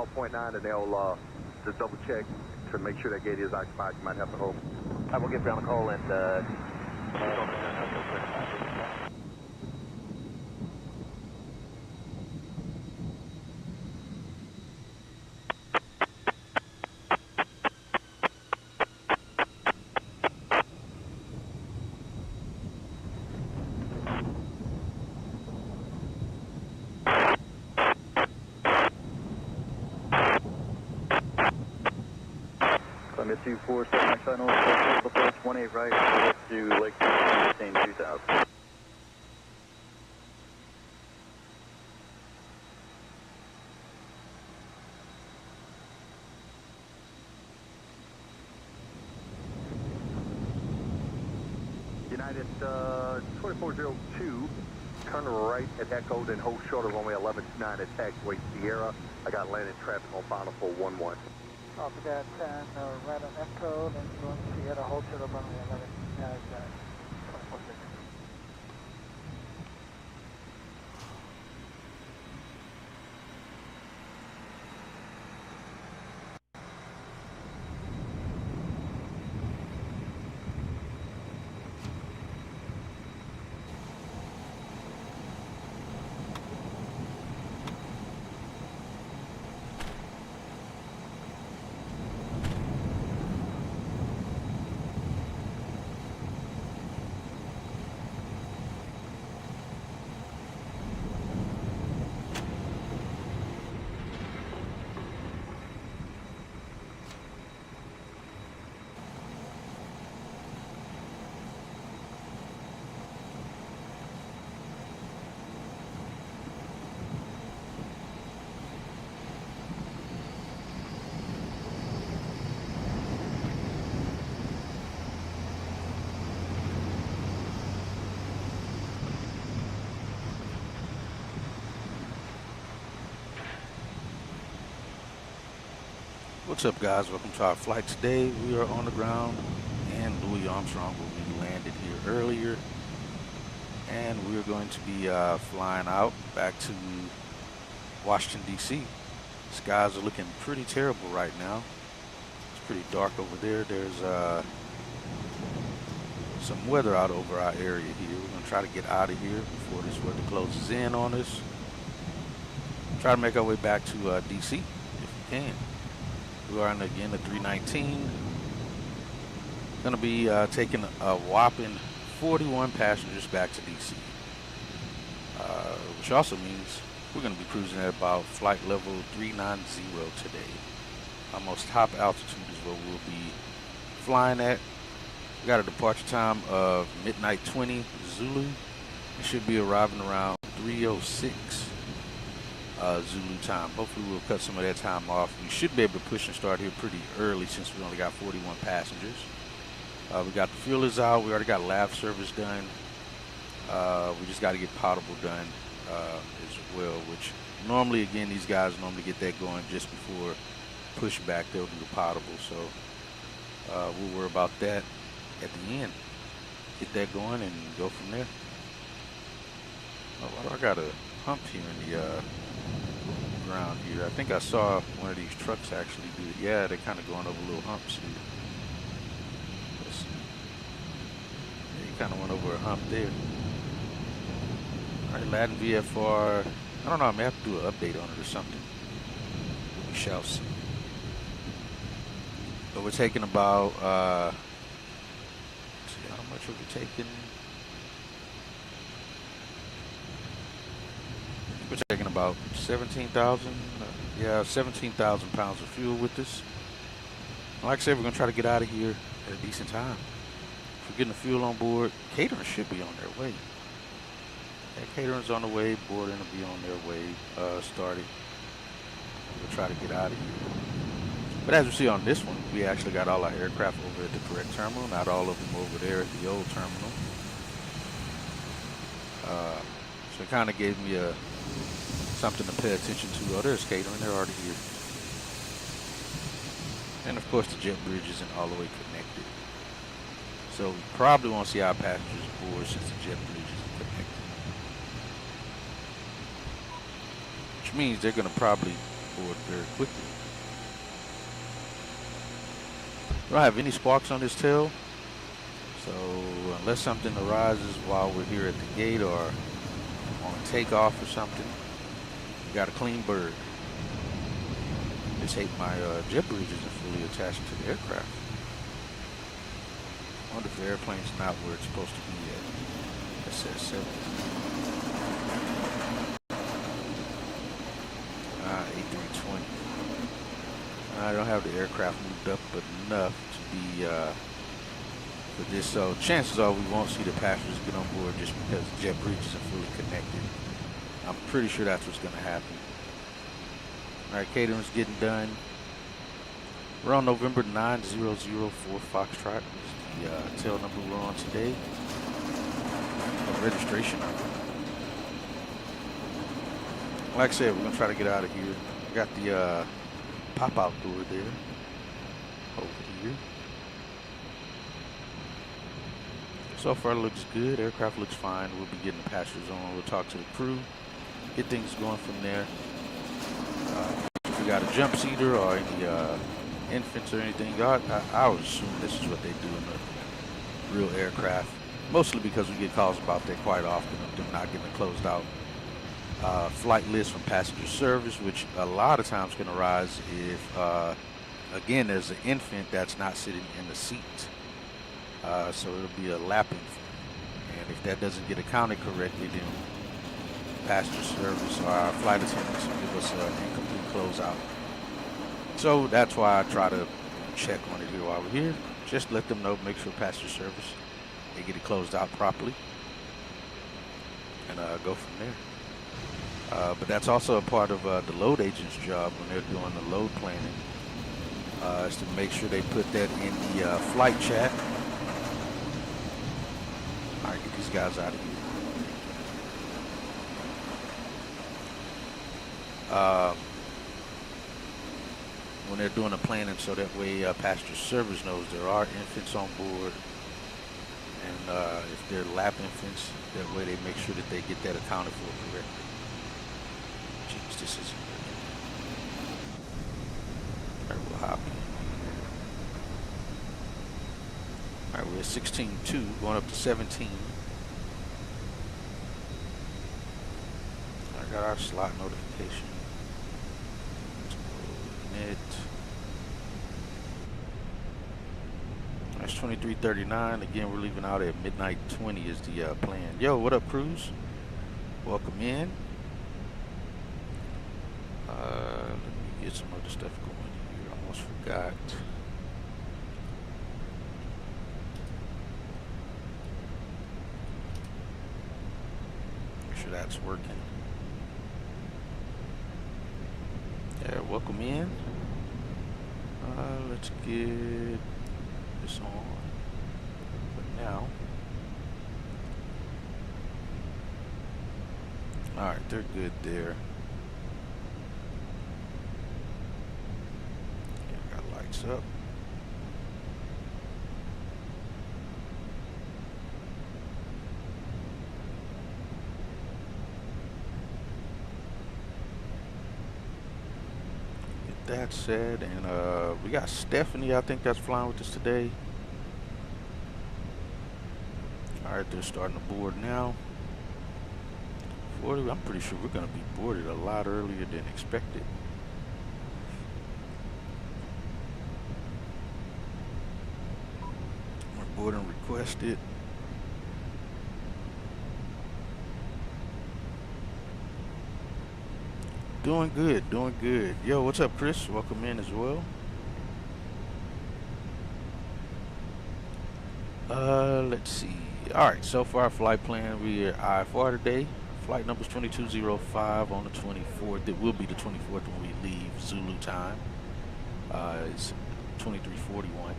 call point 9 and they'll just double check to make sure that gate is occupied. You might have to hold. I will give ground a call and Kmsy 47 final approach 18 right to Lake 2000. United 2402, turn right at Echo, then hold short of runway 1129 at taxiway Sierra. I got landing traffic on final for 11. Copy that, 10, right on Echo, then going to Sierra, hold to the runway 11, 24-6. What's up, guys? Welcome to our flight today. We are on the ground and Louis Armstrong will be landed here earlier, and we're going to be flying out back to Washington DC. Skies are looking pretty terrible right now. It's pretty dark over there. There's some weather out over our area here. We're going to try to get out of here before this weather closes in on us. Try to make our way back to DC if we can. We are in, again, the 319. Going to be taking a whopping 41 passengers back to DC, which also means we're going to be cruising at about flight level 390 today. Our most top altitude is where we'll be flying at. We got a departure time of midnight 20 Zulu. We should be arriving around 3:06 Zulu time. Hopefully we'll cut some of that time off. We should be able to push and start here pretty early since we only got 41 passengers. We got the fuelers out. We already got lab service done. We just got to get potable done as well, which normally, again, these guys normally get that going just before pushback. They'll do the potable, so we'll worry about that at the end. Get that going and go from there. Oh, why do I got a hump here in the ground here? I think I saw one of these trucks actually do it. Yeah, they're kind of going over little humps here. Let's see. Yeah, you kind of went over a hump there. All right, Latin VFR. I don't know, I may have to do an update on it or something. We shall see. But we're taking about, let's see, how much are we taking? We're taking about 17,000, 17,000 pounds of fuel with us. Like I said, we're going to try to get out of here at a decent time. If we're getting the fuel on board, catering should be on their way. Yeah, catering's on the way, boarding will be on their way, started. We'll try to get out of here. But as you see on this one, we actually got all our aircraft over at the correct terminal, not all of them over there at the old terminal. So it kind of gave me something to pay attention to. Oh, there's catering, they're already here. And of course the jet bridge isn't all the way connected. So we probably won't see our passengers aboard since the jet bridge isn't connected. Which means they're gonna probably, board very quickly. We don't have any sparks on this tail, so unless something arises while we're here at the gate or on takeoff or something, we got a clean bird. Just hate my jet bridge isn't fully attached to the aircraft. I wonder if the airplane's not where it's supposed to be at. That says 7. 8320. I don't have the aircraft moved up but enough to be for this, so chances are we won't see the passengers get on board just because the jet bridge isn't fully connected. I'm pretty sure that's what's going to happen. Alright, catering's getting done. We're on November 9004 Foxtrot. Is the tail number we're on today. The registration number. Like I said, we're going to try to get out of here. We got the pop-out door there. Over here. So far it looks good. Aircraft looks fine. We'll be getting the passengers on. We'll talk to the crew. Get things going from there. If we got a jump seater or any infants or anything, I would assume this is what they do in the real aircraft. Mostly because we get calls about that quite often of them not getting a closed out flight list from passenger service, which a lot of times can arise if, again, there's an infant that's not sitting in the seat. So it'll be a lap infant. And if that doesn't get accounted correctly, then passenger service or our flight attendants will give us an incomplete closeout. So that's why I try to check on it here while we're here. Just let them know, make sure passenger service, they get it closed out properly, and go from there. But that's also a part of the load agent's job when they're doing the load planning, is to make sure they put that in the flight chat. All right, get these guys out of here. When they're doing the planning, so that way passenger service knows there are infants on board, and if they're lap infants, that way they make sure that they get that accounted for correctly. Jeez, this isn't good. Alright, we'll hop in. Alright, we're at 16.2, going up to 17. I got our slot notification. That's 23:39. Again, we're leaving out at midnight 20 is the plan. Yo, what up, crews? Welcome in. Let me get some other stuff going here. Almost forgot. Make sure that's working. Yeah, welcome in. Let's get this on for now. Alright, they're good there. Yeah, got lights up. That said, and we got Stephanie, I think that's flying with us today. Alright, they're starting to board now. 40, I'm pretty sure we're going to be boarded a lot earlier than expected. We're boarding requested. Doing good, doing good. Yo, what's up, Chris? Welcome in as well. Let's see. Alright, so far flight plan, we are I-4 today. Flight number's 2205 on the 24th. It will be the 24th when we leave Zulu time. It's 2341.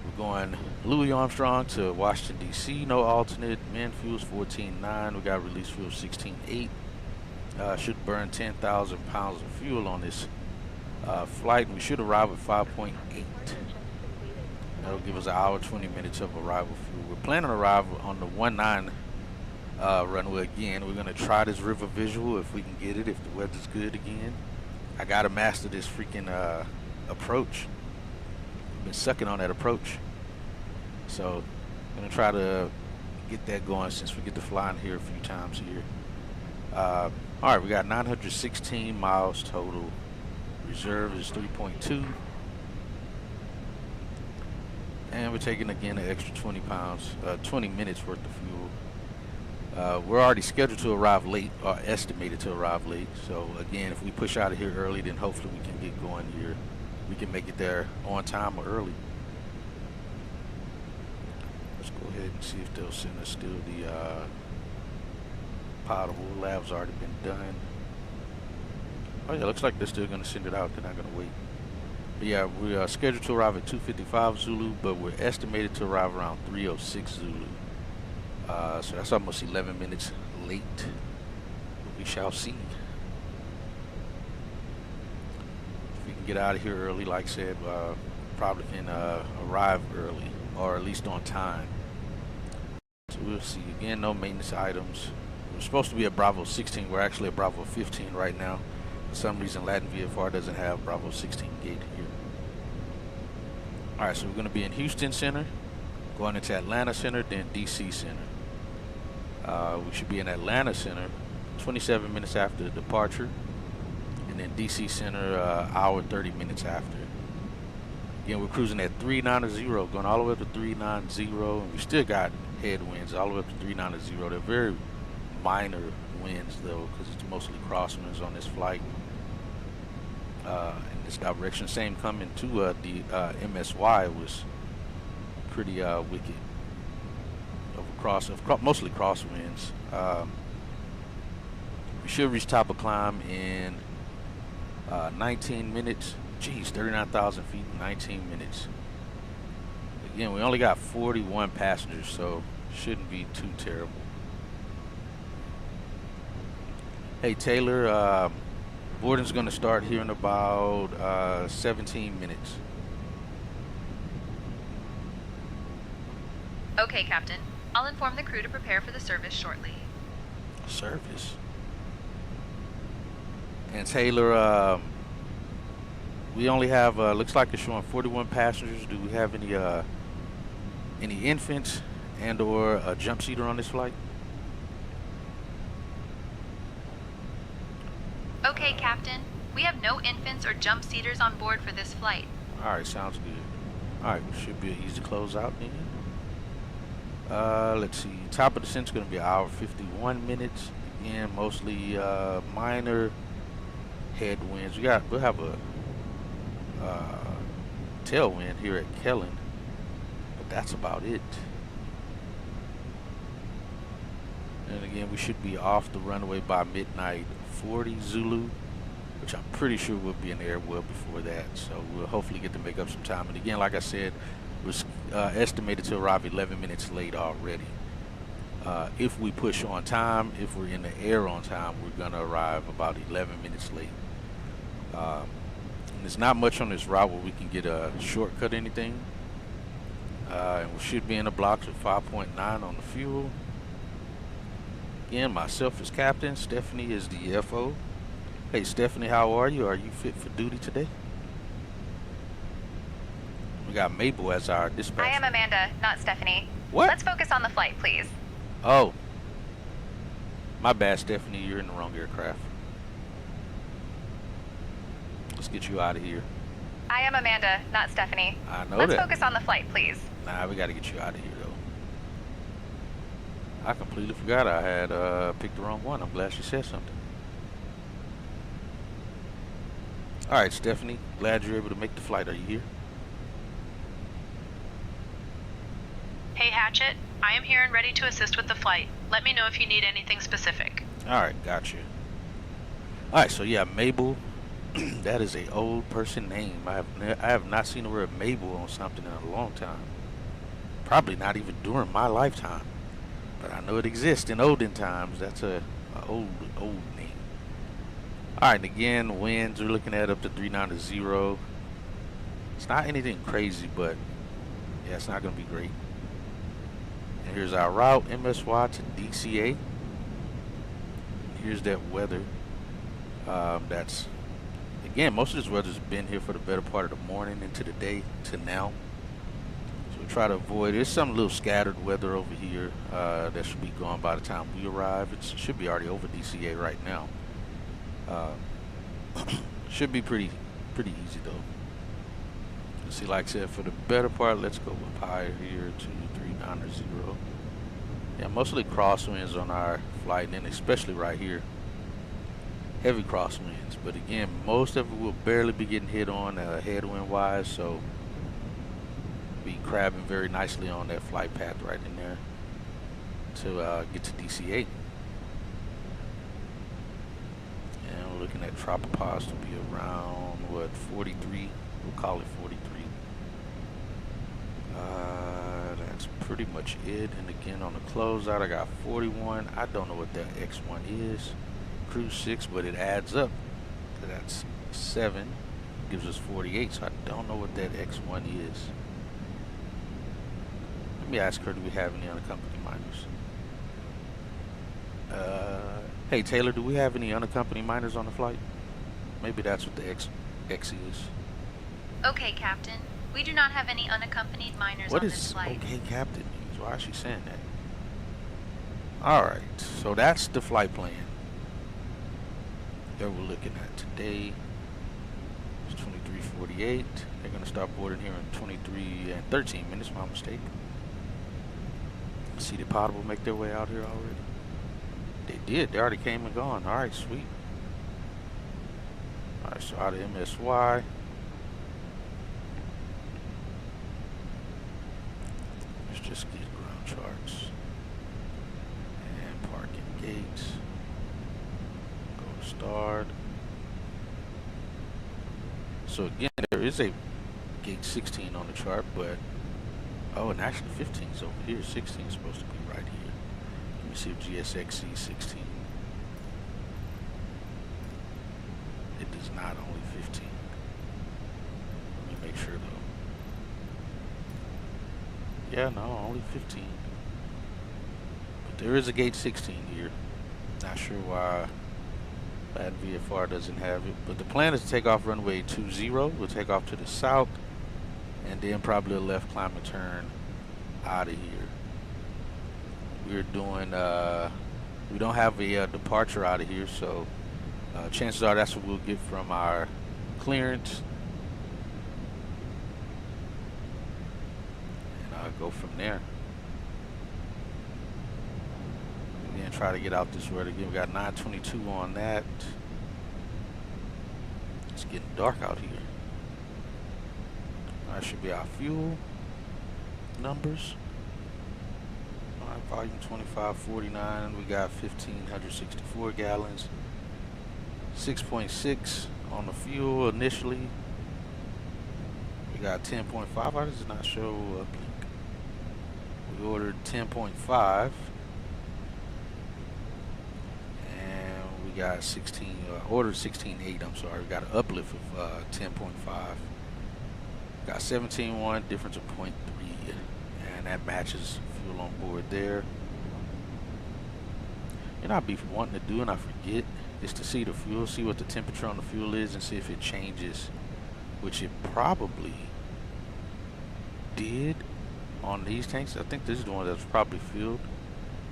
We're going Louis Armstrong to Washington, D.C. No alternate. Man fuel's 14.9. We got release fuel 16.8. Should burn 10,000 pounds of fuel on this flight. And we should arrive at 5.8. That'll give us an hour, 20 minutes of arrival fuel. We're planning to arrive on the 19 runway again. We're gonna try this river visual if we can get it, if the weather's good again. I gotta master this freaking approach. I've been sucking on that approach. So I'm gonna try to get that going since we get to fly in here a few times here. All right, we got 916 miles total. Reserve is 3.2. And we're taking again an extra 20 minutes worth of fuel. We're already scheduled to arrive late, or estimated to arrive late. So again, if we push out of here early, then hopefully we can get going here. We can make it there on time or early. Let's go ahead and see if they'll send us still the potable lab's already been done. Oh yeah, looks like they're still gonna send it out. They're not gonna wait. But yeah, we are scheduled to arrive at 2:55 Zulu, but we're estimated to arrive around 3:06 Zulu. So that's almost 11 minutes late. We shall see. If we can get out of here early, like I said, probably can arrive early, or at least on time. So we'll see. Again, no maintenance items. We're supposed to be at Bravo 16. We're actually at Bravo 15 right now. For some reason, Latin VFR doesn't have Bravo 16 gate here. All right, so we're going to be in Houston Center, going into Atlanta Center, then DC Center. We should be in Atlanta Center 27 minutes after the departure, and then DC Center hour 30 minutes after. Again, we're cruising at 390, going all the way up to 390, and we still got headwinds all the way up to 390. They're very minor winds though, because it's mostly crosswinds on this flight in this direction. Same coming to the MSY was pretty wicked. Mostly crosswinds. We should reach top of climb in 19 minutes. Geez, 39,000 feet in 19 minutes. Again, we only got 41 passengers, so shouldn't be too terrible. Hey Taylor, boarding's gonna start here in about 17 minutes. Okay, Captain. I'll inform the crew to prepare for the service shortly. Service? And Taylor, we only have, looks like it's showing 41 passengers. Do we have any infants and or a jump seater on this flight? Okay, Captain. We have no infants or jump seaters on board for this flight. All right, sounds good. All right, should be an easy close out then. Let's see. Top of descent's going to be an hour 51 minutes. Again, mostly minor headwinds. We'll have a tailwind here at Kellen, but that's about it. And again, we should be off the runway by midnight 40 Zulu, which I'm pretty sure we'll be in the air well before that. So we'll hopefully get to make up some time. And again, like I said, we're estimated to arrive 11 minutes late already. If we push on time, if we're in the air on time, we're going to arrive about 11 minutes late. And there's not much on this route where we can get a shortcut or anything. And we should be in the blocks with 5.9 on the fuel. Again, myself as captain, Stephanie is the FO. Hey Stephanie, how are you? Are you fit for duty today? We got Mabel as our dispatcher. I am Amanda, not Stephanie. What? Let's focus on the flight, please. Oh. My bad, Stephanie. You're in the wrong aircraft. Let's get you out of here. I am Amanda, not Stephanie. I know Let's that. focus on the flight, please. Nah, we got to get you out of here, though. I completely forgot I had picked the wrong one. I'm glad she said something. All right, Stephanie. Glad you're able to make the flight. Are you here? Hey Hatchet, I am here and ready to assist with the flight. Let me know if you need anything specific. All right, gotcha. All right, so yeah, Mabel. That is a old person name. I have not seen the word Mabel on something in a long time. Probably not even during my lifetime. But I know it exists in olden times. That's a old name. All right, and again, winds we're looking at up to 390. It's not anything crazy, but yeah, it's not going to be great. And here's our route, MSY to DCA. here's that weather. That's, again, most of this weather's been here for the better part of the morning into the day to now. So we try to avoid, there's some little scattered weather over here that should be gone by the time we arrive. It should be already over DCA right now. Should be pretty easy though. See, like I said, for the better part, let's go up higher here to 390. Yeah, mostly crosswinds on our flight, and then especially right here, heavy crosswinds. But again, most of it will barely be getting hit on headwind wise, so be crabbing very nicely on that flight path right in there to get to DCA. And we're looking at tropopods to be around what, 43? We'll call it 43. That's pretty much it. And again, on the closeout, I got 41. I don't know what that X1 is. Cruise 6, but it adds up. That's 7. Gives us 48. So I don't know what that X1 is. Let me ask her, do we have any unaccompanied minors? Hey Taylor, do we have any unaccompanied minors on the flight? Maybe that's what the X is. Okay, Captain. We do not have any unaccompanied minors on this flight. What does okay, Captain means? Why is she saying that? Alright, so that's the flight plan that we're looking at today. It's 23:48. They're going to start boarding here in 23 and 13 minutes, my mistake. See the Potable make their way out here already? They did. They already came and gone. Alright, sweet. Alright, so out of MSY. Just get ground charts and parking gates. Go to start. So again, there is a gate 16 on the chart, but oh, and actually 15 is over here. 16 is supposed to be right here. Let me see if GSX sees 16. It does not, only 15. Let me make sure though. Yeah, no, only 15. But there is a gate 16 here. Not sure why that VFR doesn't have it. But the plan is to take off runway 20. We'll take off to the south. And then probably a left climb and turn out of here. We're doing, we don't have a departure out of here. So chances are that's what we'll get from our clearance. Go from there. Again, try to get out this way. Again, we got 922 on that. It's getting dark out here. That should be our fuel numbers. All right, volume 2549. We got 1,564 gallons. 6.6 on the fuel initially. We got 10.5. Why does it not show up? We ordered 10.5 and we got 16, ordered 16.8, I'm sorry. We got an uplift of 10.5. Got 17.1, difference of 0.3, and that matches fuel on board there. And I'll be wanting to do, and I forget, is to see the fuel, see what the temperature on the fuel is, and see if it changes, which it probably did. On these tanks, I think this is the one that's probably filled,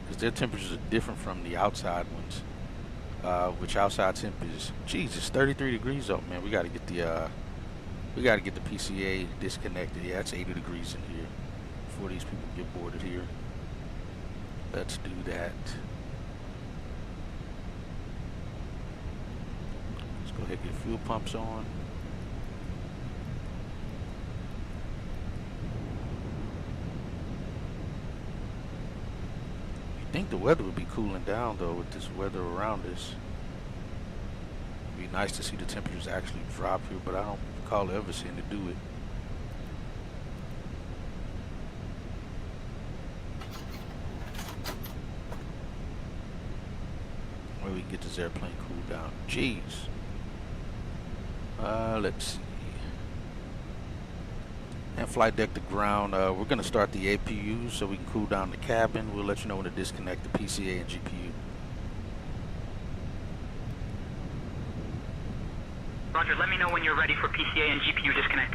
because their temperatures are different from the outside ones. Which outside temp is, geez, it's 33 degrees up, man. We got to get the PCA disconnected. Yeah, it's 80 degrees in here before these people get boarded here. Let's do that. Let's go ahead and get fuel pumps on. I think the weather would be cooling down though with this weather around us. It'd be nice to see the temperatures actually drop here, but I don't recall ever seeing it do it. Where we can get this airplane cooled down. Jeez. Let's see. And flight deck to ground, we're going to start the APU so we can cool down the cabin. We'll let you know when to disconnect the PCA and GPU. Roger, let me know when you're ready for PCA and GPU disconnect.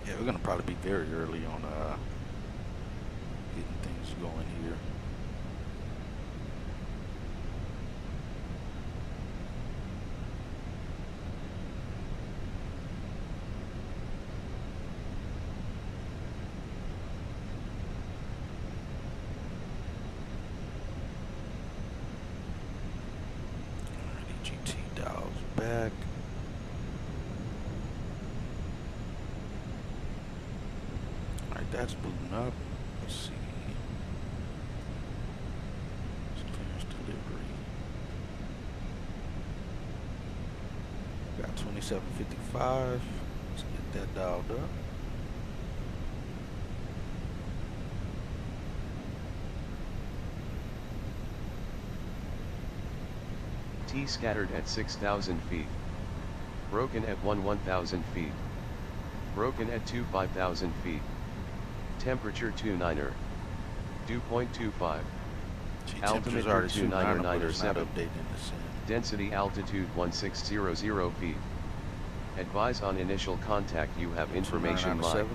Yeah, we're gonna probably be very early on getting things going here. GT dials back. Alright, that's booting up. Let's see. Clearance delivery. Got 2755. Let's get that dialed up. T scattered at 6,000 feet. Broken at 1,000 feet. Broken at 5,000 feet. Temperature 29er. Dew point 25. Altimeter 2997. Density altitude 1600 feet. Advise on initial contact you have information line.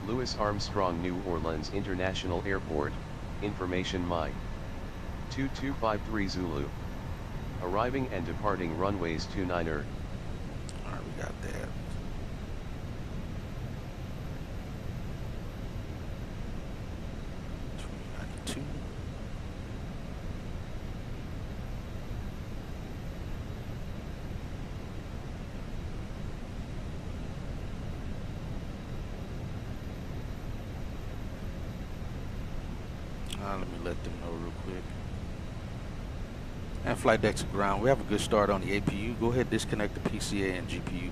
Louis Armstrong New Orleans International Airport, information Mike. 2253 Zulu. Arriving and departing runways 29er. Alright, we got that. Let me let them know real quick. And flight deck to ground. We have a good start on the APU. Go ahead, disconnect the PCA and GPU.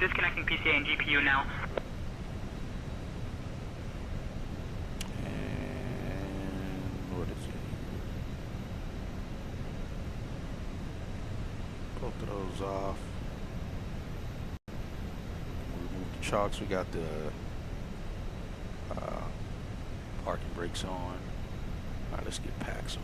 Disconnecting PCA and GPU now. And what is it? Both of those off. Chalks, we got the parking brakes on. Alright, let's get packs on.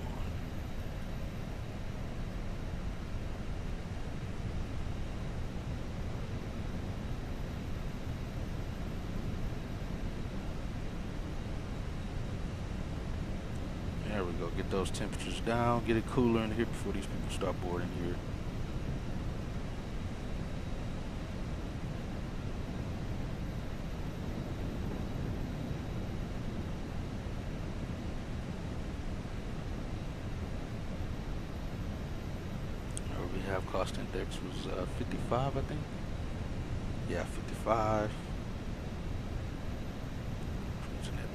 There we go, get those temperatures down, get it cooler in here before these people start boarding here. Cost index was 55, I think. Yeah, 55. Cruising at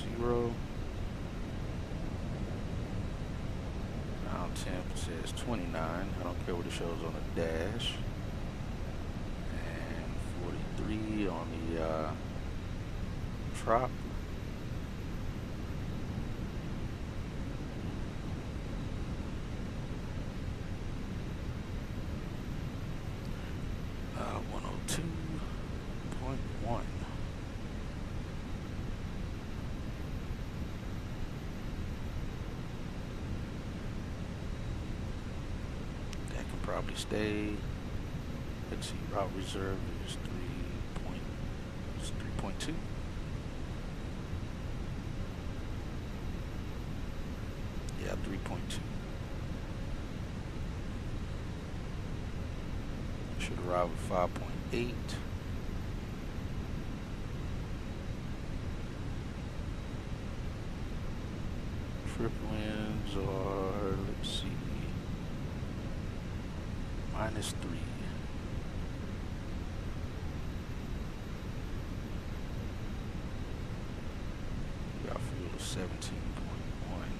390. Now temp says 29. I don't care what it shows on the dash. And 43 on the trop. Probably stay. Let's see, route reserve is 3.2. Yeah, 3.2. Should arrive at 5.8. Trip winds are, let's see, -3. We got fuel of 17.1.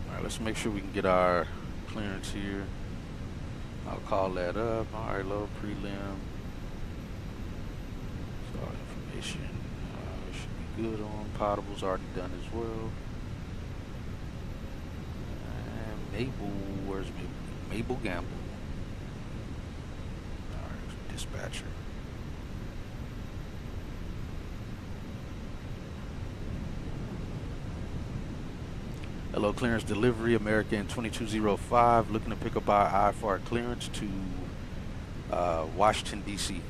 Alright, let's make sure we can get our clearance here. I'll call that up. All right, low prelim. Start information. Should be good on. Potable's already done as well. And Mabel, where's Mabel? Mabel Gamble. All right, dispatcher. Hello, clearance delivery, American 2205, looking to pick up our IFR clearance to Washington, D.C.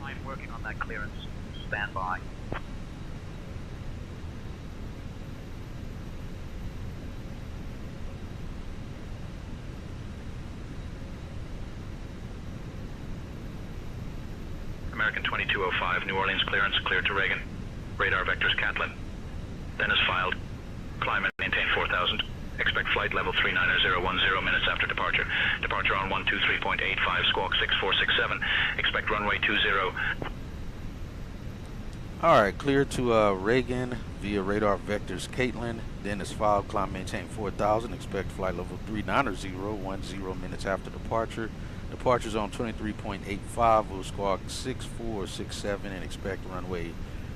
I'm working on that clearance. Stand by. American 2205, New Orleans clearance, cleared to Reagan. Radar vectors Catlin. Dennis filed. Climb and maintain 4000. Expect flight level 39010 minutes after departure. Departure on 123.85, squawk 6467. Expect runway 20. Alright, cleared to Reagan via radar vectors Caitlin. Dennis filed. Climb maintain 4000. Expect flight level 39010 minutes after departure. Departures on 23.85, will squawk 6467 and expect runway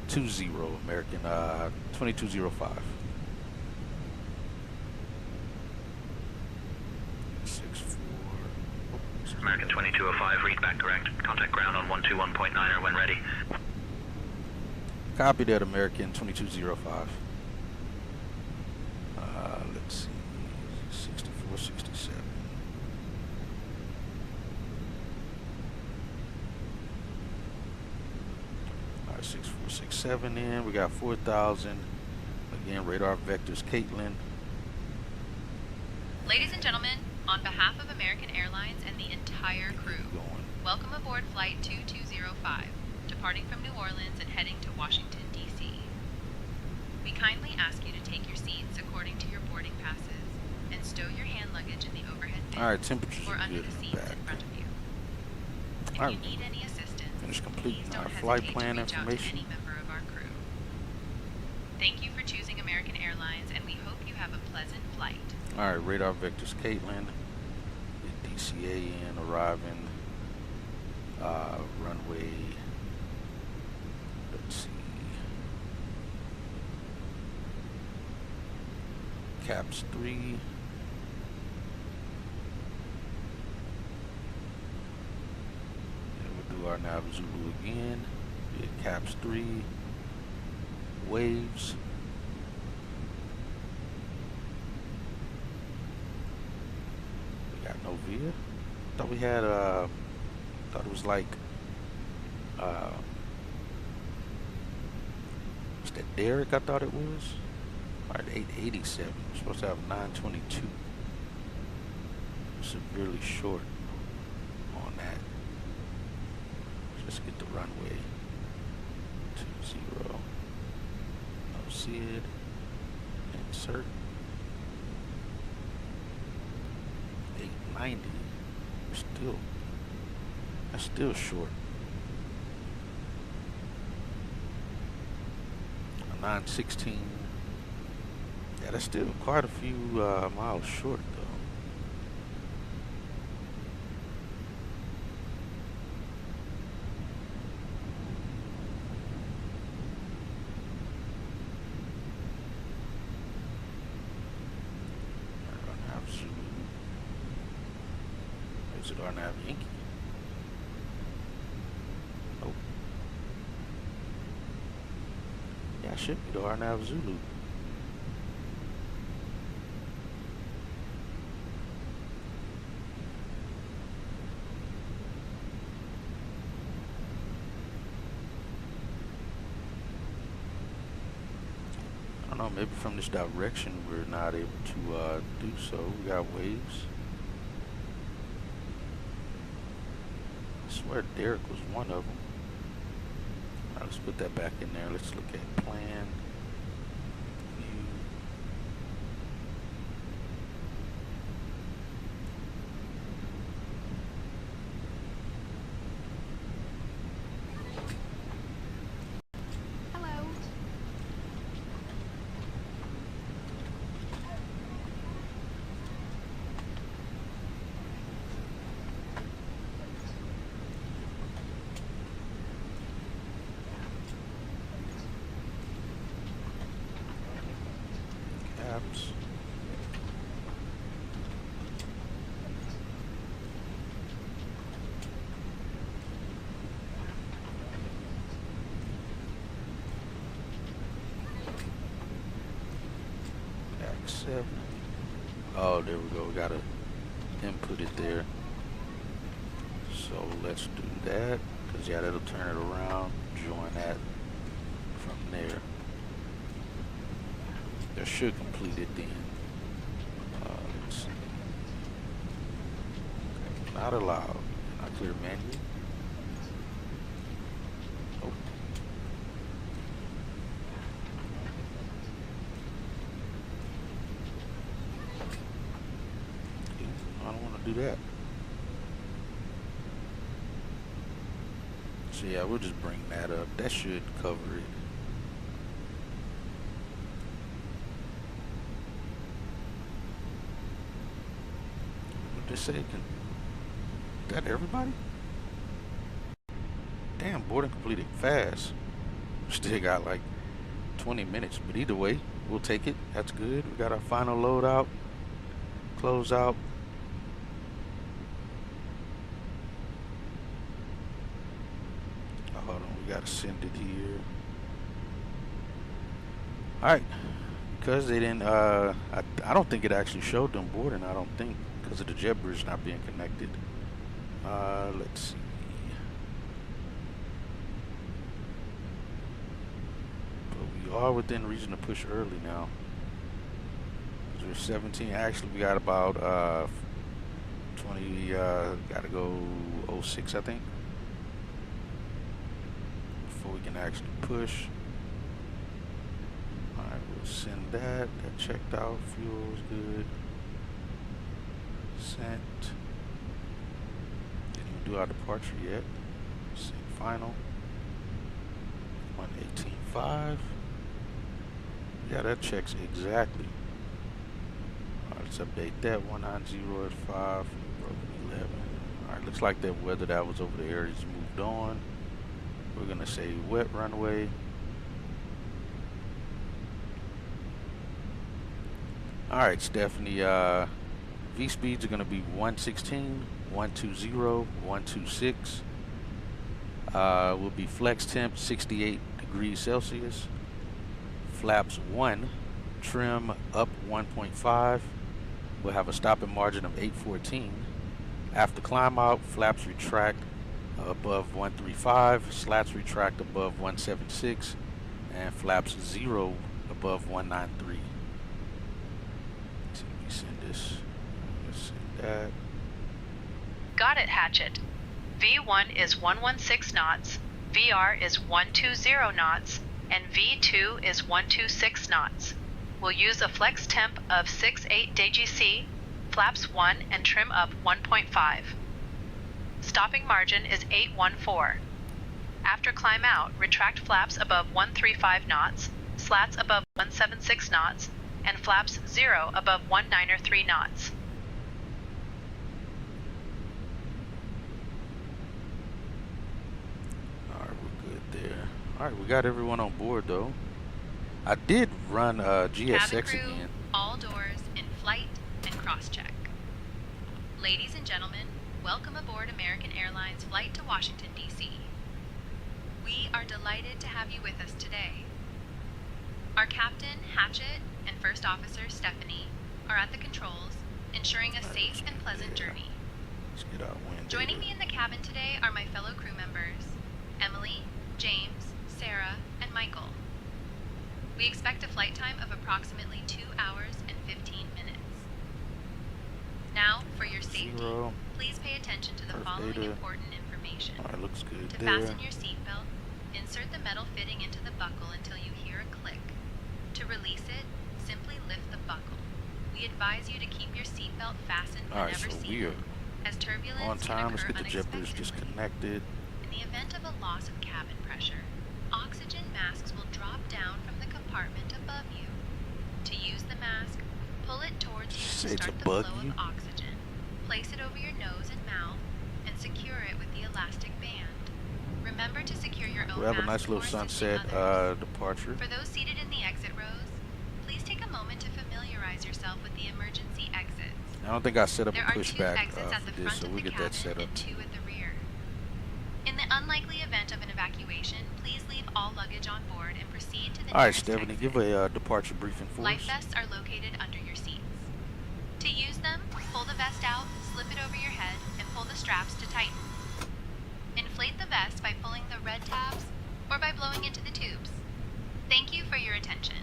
20, American 2205. 64. American 2205, read back correct. Contact ground on 121.9er when ready. Copy that, American 2205. Let's see, 6467. All right, 6467 in. We got 4000. Again, radar vectors Caitlin. Ladies and gentlemen, on behalf of American Airlines and the entire crew, welcome aboard Flight 2205, departing from New Orleans and heading to Washington, D.C. We kindly ask you to take your seats according to your boarding passes and stow your hand luggage in the overhead bin or under the seats in front of you. If you need any assistance, Finish please completing don't our hesitate flight to plan reach out to information. any member of our crew. Thank you for choosing American Airlines, and we hope you have a pleasant flight. Alright, radar vectors Caitlin. Get DCA in, arriving. Runway. Let's see. Caps 3. And we'll do our nav Zulu again. Get Caps 3. Waves. We got Novia. Thought we had thought it was like was that Derek? I thought it was. Alright, 887. We're supposed to have 922. Severely short on that. Just get the runway 20. No SID. Insert. 890. Still. That's still short. 916. Yeah, that's still quite a few miles short, though. Arnav Zulu. Is it Arnav Yankee? Oh. Yeah, it should be the Arnav Zulu. I don't know, maybe from this direction we're not able to do so. We got waves. I swear Derek was one of them. Alright, let's put that back in there. Let's look at plan. View. Hello. flaps. Accept. Oh, there we go. We gotta input it there. So let's do that. Because, yeah, that'll turn it around. Join that from there. That should complete it then. Let's see. Okay, not allowed. Not clear menu. Oh. I don't want to do that. So yeah, we'll just bring that up. That should cover it. What they say? That everybody? Damn, boarding completed fast. Still got like 20 minutes, but either way, we'll take it. That's good. We got our final loadout, close out. Oh, hold on, we gotta send it here. All right, because they didn't. I don't think it actually showed them boarding. I don't think because of the jet bridge not being connected. Let's see. But we are within reason to push early now. We're 17. Actually, we got about 20. Got to go 06, I think, before we can actually push. All right, we'll send that. That checked out. Fuel's good. Sent. Didn't even do our departure yet. Send final. 118.5. Yeah, that checks exactly. Alright, let's update that. 190 at 5. Broken 11. Alright, looks like that weather that was over the areas moved on. We're gonna say wet runway. Alright, Stephanie, V speeds are gonna be 116, 120, 126. Will be flex temp 68 degrees Celsius. Flaps 1, trim up 1.5. We'll have a stopping margin of 814. After climb out, flaps retract above 135, slats retract above 176, and flaps 0 above 193. So let me send this. Let's send that. Got it, Hatchet. V1 is 116 knots, VR is 120 knots, and V2 is 126 knots. We'll use a flex temp of 68 DGC, flaps 1 and trim up 1.5. Stopping margin is 814. After climb out, retract flaps above 135 knots, slats above 176 knots, and flaps 0 above 193 knots. Alright, we're good there. Alright, we got everyone on board though. I did run GSX Cabin crew, again. all doors in flight and cross-check. Ladies and gentlemen, welcome aboard American Airlines flight to Washington, D.C. We are delighted to have you with us today. Our captain, Hatchet, and first officer, Stephanie, are at the controls, ensuring a safe and pleasant journey. Let's get our wind. Joining me in the cabin today are my fellow crew members, Emily, James, Sarah, and Michael. We expect a flight time of approximately 2 hours and 15 minutes. Now, for your safety, 0. please pay attention to the following data. important information. Alright, looks good To there. fasten your seatbelt, insert the metal fitting into the buckle until you hear a click. To release it, simply lift the buckle. We advise you to keep your seatbelt fastened Alright, whenever so seen, we are as turbulence on time. can Let's occur get the jet bridge unexpectedly. disconnected. In the event of a loss of cabin pressure, oxygen masks will drop down from the compartment above you. To use the mask, pull it towards you Say to it's start a the bug flow you. of oxygen. Place it over your nose and mouth, and secure it with the elastic band. Remember to secure your own We'll have a mask nice little before assisting sunset others. departure. For those seated in the exit rows, please take a moment moment to familiarize yourself with the emergency exits. I don't think I set up There a are 2 pushback exits at the for this, front so of we'll the get that cabin set up. and 2 at the rear. In the unlikely event of an evacuation, please leave all luggage on board and proceed to the All right, nearest Stephanie, exit. give a departure briefing for Life us. vests are located under your seats. To use them, pull the vest out, slip it over your head, and pull the straps to tighten. Inflate the vest by pulling the red tabs or by blowing into the tubes. Thank you for your attention.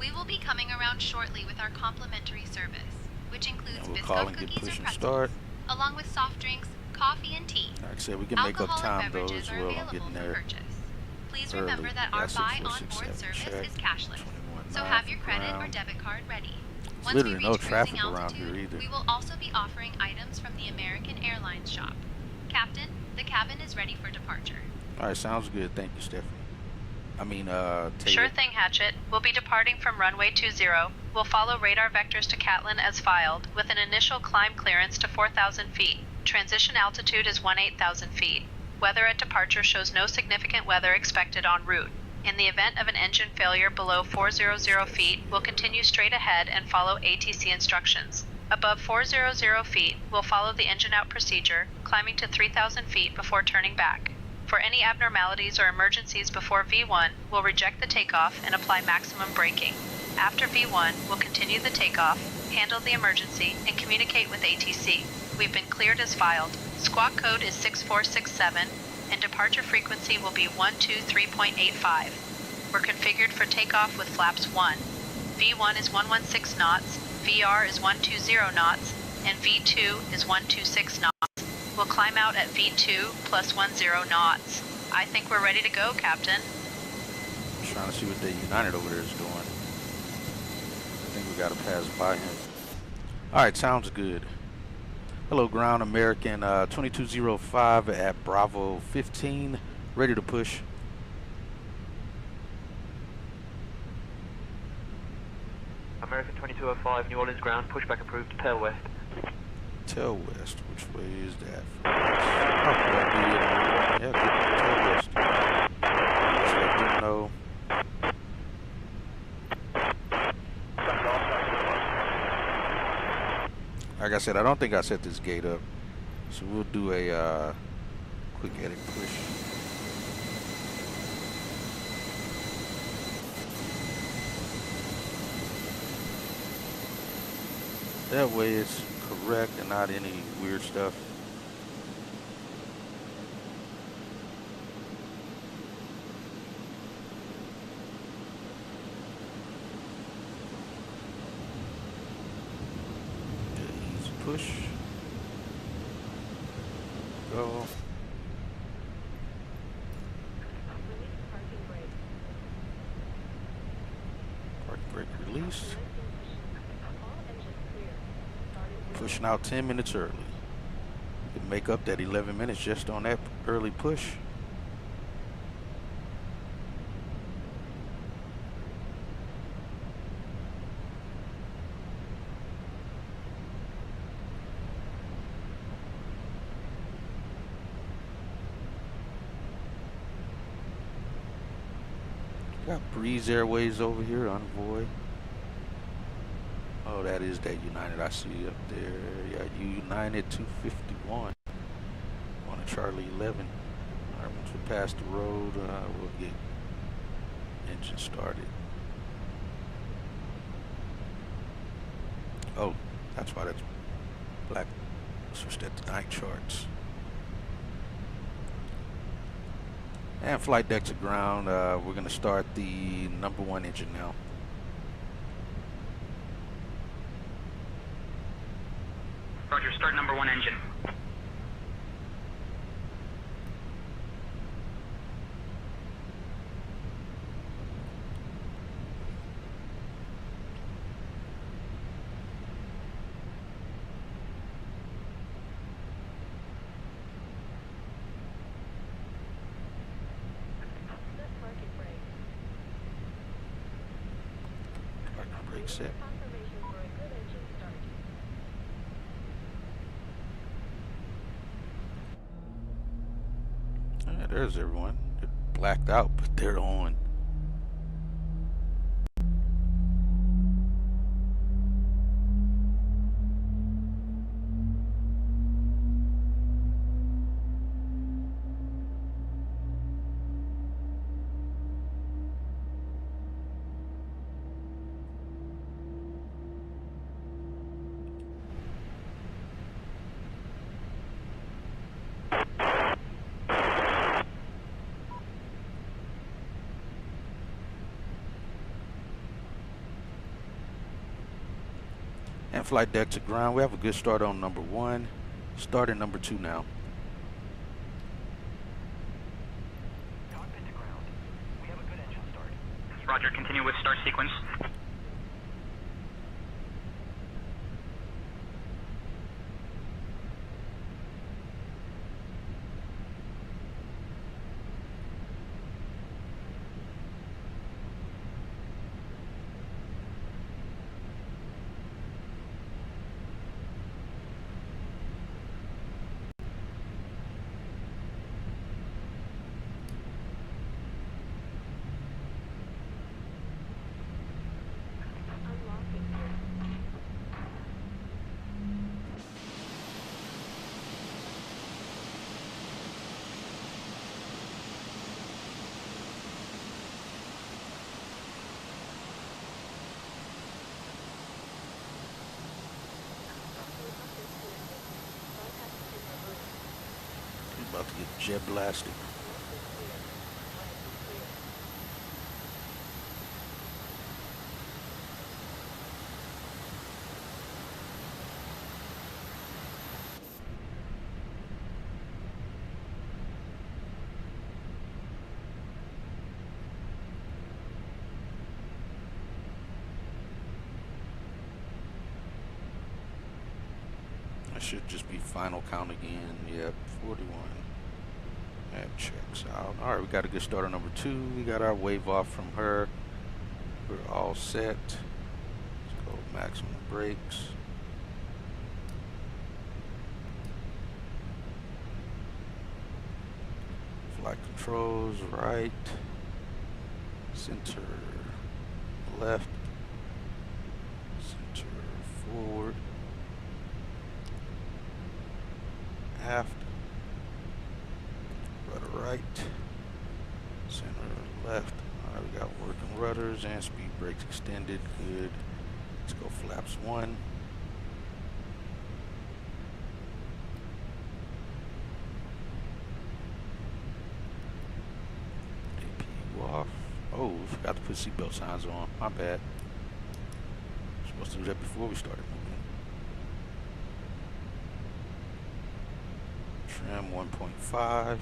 We will be coming around shortly with our complimentary service, which includes And we'll call Biscoff and get cookies push or and pretzels, start. along with soft drinks, coffee, and tea. Like I said, we can make up Alcoholic time though beverages as are well on available getting for there purchase. Please early. remember that our Got buy 6467 on board service check, is cashless, so 21.9 have your for credit or ground. debit card ready. There's Once we literally reach no cruising traffic around altitude, here either. we will also be offering items from the American Airlines shop. Captain, the cabin is ready for departure. All right, sounds good. Thank you, Stephanie. Taylor. Sure thing, Hatchet. We'll be departing from runway 20. We'll follow radar vectors to Catlin as filed, with an initial climb clearance to 4,000 feet. Transition altitude is 18,000 feet. Weather at departure shows no significant weather expected en route. In the event of an engine failure below 400 feet, we'll continue straight ahead and follow ATC instructions. Above 400 feet, we'll follow the engine out procedure, climbing to 3,000 feet before turning back. For any abnormalities or emergencies before V1, we'll reject the takeoff and apply maximum braking. After V1, we'll continue the takeoff, handle the emergency, and communicate with ATC. We've been cleared as filed. Squawk code is 6467, and departure frequency will be 123.85. We're configured for takeoff with flaps 1. V1 is 116 knots, VR is 120 knots, and V2 is 126 knots. We'll climb out at V2 plus 10 knots. I think we're ready to go, Captain. I'm trying to see what the United over there is doing. I think we got to pass by him. All right, sounds good. Hello, ground American 2205 at Bravo 15, ready to push. American 2205, New Orleans ground, pushback approved, tail west. Tail west, which way is that? Oh, that'd be it. Yeah, good. Tail west. Just let them know. Like I said, I don't think I set this gate up, so we'll do a quick edit push. That way it's correct and not any weird stuff. Easy push. Go. Parking brake released. Pushing out 10 minutes early. You can make up that 11 minutes just on that early push. Got Breeze Airways over here, Envoy. Oh, that is that United I see up there. Yeah, United 251 on a Charlie 11. All right, once we pass the road, we'll get engine started. Oh, that's why that's black. Switched at the night charts. And flight deck to ground. We're going to start the #1 engine now. Roger, start #1 engine. Parking brake set. Yeah, there's everyone. They're blacked out, but they're on. And flight deck to ground. We have a good start on number 1. Starting number 2 now. Cockpit to ground. We have a good engine start. Roger, continue with start sequence. About to get jet blasted. That should just be final count again. Yep, 41. That checks out. Alright, we got a good start on number 2. We got our wave off from her. We're all set. Let's go maximum brakes. Flight controls, right. Center, left. Center, forward. Aft. Rudder right, center left. Alright, we got working rudders and speed brakes extended. Good. Let's go flaps 1. APU off. Oh, we forgot to put seatbelt signs on. My bad. Supposed to do that before we started moving. Trim 1.5.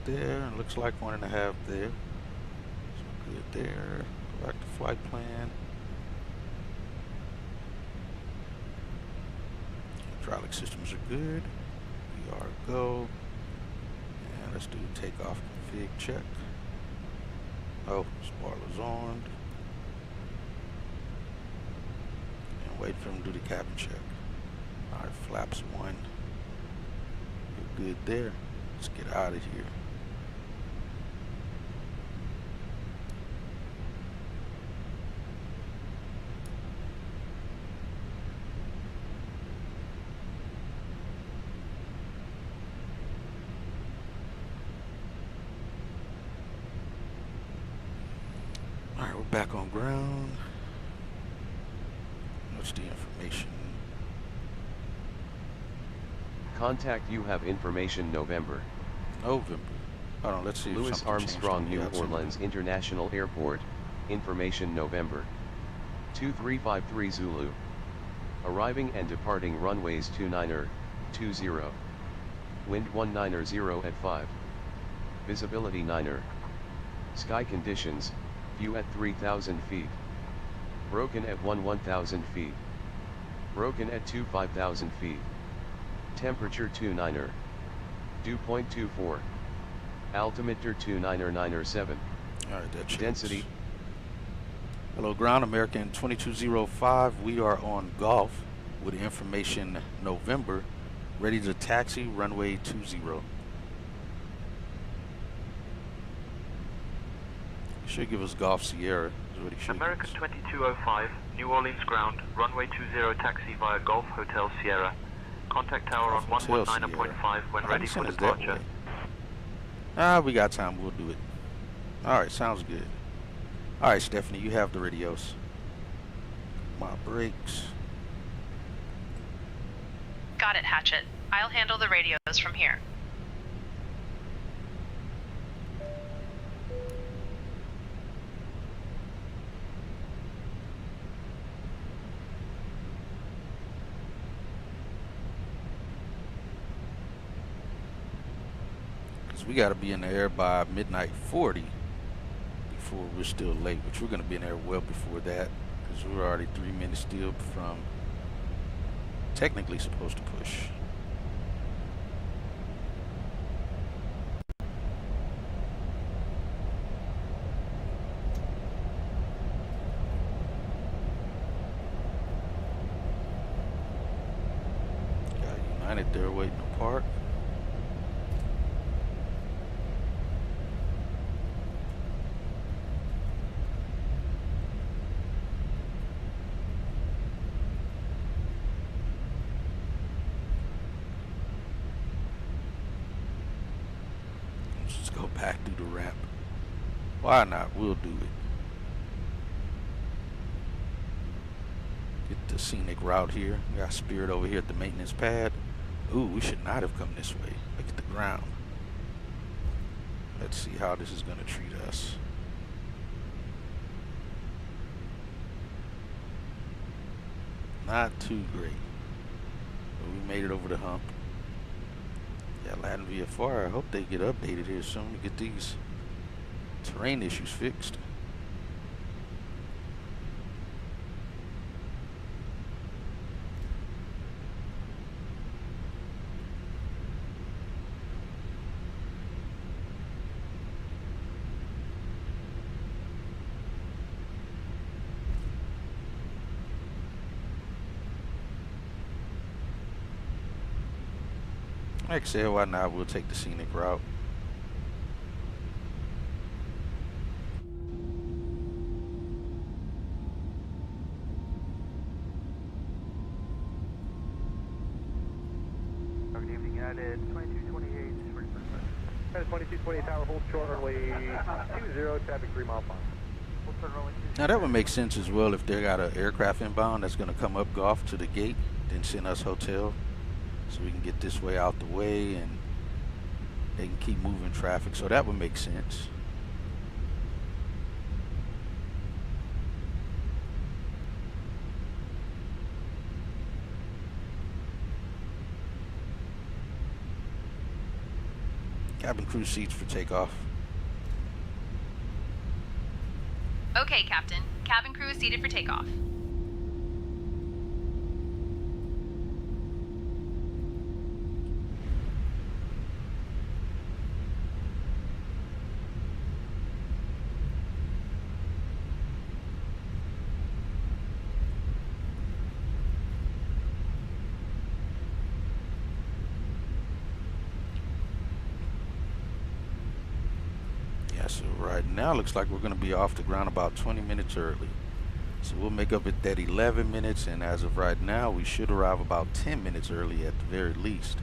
There, and looks like 1.5 there. So good there. Go back to flight plan. Hydraulic systems are good. We are go. And let's do takeoff config check. Oh, spoilers on. And wait for them to do the cabin check. Alright, flaps 1. You're good there. Let's get out of here. Alright, we're back on ground. What's the information? Contact you have information November. November. Hold on, let's see. Louis Armstrong, New Orleans International Airport. Information November. 2353 Zulu. Arriving and departing runways 2920. Wind 190 at 5. Visibility 9er. Sky conditions, view at 3,000 feet. Broken at 1,000 feet. Broken at 5,000 feet. Temperature 29er. Dew point 24. Altimeter 29907. Alright, that checks. Density. Hello ground, American 2205. We are on Golf with information November. Ready to taxi, runway 20. Should give us Golf Sierra. Is what he should American give us. 2205, New Orleans ground, runway 20 taxi via Golf Hotel Sierra. Contact tower on 119.5 when ready for departure. We got time. We'll do it. Alright, sounds good. Alright, Stephanie, you have the radios. My brakes. Got it, Hatchet. I'll handle the radios from here. we got to be in the air by midnight 40 before we're still late, which we're going to be in there well before that because we're already 3 minutes still from technically supposed to push. Got United there waiting to park. Let's go back through the ramp. Why not? We'll do it. Get the scenic route here. We got Spirit over here at the maintenance pad. Ooh, we should not have come this way. Look at the ground. Let's see how this is going to treat us. Not too great. But we made it over the hump. Yeah, Latin VFR, I hope they get updated here soon to get these terrain issues fixed. Like I said, why not? We'll take the scenic route. Good evening, United 2228. United 2228 tower, hold short runway 20, traffic 3 mile 5. Now that would make sense as well if they got an aircraft inbound that's going to come up Gulf to the gate, then send us hotel. So we can get this way out the way and they can keep moving traffic. So that would make sense. Cabin crew seats for takeoff. Okay, Captain. Cabin crew is seated for takeoff. So right now looks like we're going to be off the ground about 20 minutes early. So we'll make up at that 11 minutes, and as of right now we should arrive about 10 minutes early at the very least.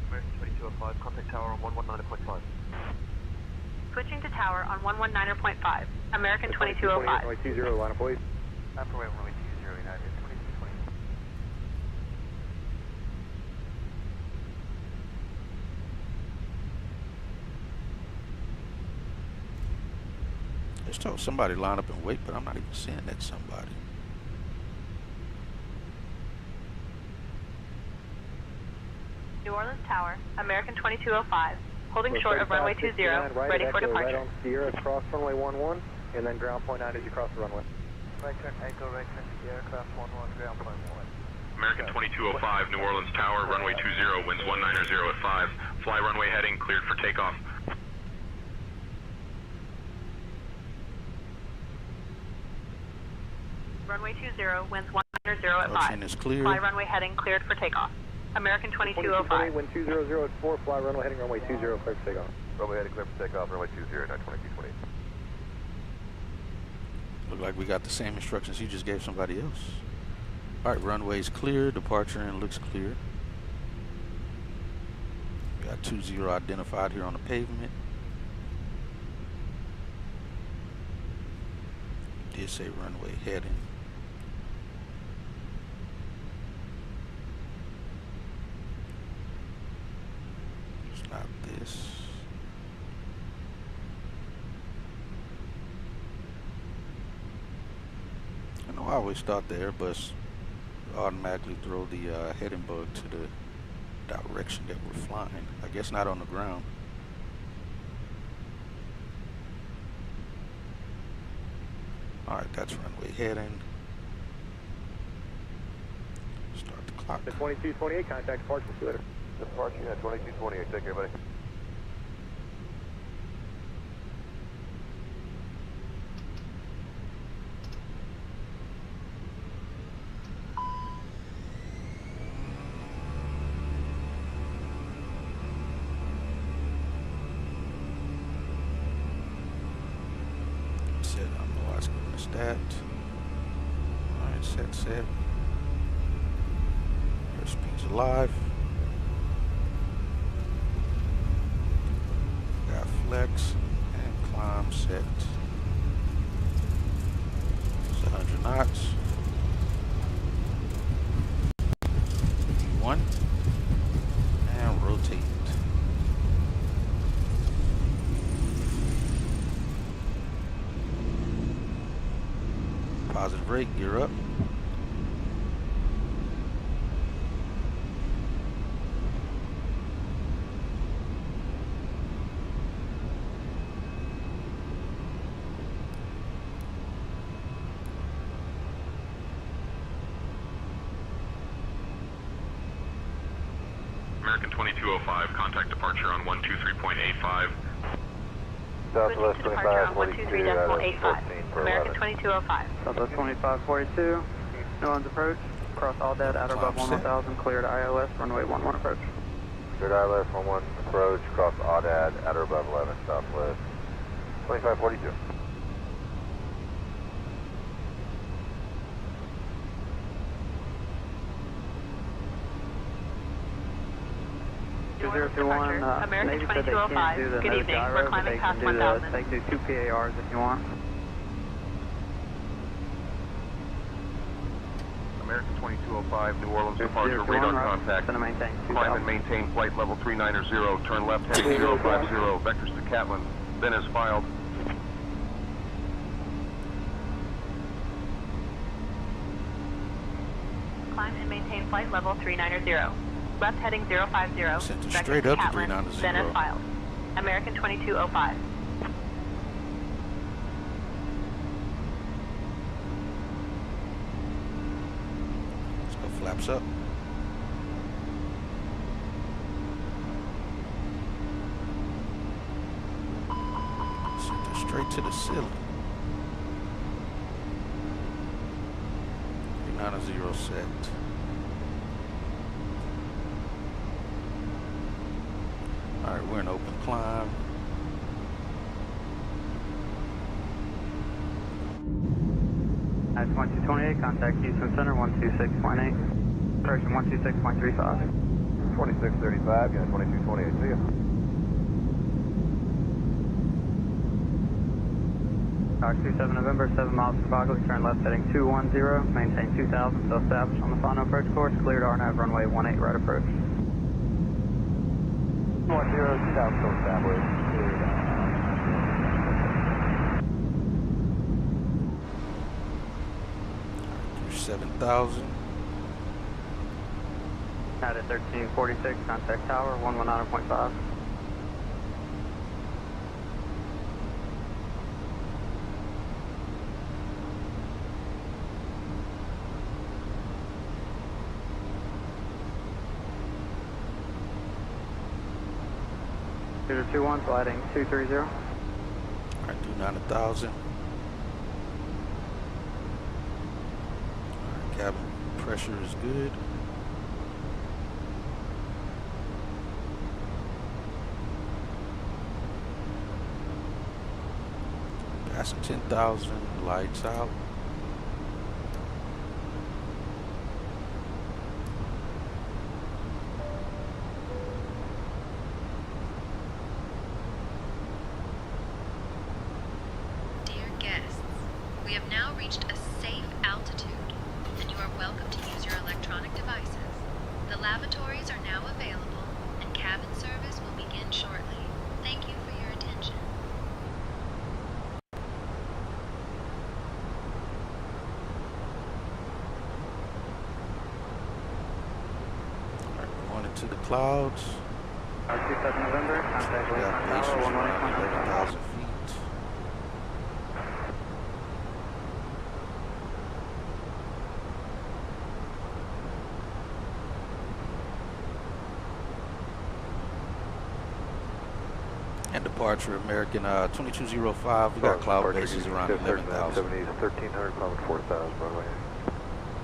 American 2205, contact tower on 119.5. Switching to tower on 119.5. American 2205. Runway 20, line of police. After runway 20, United 2220. I just told somebody line up and wait, but I'm not even seeing that somebody. New Orleans Tower, American 2205. Holding short of runway 20, ready for departure. Right on Sierra, cross runway 11, and then ground point 9 as you cross the runway. Right turn, Echo, right turn, Sierra, cross 11, ground point 1. American 2205, New Orleans Tower, runway 20, winds 190 at 5. Fly runway heading, cleared for takeoff. Runway 20, winds 190 at 5. Ocean is clear. Fly runway heading, cleared for takeoff. American 2205. Wind 200 at 4, fly runway heading runway 20, clear for takeoff. Runway heading clear for takeoff, runway 20, 2220. Look like we got the same instructions you just gave somebody else. Alright, runway's clear, departure and looks clear. We got 20 identified here on the pavement. Did say runway heading. Not this. I know I always thought the Airbus automatically throw the heading bug to the direction that we're flying. I guess not on the ground. Alright, that's runway heading. Start the clock. The 2228, contact departure, see you later. Departure, yeah, 2228, take care, buddy. Set, I don't know why it's giving us that. Alright, set. Airspeed's alive. Got flex and climb set. It's 100 knots. V1 and rotate. Positive rate, gear up. American 2205, contact departure on 123.85. Southwest 2542, American 2205. Southwest 2542, New Orleans approach, cross all dead, outer above 1000, cleared ILS, runway 11 approach. Cleared ILS 11 approach, cross Audad, outer above 11, Southwest 2542. American 2205. Good evening. We're climbing past 1000. They can do 2 PARs if you want. American 2205, New Orleans departure, radar contact. Climb and maintain flight level 390, turn left heading 050, vectors to Catlin, then as filed. Climb and maintain flight level 390. Left heading 050, Sent it vectors straight to up to Catlin, 390. then as filed. American 2205. Let's go flaps up. Sent it straight to the ceiling. 390 set. Alright, we're in open climb. That's 1228, contact Houston Center, 126.8. Approaching 126.35. 2635, yeah, 2228, see ya. Tower 27 November, 7 miles from Bagley, turn left heading 210, maintain 2000, so established on the final approach course, cleared RNAV runway 18 right approach. 10, 2000, so established. 7,000. At 1346, contact tower, 119.5. Shooter 21, sliding 230. Alright, do 9,000. Alright, cabin pressure is good. Passing 10,000, lights out. Dear guests, we have now reached a safe altitude, and you are welcome to use your electronic devices. The lavatories are now available, and cabin service will begin into the clouds. 27 November, contact We got Lakefront Pacers Tower, around 118. 11,000 feet. And departure American 2205. We got cloud bases around 11,000. 1300, climate 4,000, runway.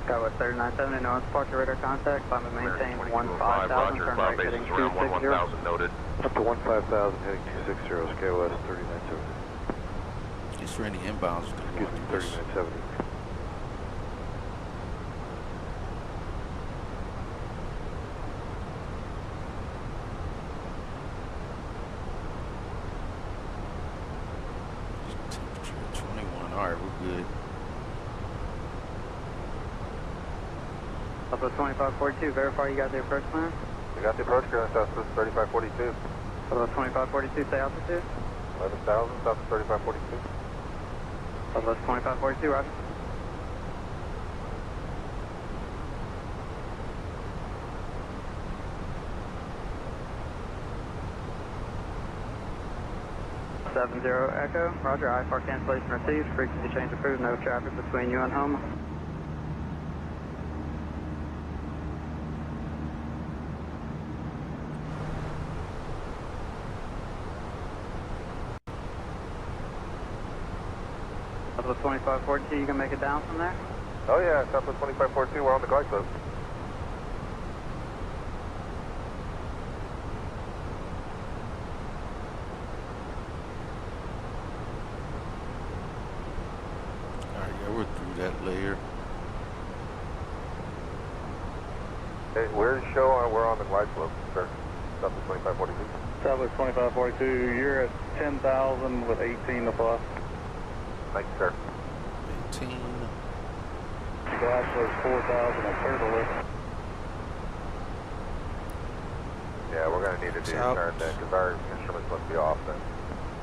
Skywest 3970, no departure radar contact, climb and maintain 15,000, turn right heading 260. Noted. Up to 15,000, heading 260, Skywest 3970. Is there any inbounds? Excuse me, 3970. Temperature 21. All right, we're good. Southwest 2542, verify you got the approach plan. We got the approach clearance, Southwest 3542. Southwest 2542, stay altitude. 11,000, Southwest 3542. Southwest 2542, roger. Seven zero Echo, roger, IFR cancellation received, frequency change approved, no traffic between you and home. Southwest 2542, you can make it down from there? Oh yeah, Southwest 2542, we're on the glide slope. Alright, yeah, we're through that layer. Hey, where's the show? We're on the glide slope, sir. Southwest 2542. Southwest 2542, you're at 10,000 with 18 to plus. Thank you, sir. 18. Glide slope 4,000 and turtle lift. Yeah, we're going to need to do a turn then, because our instruments must be off then.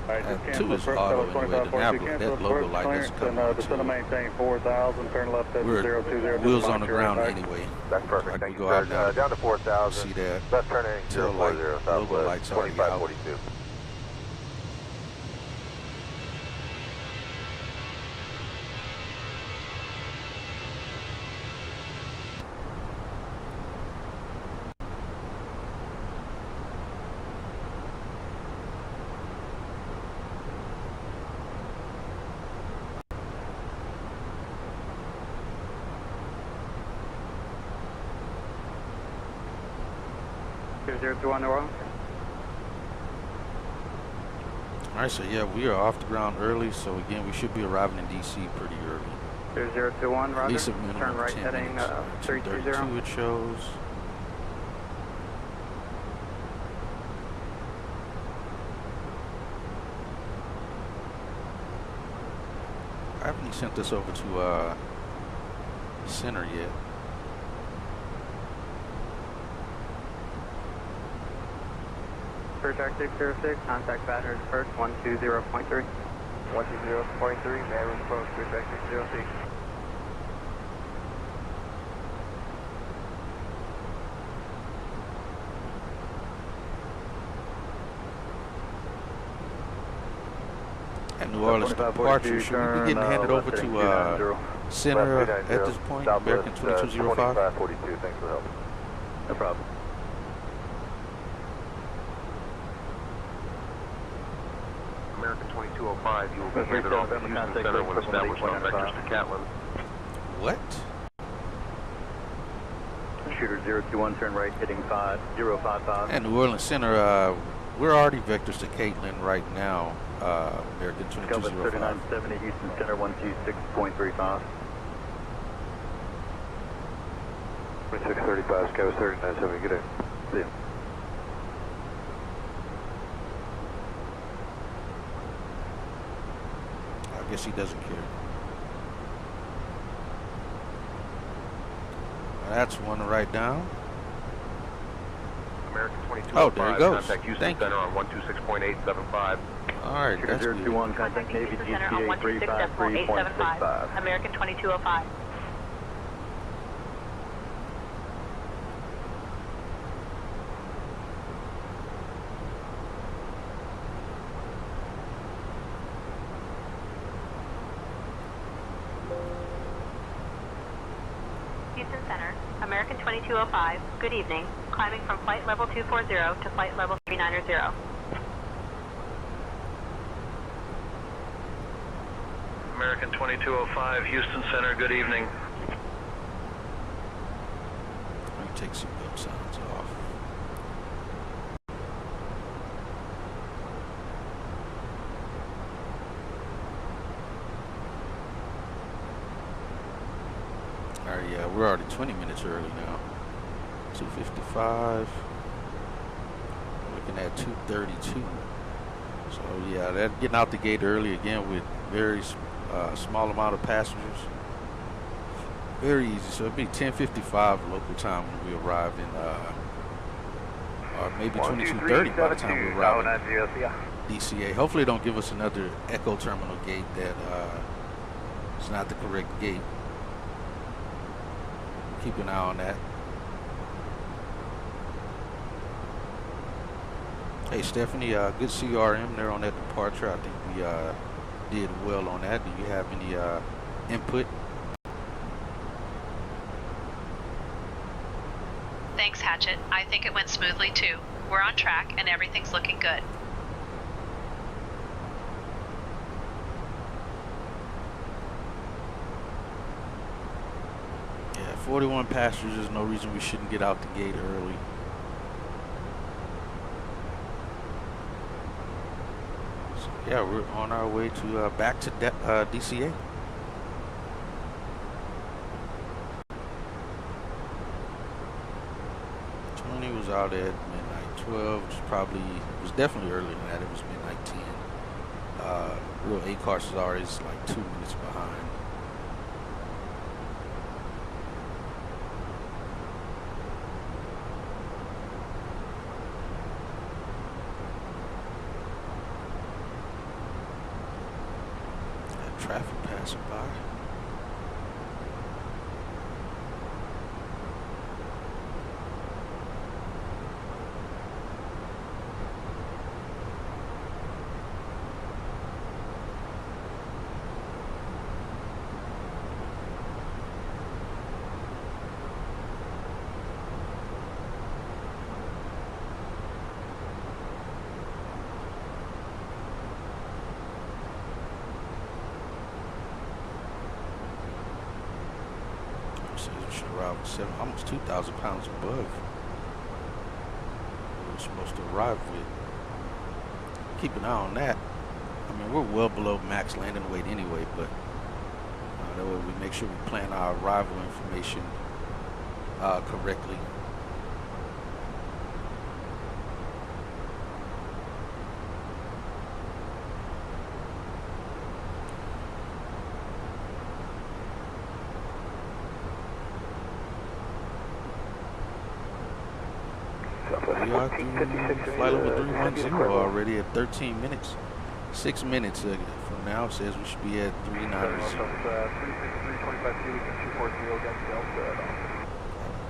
Alright, just Two cancel is first, auto Southwest anyway. The 2542, nav, cancel that the logo first light clearance doesn't come and on descend to maintain 4,000, turn left at We're 020. wheels on the ground anyway. That's perfect, Like thank we you, go out sir. now. Down to 4,000. See that? Left turn heading Tail light, 040, logo Southwest light's already out. 2542. Zero two one New Orleans. Alright, so yeah, we are off the ground early, so again, we should be arriving in DC pretty early. 0021, At roger. least a minimum Turn of right 10 heading minutes. 320. It shows. I haven't sent this over to center yet. First track 606, contact Baton first 120.3. 120.3, man, approach, first track 606. At New Orleans departure, should we be getting handed over to center at this point, American 2205? 2542, thanks for the help. No problem. American 2205, you will be handed off to Houston Center when established on vectors to Catlin. What? Shooter 021, turn right, heading 5055. At New Orleans Center, we're already vectors to Caitlin right now, American 2205. 3970, Houston Center 126.35. 2635, Sky 3970, good day. See you. I guess he doesn't care. That's one to write down. American 2205, oh, there he goes. Contact Houston Thank Center you. on 126.875. All right, that's good. 021, contact Navy GCA 353.65. American 2205. Houston Center, American 2205, good evening, climbing from flight level 240 to flight level 390. American 2205, Houston Center, good evening. Let me take some belt signs off. Alright, yeah, we're already 20 minutes early now. 2:55. Looking at 2:32. So yeah, that getting out the gate early again with very small amount of passengers. Very easy. So it'll be 10:55 local time when we arrive in, or maybe 22:30 by the time we arrive in DCA. Hopefully, they don't give us another Echo Terminal gate that is not the correct gate. Keep an eye on that. Hey Stephanie, good CRM there on that departure. I think we did well on that. Do you have any input? Thanks, Hatchet. I think it went smoothly too. We're on track and everything's looking good. Yeah, 41 passengers. There's no reason we shouldn't get out the gate early. So yeah, we're on our way to back to DCA. 20 was out at midnight. 12 was definitely earlier than that. It was midnight 10. Real A-Cars is already like 2 minutes behind. Got traffic passing by. Almost 2,000 pounds above what we're supposed to arrive with. Keep an eye on that. I mean, we're well below max landing weight anyway, but that way we make sure we plan our arrival information correctly. We are through flight level 310 already at 13 minutes. 6 minutes from now it says we should be at 390.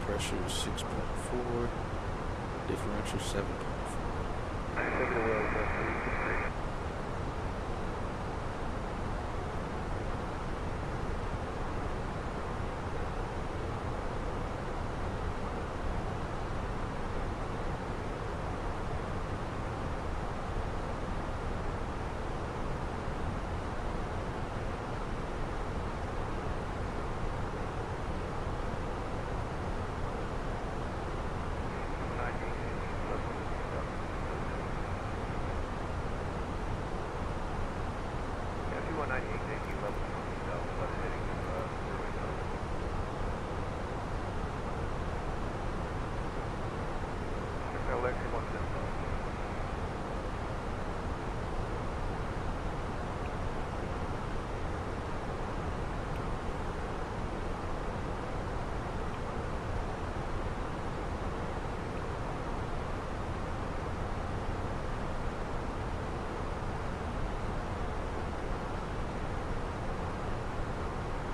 Pressure is 6.4, differential 7.4.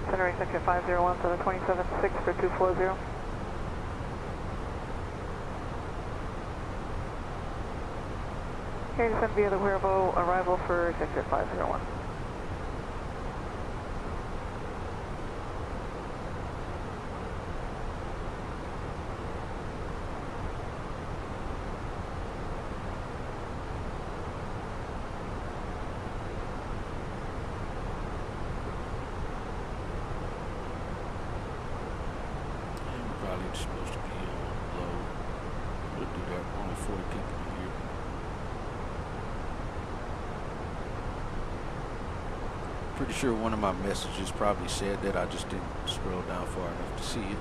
Centering sector 501, 727.6 for 240. Okay, descend via the Huervo arrival for sector 501. it's supposed to be on low. We'll do that. Only 40 people here. Pretty sure one of my messages probably said that. I just didn't scroll down far enough to see it.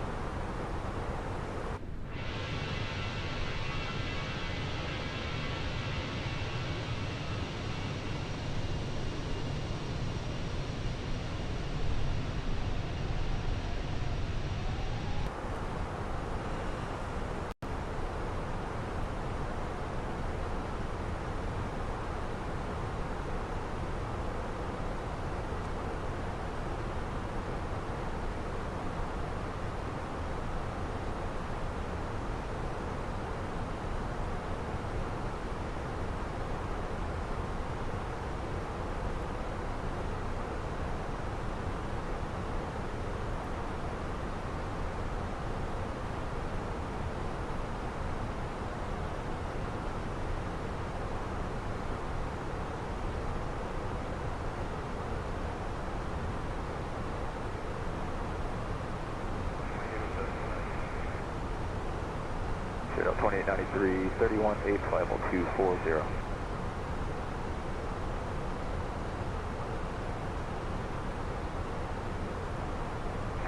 Zero 2893 31850240.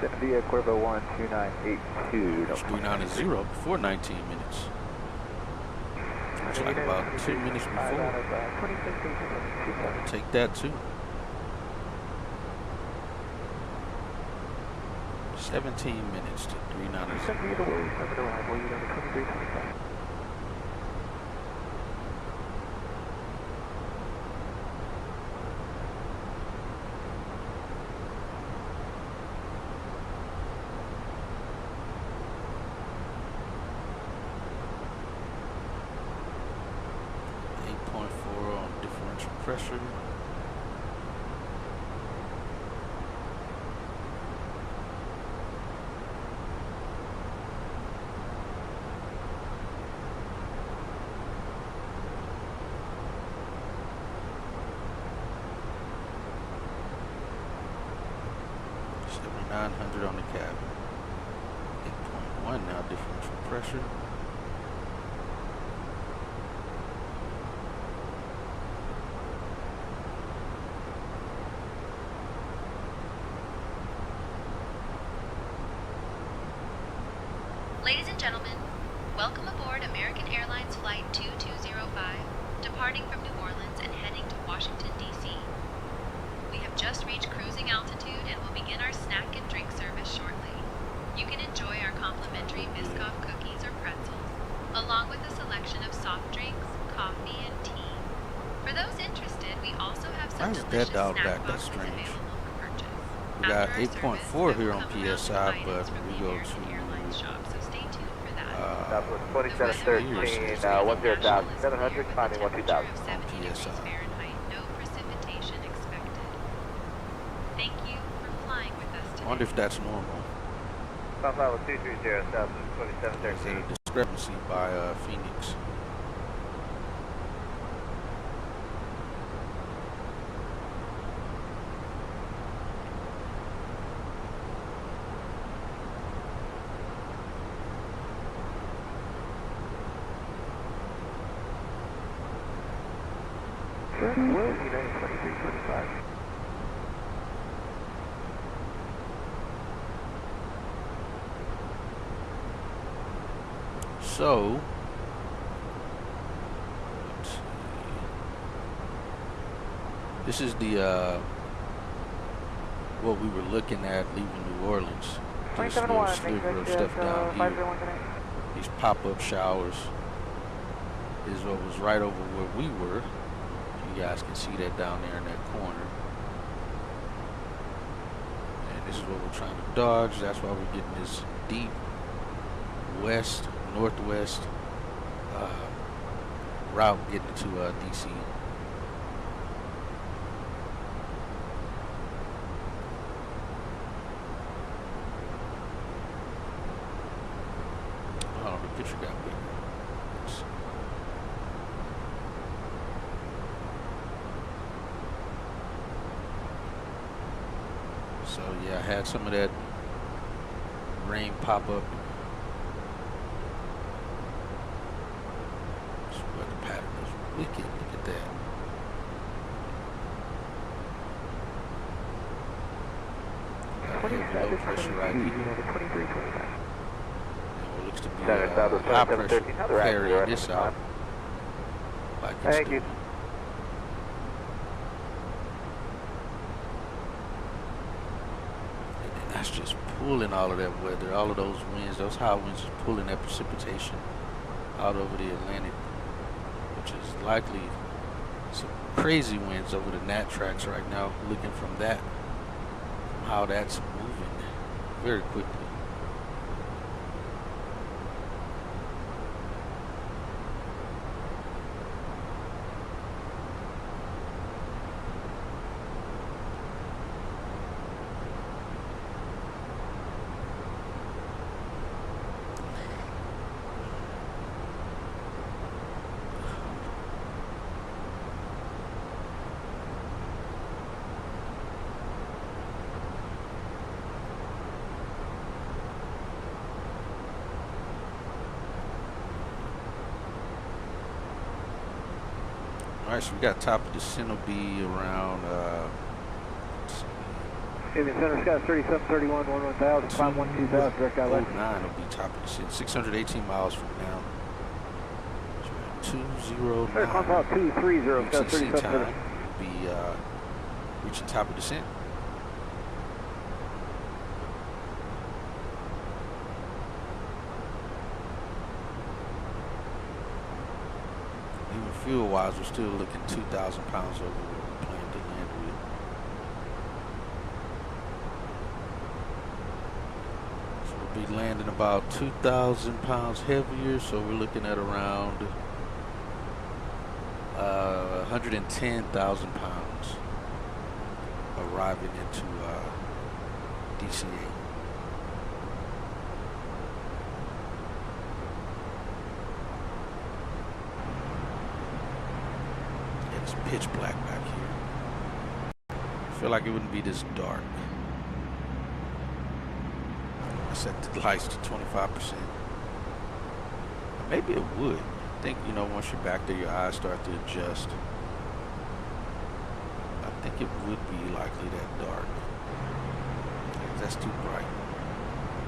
Send via Cuervo 12982. 390 before 19 minutes. It's like about 2 minutes before. Take that too. 17 minutes to 390. Pressure. $7,900 on the cabin. 8.1 now differential pressure. Ladies and gentlemen, welcome aboard American Airlines Flight 2205, departing from New Orleans and heading to Washington, D.C. We have just reached cruising altitude and will begin our snack and drink service shortly. You can enjoy our complimentary Biscoff cookies or pretzels, along with a selection of soft drinks, coffee, and tea. For those interested, we also have some delicious snack boxes available for purchase. We got 8.4 here on PSI, but we go to Southwest 2713, 10,700, climbing 12,000. PSI. No precipitation expected. Thank you for flying with us today. I wonder if that's normal. South Level 230, Southwest 2713. Is there a discrepancy by Phoenix? So, let's see. This is the what we were looking at leaving New Orleans. This little sliver of stuff down here. These pop-up showers is what was right over where we were. You guys can see that down there in that corner. And this is what we're trying to dodge. That's why we're getting this deep west, northwest route getting to DC. Oh, the picture got bigger. So yeah, I had some of that rain pop up wicked. Look at that. Low pressure right here. It looks to be high pressure carrying this out. Like it's Thank you. And that's just pulling all of that weather, all of those winds, those high winds is pulling that precipitation out over the Atlantic, which is likely some crazy winds over the Nat tracks right now, looking from that, from how that's moving very quickly. Alright, so we got top of descent will be around, Indian Center, Sky 3731, 11000, climb 12000, direct out left. 09 will be top of descent, 618 miles from now. So 209. Clear, climb out 230, Sky UTC 3730. time will be reaching top of descent. Fuel wise, we're still looking 2,000 pounds over what we plan to land with. So we'll be landing about 2,000 pounds heavier, so we're looking at around 110,000 pounds arriving into DCA. Pitch black back here. I feel like it wouldn't be this dark. I set the lights to 25%. Maybe it would. I think, you know, once you're back there, your eyes start to adjust. I think it would be likely that dark. That's too bright.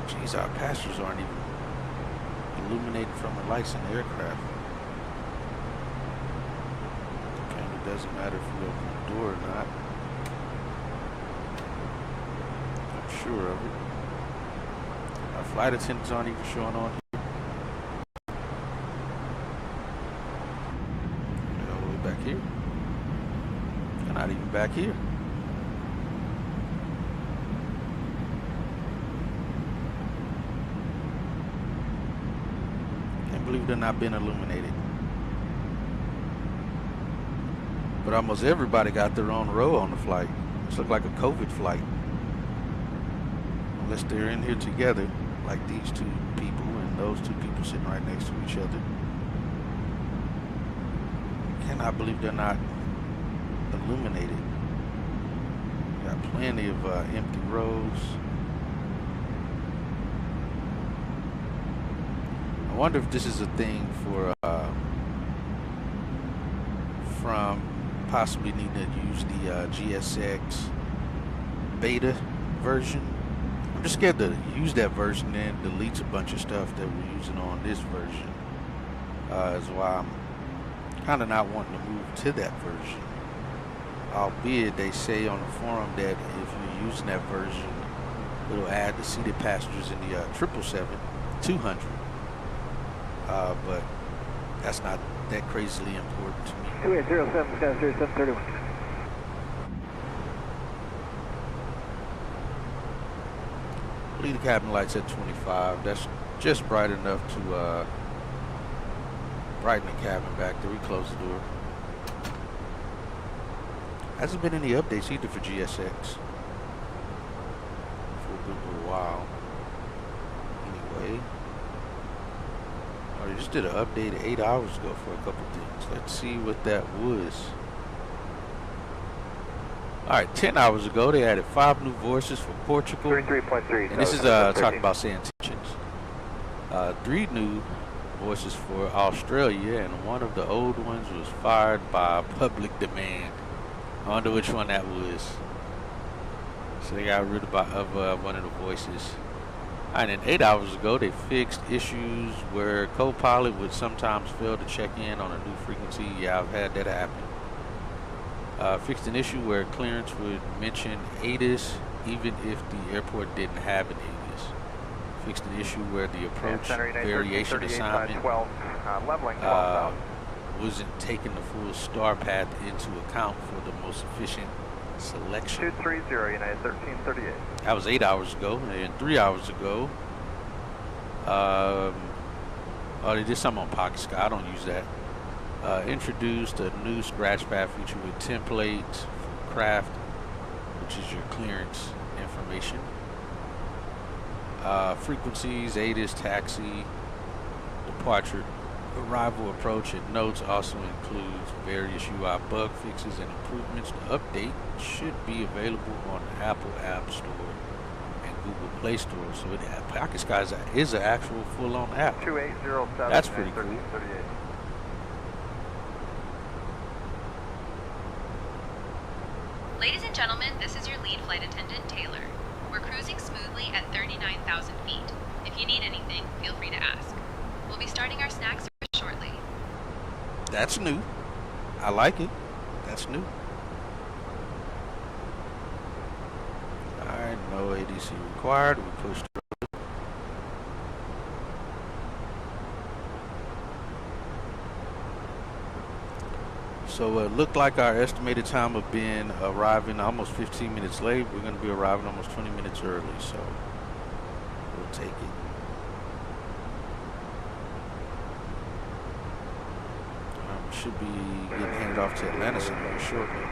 Jeez, our passengers aren't even illuminated from the lights in the aircraft. Doesn't matter if we open the door or not. I'm sure of it. Our flight attendants aren't even showing on here. They're all the way back here. They're not even back here. Can't believe they're not being illuminated. But almost everybody got their own row on the flight. This looked like a COVID flight. Unless they're in here together, like these two people and those two people sitting right next to each other. Cannot believe they're not illuminated. Got plenty of empty rows. I wonder if this is a thing for from possibly need to use the GSX beta version. I'm just scared to use that version and deletes a bunch of stuff that we're using on this version. Is why I'm kind of not wanting to move to that version. Albeit they say on the forum that if you're using that version, it'll add the seated passengers in the 777-200. But that's not that crazily important to me. 2807, Sky 3731. Leave the cabin lights at 25. That's just bright enough to brighten the cabin back there. We close the door. Hasn't been any updates either for GSX for a good little while. Anyway. They just did an update 8 hours ago for a couple things. Let's see what that was. Alright, 10 hours ago they added 5 new voices for Portugal. 33.3. And this is talking about say intentions. 3 new voices for Australia, and one of the old ones was fired by public demand. I wonder which one that was. So they got rid of one of the voices. And then 8 hours ago, they fixed issues where Copilot would sometimes fail to check in on a new frequency. Yeah, I've had that happen. Fixed an issue where clearance would mention ATIS even if the airport didn't have an ATIS. Fixed an issue where the approach variation assignment wasn't taking the full star path into account for the most efficient selection. 230 United 1338. That was 8 hours ago. And 3 hours ago, oh, they did something on Pocket Sky. I don't use that. Introduced a new scratch pad feature with templates for craft, which is your clearance information. Frequencies, ATIS, taxi, departure, arrival, approach, and notes also includes various UI bug fixes and improvements. The update should be available on the Apple App Store and Google Play Store. So Pocket Sky is an actual full-on app. 2807. That's pretty cool. 1338. Ladies and gentlemen, this is your lead flight attendant, Taylor. We're cruising smoothly at 39,000 feet. If you need anything, feel free to ask. We'll be starting our snack service shortly. That's new. I like it. That's new. Alright, no ADC required. We pushed through. So it looked like our estimated time of being arriving almost 15 minutes late. We're going to be arriving almost 20 minutes early, so we'll take it. Should be getting handed off to Atlanta Center shortly.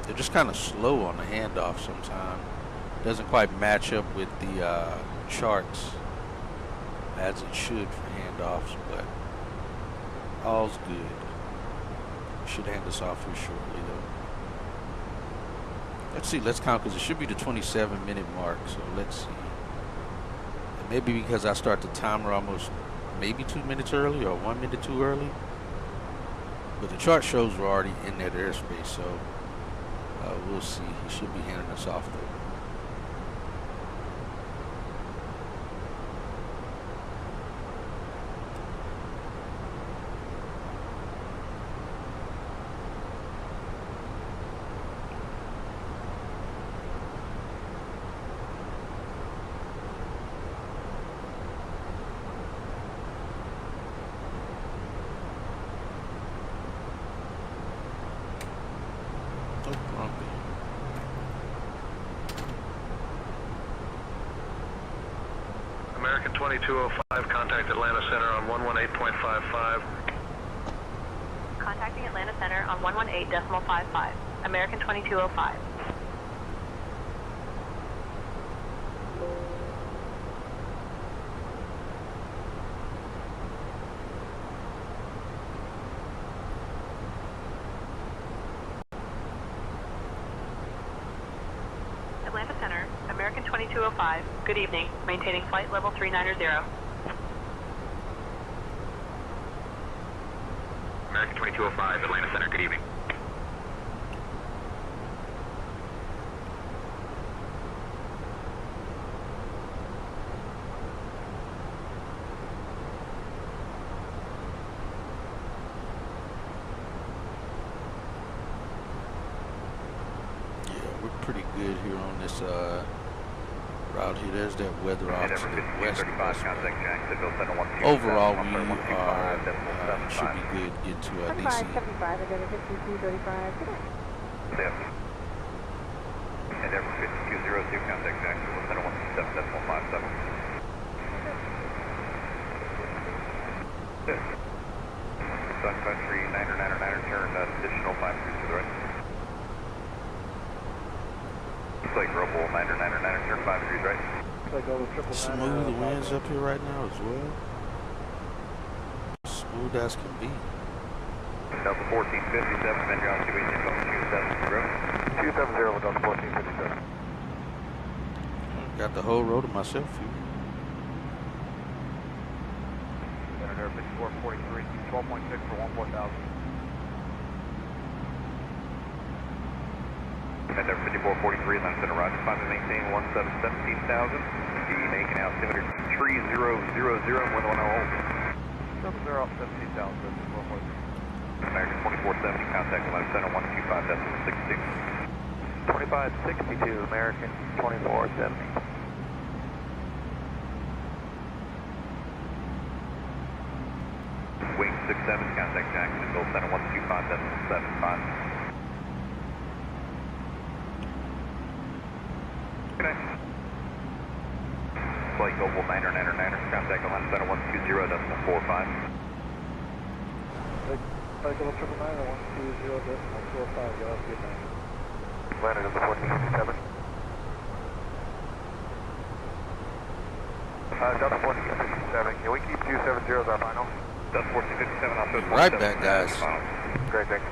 They're just kind of slow on the handoff sometimes. Doesn't quite match up with the charts as it should for handoffs, but all's good. Should hand us off here shortly though. Let's see, let's count because it should be the 27-minute mark, so let's see. And maybe because I start the timer almost maybe 2 minutes early or 1 minute too early. But the chart shows we're already in that airspace, so we'll see. He should be handing us off though. American 2205, contact Atlanta Center on 118.55. Contacting Atlanta Center on 118.55. American 2205. Atlanta Center, American 2205. Good evening. Maintaining flight level 390. American 2205, Atlanta Center, good evening. Pretty good here on this route here. There's that weather off to the west of us. Overall, we should be good to get to DC. 75, I got a 5235. And Denver 5202, contact Jackson, Center 127.57. Sun Country 999, turn additional 5 to the right. Lake Roble 999, turn 5 degrees right. Smooth winds up here right now as well. Smooth as can be. Delta 1457, Vendor on 280, 270. 270, Delta 1457. Got the whole road to myself here. Senator 5443, 12.6 for 14,000. Senator 5443, Line Center Roger, climb and maintain 17,000. The making altimeter 3000, more than 1 hour old. 70 off 17,000, American 2470, contact Line Center 125.62. 2562, American 2470. Wing 67, contact Jacksonville Center 125.75. Okay. Flight Global 999, contact Atlanta Center 120.45. Flight Global 999, 120.45, go up, good night. Atlanta Delta 1457. Delta 1457, can we keep 270 as our final? Delta 1457, I'll show right back, guys. Great, thanks.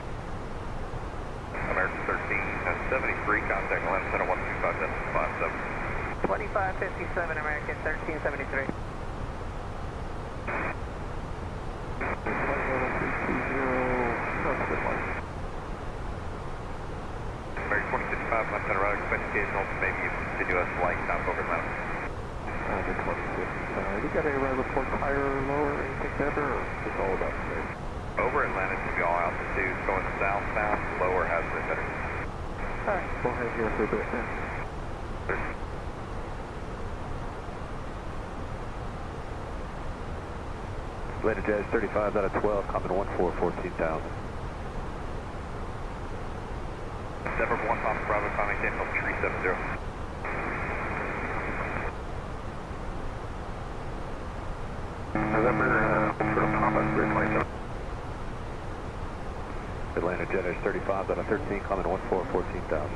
American 1373, contact Atlanta Center 125.57. 2557, American 1373. American 2055, left center right, expect occasional, maybe continuous flight, top over the mountain. The 2055, you got any report higher or lower, anything better, or just all about the same? Over Atlanta should be all altitudes, going southbound, lower has been better. Alright, we'll hang here for a bit then. Atlanta Jazz 35 out of 12, common 14, 14,000. Denver 1, Papa Bravo, climbing Daniel 370. November, Papa 327. Atlanta Jazz 35 out of 13, common 14, 14,000.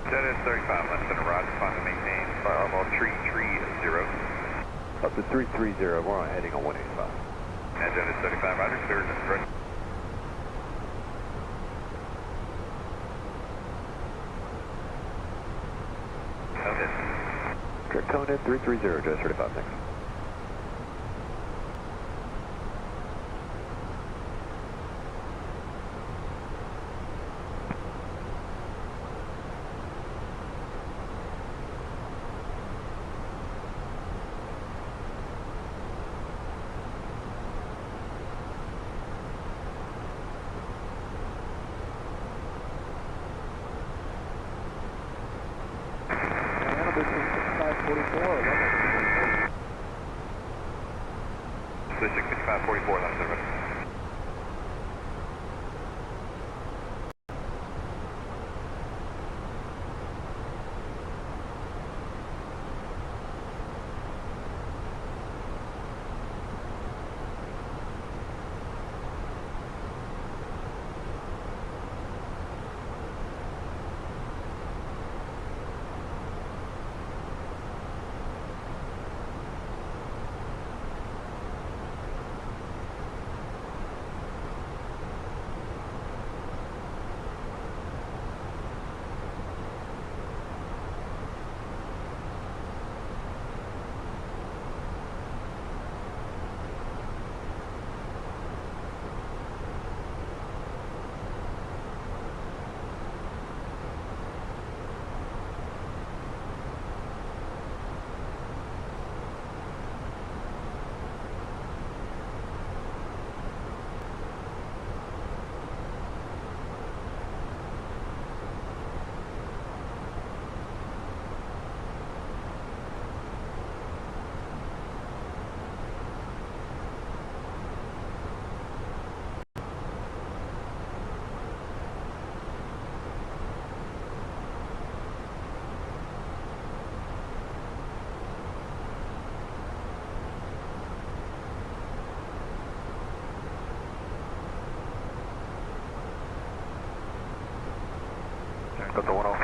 Jazz 35, left center right, climb and maintain, Alamo 330. Up to 330, we're on heading on 185. Jazz 35, Roger, clear, right. Correct, coming in 330, Jazz 35, thanks.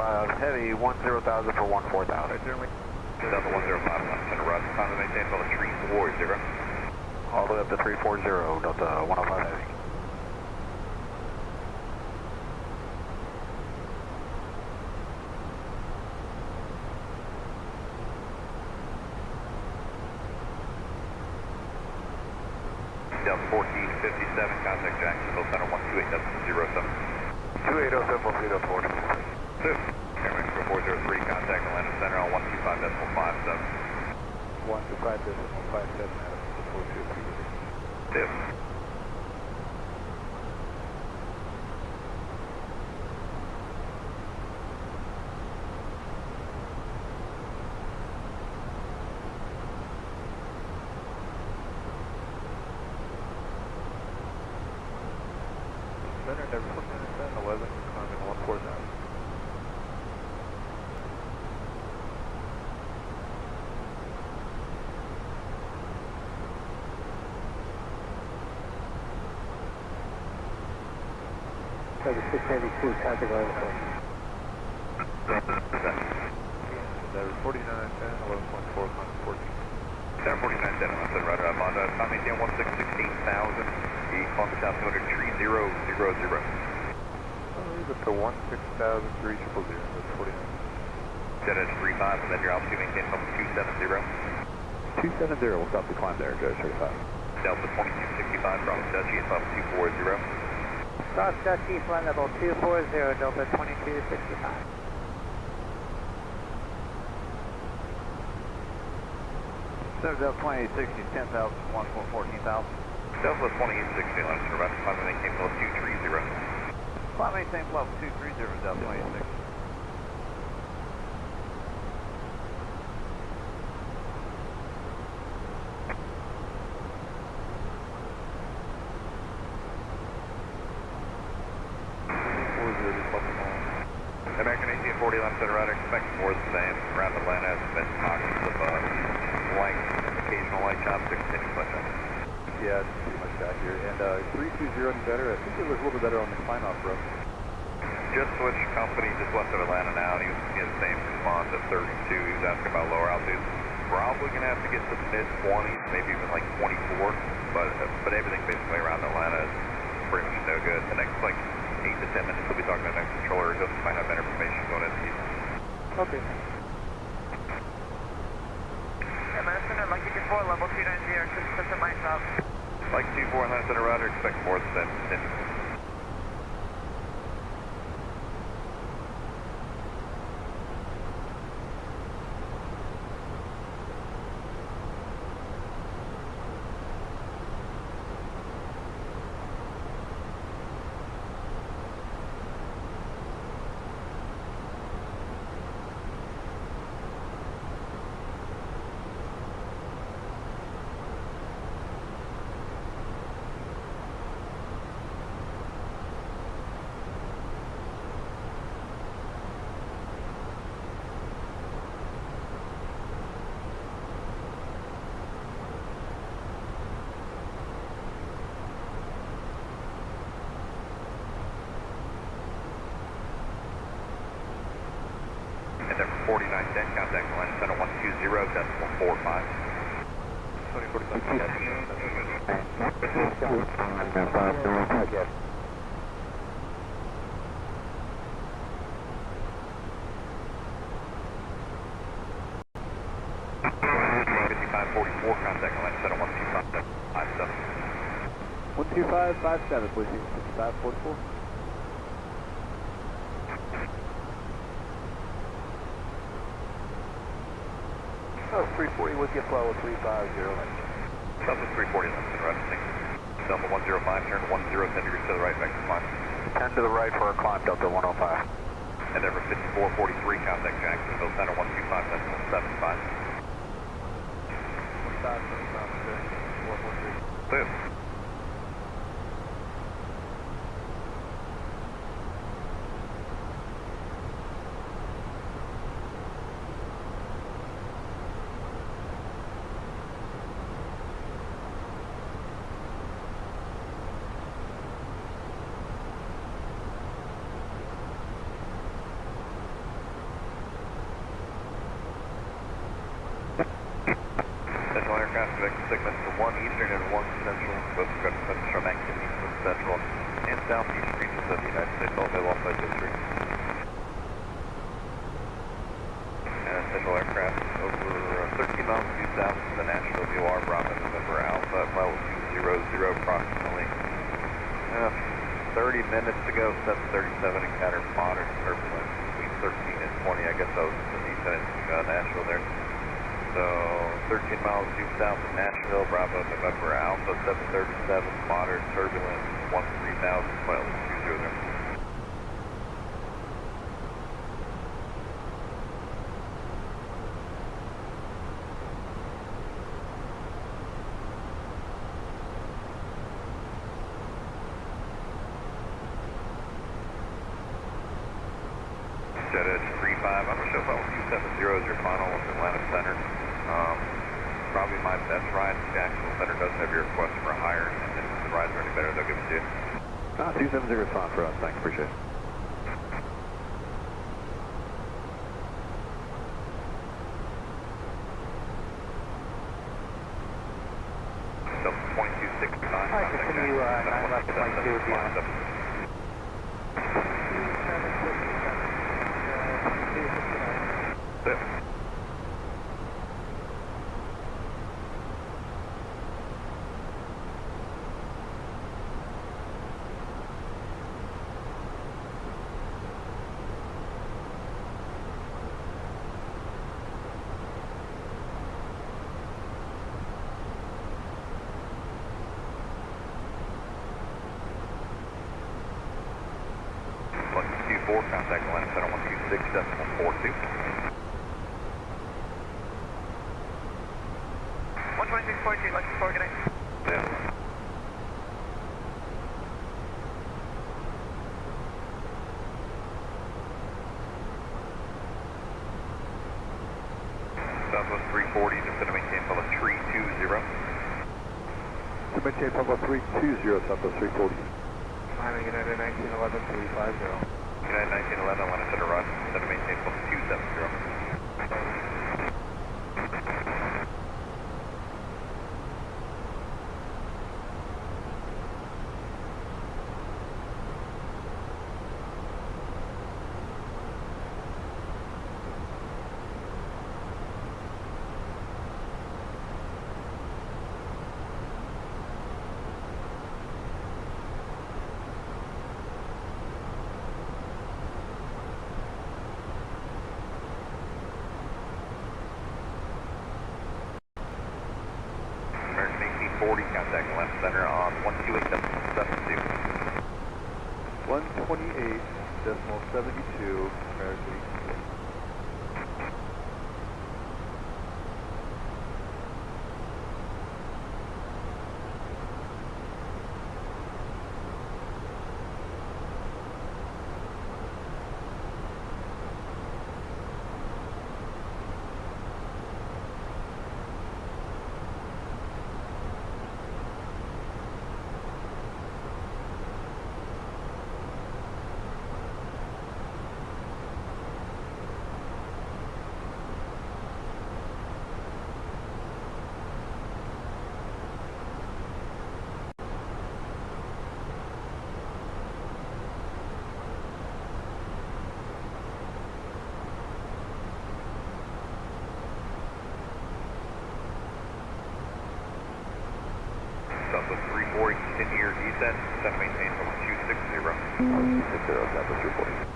Heavy 10,000 for 14,000. Delta 105 left center right. Time to maintain Delta 340. All the way up to 340, Delta 105 Heavy. Delta 1457, contact Jacksonville Center 128.07. 2807, we'll see Delta 14. Airmax 403, contact Atlanta Center on 125.57. 125.57, Adam, 423. Center, never put in 11, climbing 149. Delta 682, contact Atlanta Center. That was 4910, 11.4, 14. Center 4910, I said right around Mondo. Time maintain 16,000. The Columbus altimeter 3000. Leave it to 16,000, 3000, that's 49. Set at 35, and then your altitude maintain from 270. 270, we'll stop the climb there, Joe 35. Delta 2265, from Dutch East level 240. Cross Dutch East, line level 240, Delta 2265. Center Delta 2860, 10,000, 14,000. Delta 2860, left center right. Climb maintain level 230. Climb maintain level 230, Delta 2860. American 1840 left center right, expect more of the same. Around Atlanta has been pockets of light, occasional light chops to continue such a. Yeah, it's pretty much back here. And 320 any better? I think it was a little bit better on the climb off road. Just switched company, just left of Atlanta now, and he was getting the same response at 32. He was asking about lower altitudes. Probably going to have to get to the mid-20s, maybe even like 24, but everything basically around Atlanta is pretty much no good. The next like 8 to 10 minutes we'll be talking to the next controller. Just might have better information going into you. Okay. Atlanta Center, Lucky 24, level 290, system lights out. Like 24 Atlanta Center router, expect more than that. And then for 4910, contact Atlanta Center 120.45. 2045. Contact Atlanta Center 125.57. 12557, please. 5544. Oh, 340 with you, flow 350. Delta 340 left and right. Delta 105, turn 10, 10 degrees to the right, back to climb. 10 to the right for a climb, Delta 105. And over 5443, contact Jacksonville Center 125.75. 443. Clear. Connect segments to 1 Eastern and 1 Central. Both have got thunderstorm activity from Central and Southeast regions of the United States, all available off by district. And Central aircraft over 13 miles due south to the Nashville VOR Bravo November Alpha, level 200 approximately. 30 minutes to go, 737 encountered moderate turbulence between 13 and 20. I guess that was the descent in Nashville there. So 13 miles due south of Nashville, Bravo November Alpha, 737, moderate turbulence, 13,000, level 200. Jet Edge 35, I'm going to show level 270 as your final with Atlanta Center. Probably my best ride. Jacksonville Center doesn't have your request for a higher, and if the rides are any better, they'll give it to you. 270 is fine for us, thanks, appreciate it. So 2265. Hi, continue 9 left, 22 beyond. Contact Atlanta Center 126.42. 126.42, let's coordinate. Yeah. Southwest 340, just going to maintain level 320. To maintain level 320, Southwest 340. Miami United 1911 350. United 1911, Atlanta Center run, center maintain level 270. American 1840, contact Atlanta Center on 128.72. 128.72, American 1840. Southwest 340, continue your descent, center maintain level 260. 260, Southwest 340.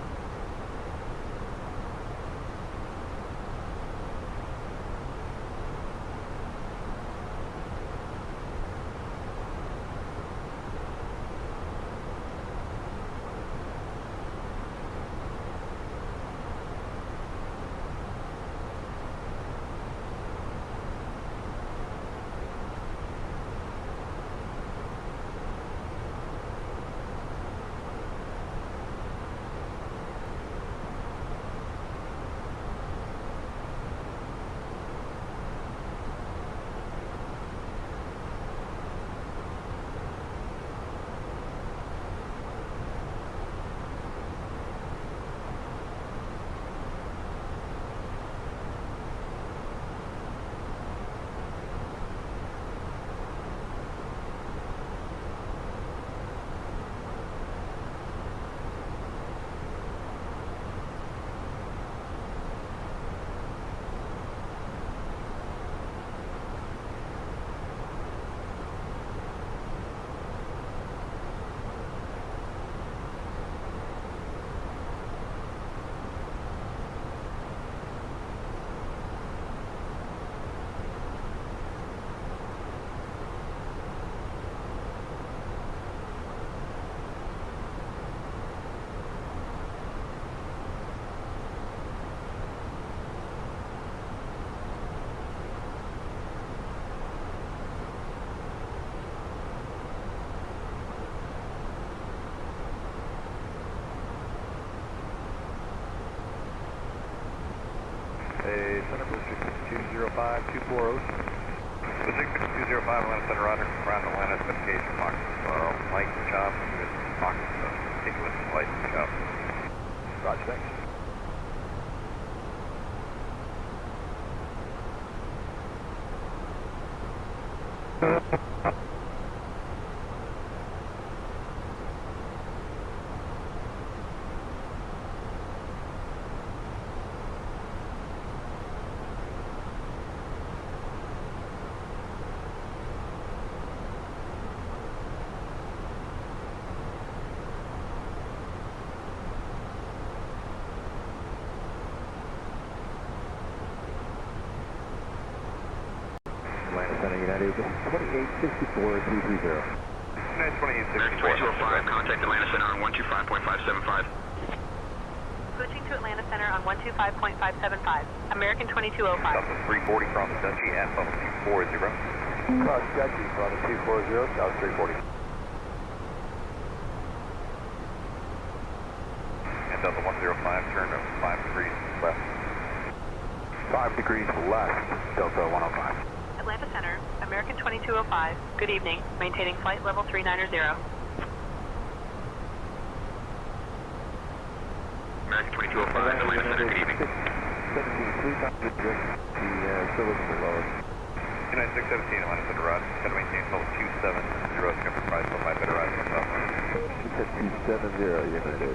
Monday Center, Pacific 205, 240. Pacific 205, Atlanta Center, Roger. Ground Atlanta, identification box. Light job, box, continuous light job. Roger, thanks. United 2864 330. United 2864. 2205, contact Atlanta Center on 125.575. Switching to Atlanta Center on 125.575. American 2205. Delta 340 from the Dutchy at level 240. Cross Dutchy from the 240, South 340. And Delta 105, turn 5 degrees left. 5 degrees left, Delta 105. Atlanta Center, American 2205. Good evening. Maintaining flight level 390. American 2205, Atlanta Center, good evening. 73,000, the civil below. United 617, Atlanta Center, Roger. Center maintain level 270, skipper price, level 5 better rise on top. You said 270, United.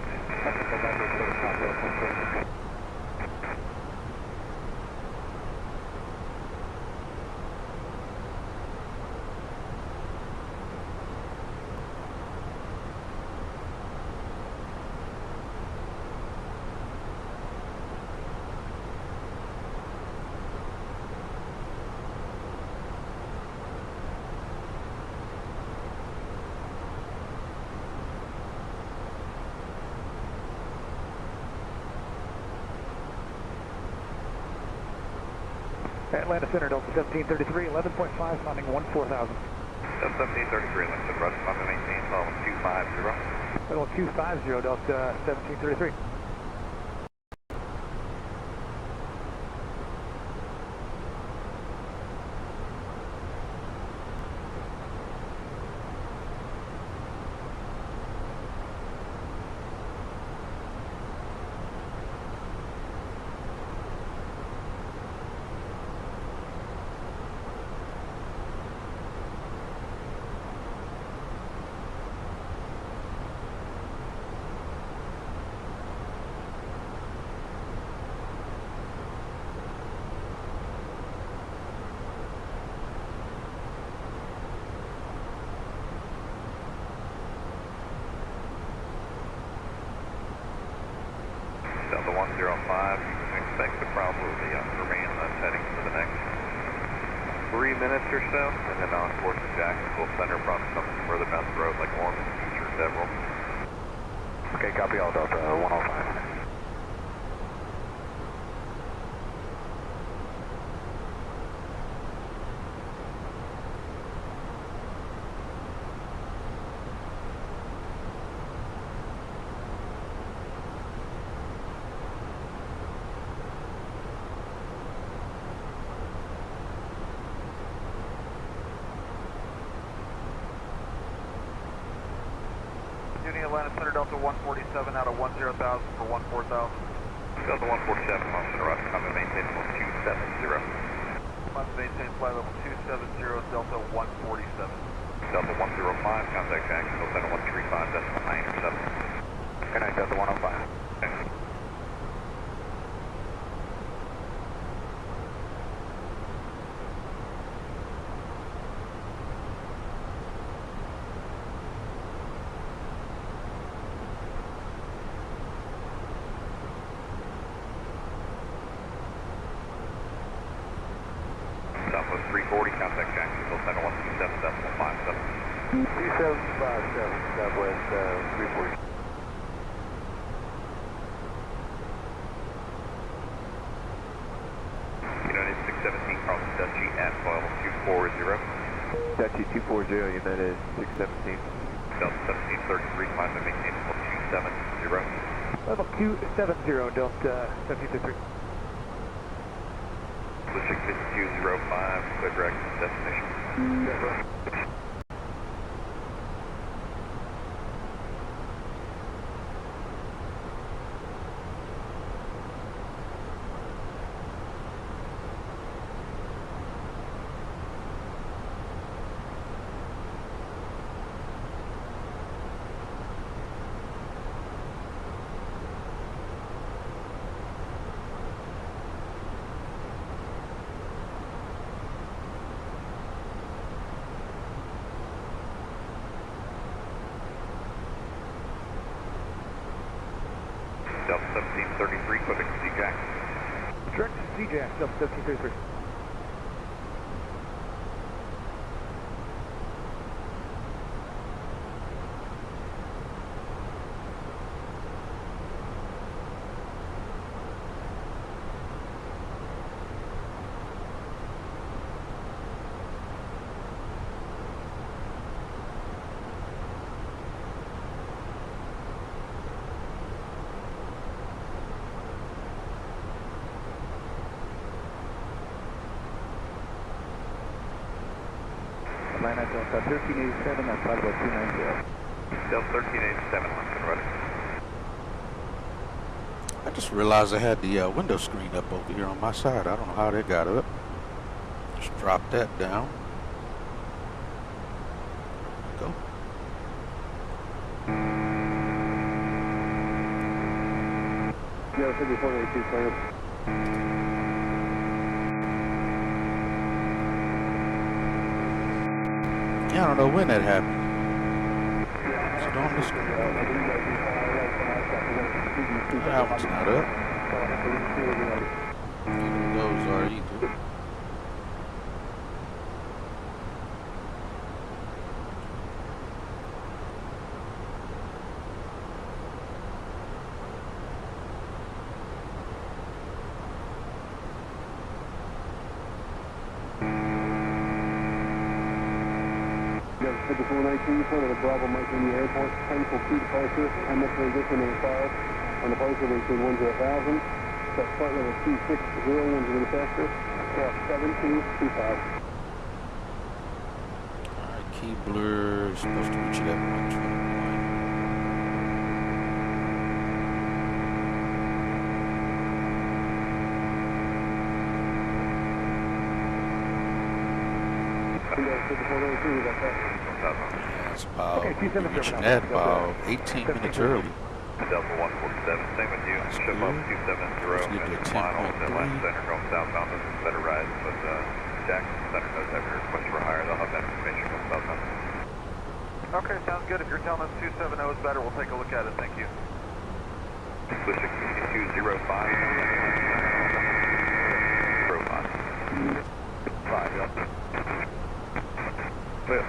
Atlanta Center, Delta 1733, 11.5, sounding 14,000. Delta 1733, Atlanta Center, Roger. Climb and maintain level 250. Level 250, Delta 1733. Delta 105, expect the probably remain on heading for the next 3 minutes or so, and then on towards the Jacksonville Center, probably something further down the road like Ormond Beach or Deverell. Okay, copy all, Delta 105. Atlanta Center, Delta 147 out of 10,000 for 14,000. Delta 147, Atlanta Center, Roger. Come and maintain level 270. Must maintain flight level 270, Delta 147. Delta 105, contact Jacksonville Center 135.9 or 7. Good night, Delta 105. Okay. Southwest 340, contact Jacksonville Center 127.57. 2757, Southwest 340. United 617, crossing Dutchy at level 240. Dutchy 240, United 617. Delta 1733, climb and maintain level 270. Level 270, Delta 1733. Pushing 5205, clear direct destination. Delta 1733, Quebec Kmsy-Kdca. Direct Kmsy-Kdca, Delta 1733. Atlanta Delta 1387, that's Bravo 290. Delta 1387, London, rudder. I just realized I had the window screen up over here on my side. I don't know how that got up. Just drop that down. Go. Yeah, 5482, clear. Yeah, I don't know when that happened. So don't listen. That one's not up. Those are either. Delta 5419, front of the Bravo Mike in the airport, painful key departure, I'm up transition and fire on departure between 10,000, set flight level 260, 1 faster, cross 7225. Alright, Keebler is supposed to reach it at 121. That's about, reaching that about 18 minutes early. Delta 147, same with you. Ship up 270, final, Atlanta Center, going southbound, this is better rise, but Jackson Center does have your request for higher, they'll have that information going southbound. Okay, sounds good. If you're telling us 270 is better, we'll take a look at it, thank you. Pushing 5205. 05. 5, Delta. Clear.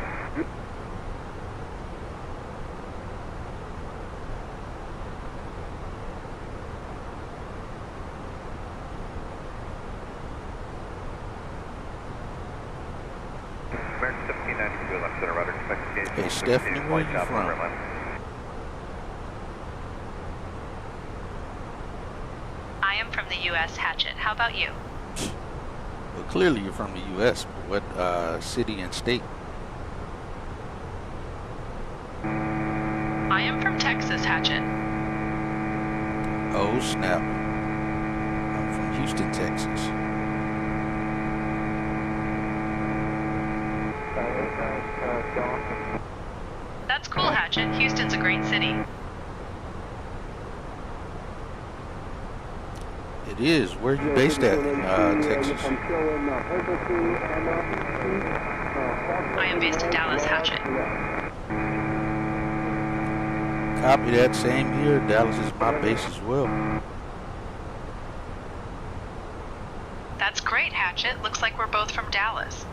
American 1792, left center rudder, expect to gauge. Hey, Stephanie, where are you from? I am from the U.S. Hatchet. How about you? Well, clearly you're from the U.S., but what city and state? I am from Texas, Hatchet. Oh, snap. I'm from Houston, Texas. That's cool, Hatchet. Houston's a great city. It is. Where are you based at in Texas? I am based in Dallas, Hatchet. Copy that. Same here. Dallas is my base as well. That's great, Hatchet. Looks like we're both from Dallas.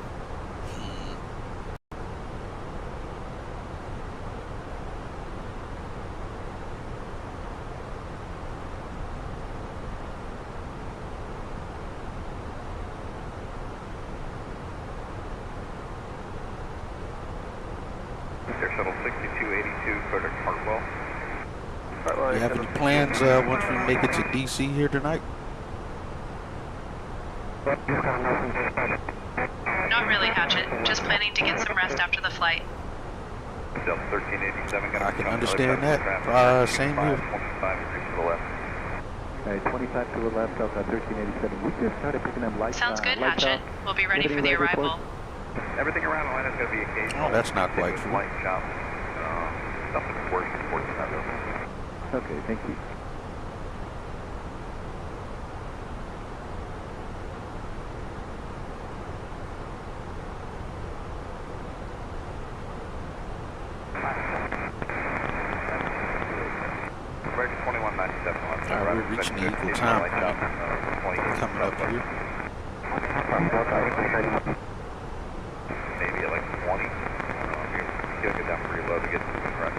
Air Shuttle 6282, clear to Hartwell. You have any plans once we make it to DC here tonight? Not really, Hatchet. Just planning to get some rest after the flight. Delta 1387. I can understand that. Same here. 25 degrees to the left. Alright, 25 to the left, Delta 1387. We just started picking up lights. Sounds good, Hatchet. We'll be ready for the arrival. Everything around Atlanta is going to be occasional. Oh, that's not quite true. Light shop. Nothing worse than Fort Chicago. Okay, thank you. American 2197. We're reaching the equal time coming up here. Maybe at like 20. You gotta get down pretty low to get to the correct.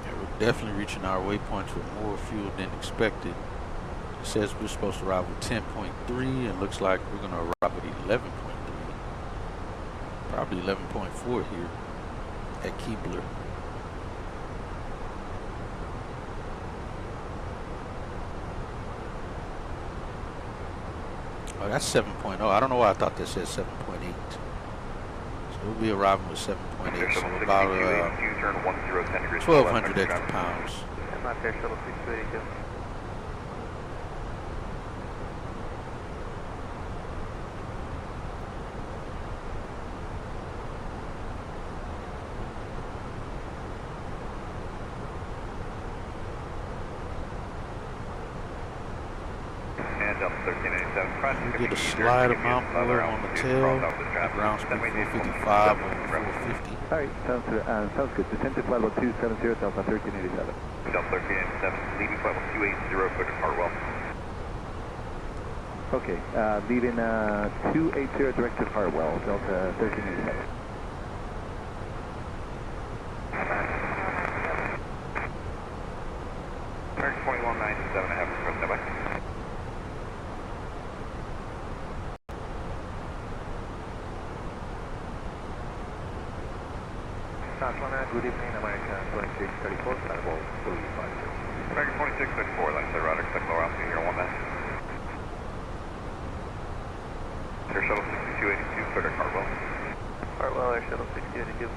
Yeah, we're definitely reaching our waypoints with more fuel than expected. It says we're supposed to arrive with 10.3 and looks like we're going to arrive with 11.3. Probably 11.4 here at Keebler. Oh, that's 7.0. I don't know why I thought that said 7.8. So we'll be arriving with 7.8, so about 1,200 extra pounds. I'm not there, shuttle 6282. You get a slight amount more on the tail, ground speed 455 on 450. Alright, sounds good. Descend to flight level 270, Delta 1387. Delta 1387, leaving flight level 280, clear to Hartwell. Okay, leaving 280 direct to Hartwell, Delta 1387. American 2197, I have a press standby. Good evening, American 2634, Starboard 252. American 2634, like I said, Roger, expect lower altitude here on 19. Air Shuttle 6282, clear to Hartwell. Hartwell, Air Shuttle 6282.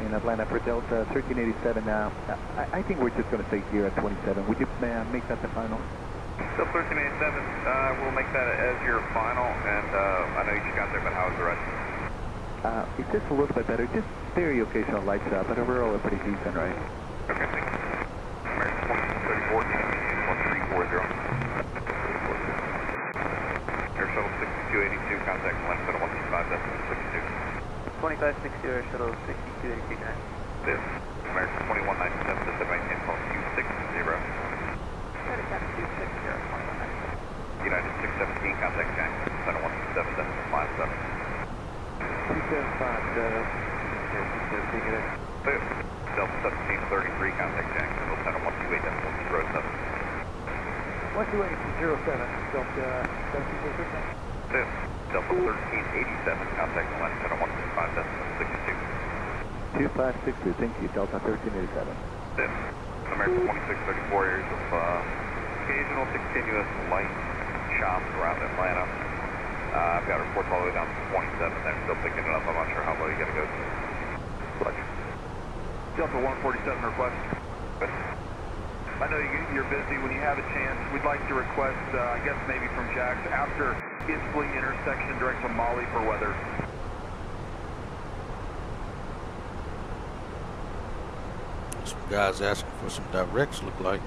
In Atlanta for Delta 1387 now. I think we're just going to stay here at 27. Would you make that the final? Delta 1387, we'll make that as your final, and I know you just got there, but how's the rest? It's just a little bit better. Just very occasional lights up, but overall we're pretty decent, right? Okay, thank you. American 2634, 1384. Air Shuttle 6282, contact left at 125.62. 2560, Air Shuttle 6282. This, American 2197, just maintain phone 260. United 617, contact Jackson, center 127.57. 275, Delta 1733, contact Jackson, center 128.107. 128.07, Delta 1733. Delta 1387, contact line center 125.62. 2562, thank you, Delta 1387. This, American 2634, areas of occasional to continuous light shops around Atlanta. I've got reports all the way down to 27, they're still picking it up, I'm not sure how low you gotta go to. Roger. Delta 147 request. I know you're busy. When you have a chance, we'd like to request, I guess maybe from Jax, after Isley intersection direct to Molly for weather. Some guys asking for some directs, look like.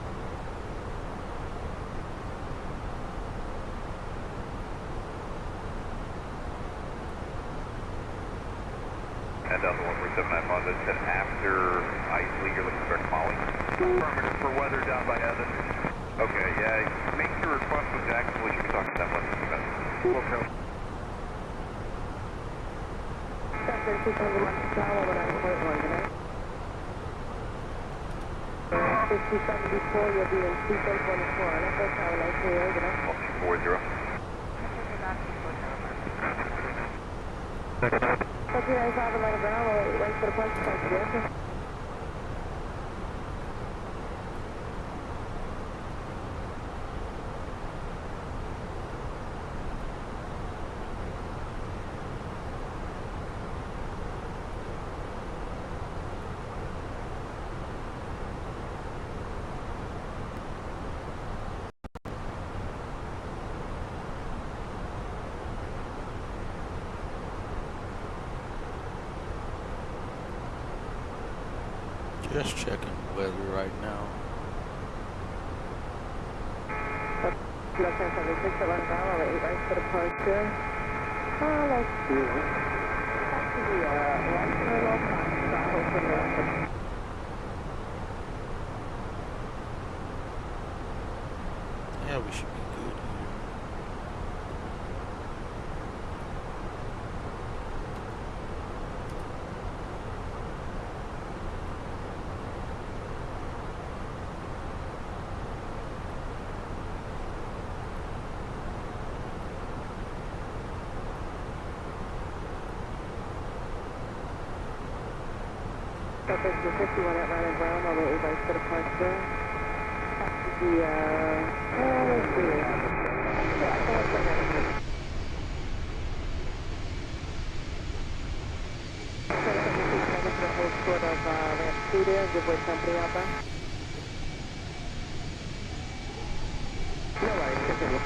Head down to 1479 Fonda. Said after Isley, you're looking for Molly. Affirmative for weather down by Evans. Okay, yeah. Make your request with Jacksonville. You should be talking to them less than 2 minutes. Okay. Sector 271 over 9.1, 5074, you'll be in 2324. Let's go tower 930, good night. 240. So 295 and let it ground, we'll wait for the punch to come together. Just checking the weather right now. Left hand 76, let it ground, we'll wait right for the punch here. Let's see. Back to the right turn off, hopefully the Yeah, we should be good here. Sector 251 at Ryan Brown, I'll wait right for the punch here. Back to the, let's see. Sort of ramp 2 there, give way company out there. No worries, continue.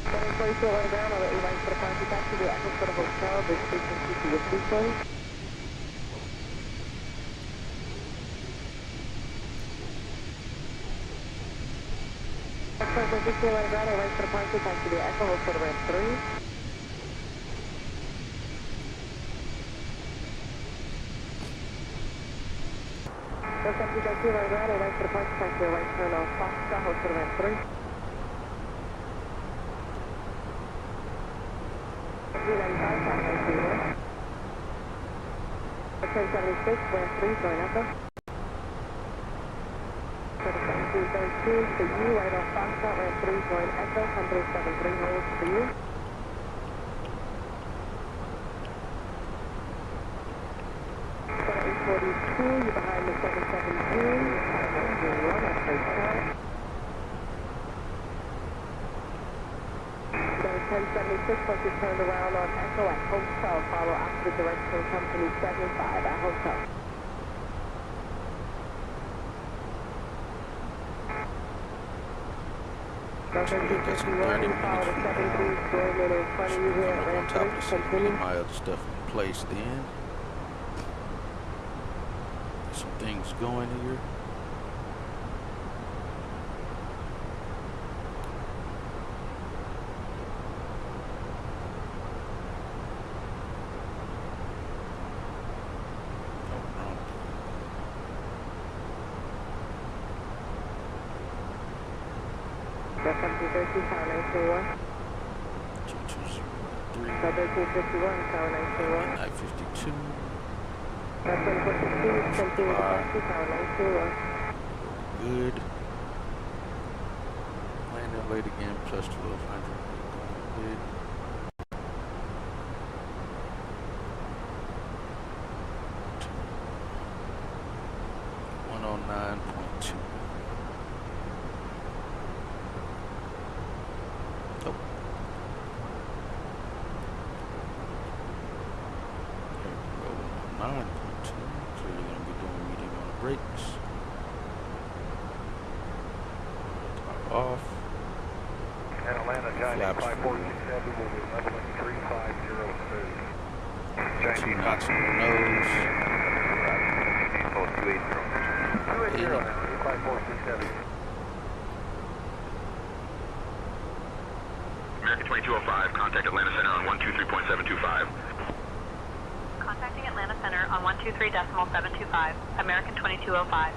742 on the ground, I'll let you right for the punch back to the echo for the hotel, this frequency to your 340. Express 60 on the ground, I'll right for the punch back to the echo, hold for the ramp 3. That's empty, don't see right ground, right for the punch, back to your right turn off Foxtrot, hold for the ramp 3. 395, South 931. 1076, ramp 3, join echo. 7232, for you, right off Foxtrot, ramp 3, join echo, company 73, holds for you. You're behind the 772. That's straight shot. 1076, once you turned around on Echo at Hotel, follow opposite direction, company 75 at Hotel. Follow the 73, going in front of you here at ramp 3, continue. Get my other stuff in place then. Some things going here. That's empty 13, tower 921. 2203. 1351, tower 921. 952. That's 2416, continue to taxi, tower 921. Good. Landing late again, plus 1200. Good. Off. And Atlanta, Giant 5467 will be leveling 3502. Two knots on the nose. 280 now, 5467. American 2205, contact Atlanta Center on 123.725. Contacting Atlanta Center on 123.725, American 2205.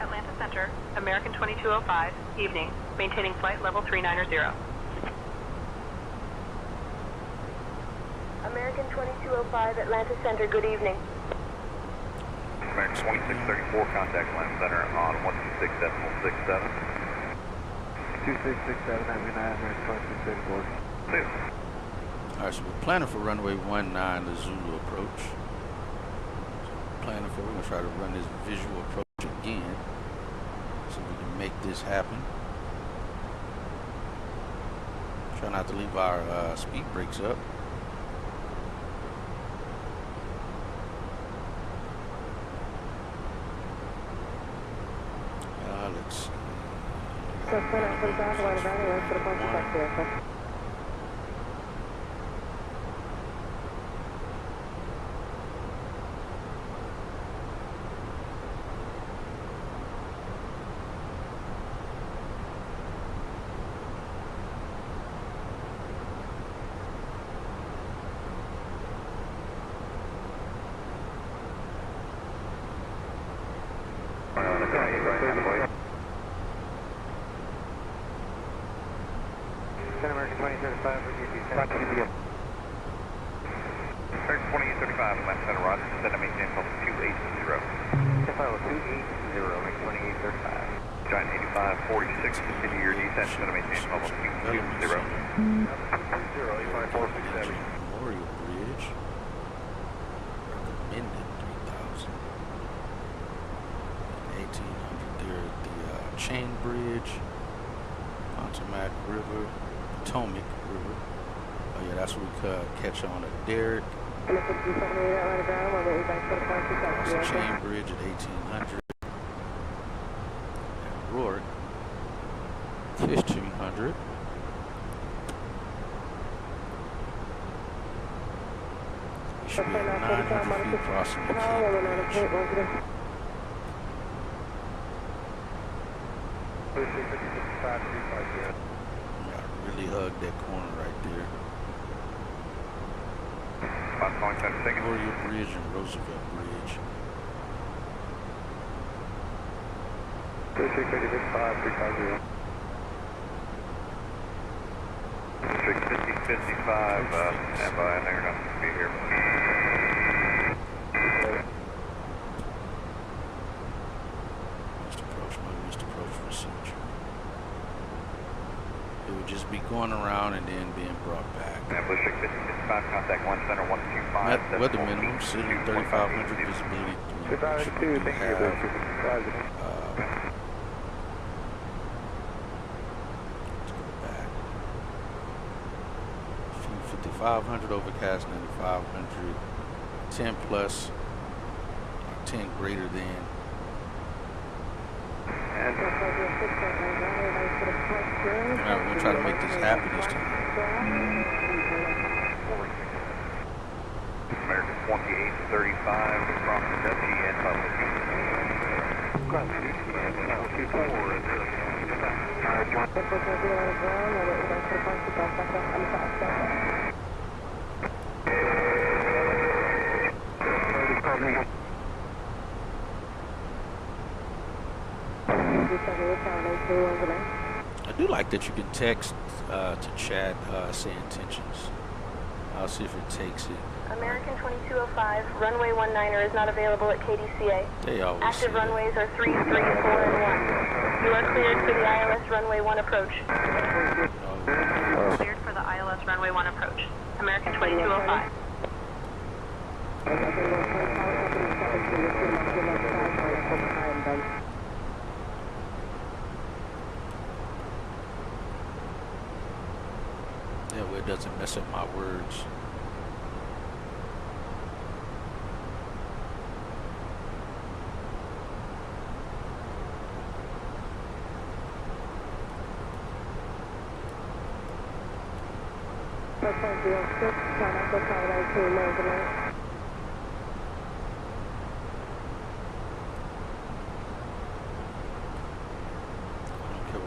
Atlanta Center, American 2205, evening, maintaining flight level 390. American 2205, Atlanta Center, good evening. American 2634, contact Atlanta Center on 126.67. 2667, American 2634. Alright, so we're planning for runway 19, the Zulu approach. We're going to try to run this visual approach again. So we can make this happen. Try not to leave our speed brakes up. Let's see. American 2035, American 2835, Atlanta Center, Roger, descend and maintain level 280. Level 280, American 2835. Giant 8546, continue your descent, descend and maintain level 220. 85467. Memorial Bridge. Recommended 3,000. 1800 there at the Chain Bridge. Potomac River. Potomac River. Oh yeah, that's where we could catch on at Derrick. Also Chain Bridge at 1800. And Rourke, 1500. We should be at 900 feet crossing the Cape Bridge. Really hug that corner right there. Memorial Bridge and Roosevelt Bridge. 355, stand by, and they're going to be here. Missed approach procedure. It would just be going around and then being brought back. Blue 655, contact 1 center 125. Weather minimum, city 3500, visibility 3. 2,2, thank you, Blue 655. Let's go back. 5,500 overcast, 9,500, 10 plus, 10 greater than. Alright, we're going to try to make this happen this time. American 2835 across the Dutchy and public. I do like that you can text to chat, say intentions. I'll see if it takes it. American 2205, runway 19er is not available at KDCA. They always Active runways are 3, 3, 4, and 1. You are cleared for the ILS runway 1 approach. Cleared for the ILS runway 1 approach. American 2205. Yeah, well, it doesn't mess up my words. 0.06, turn up the tower to Logan.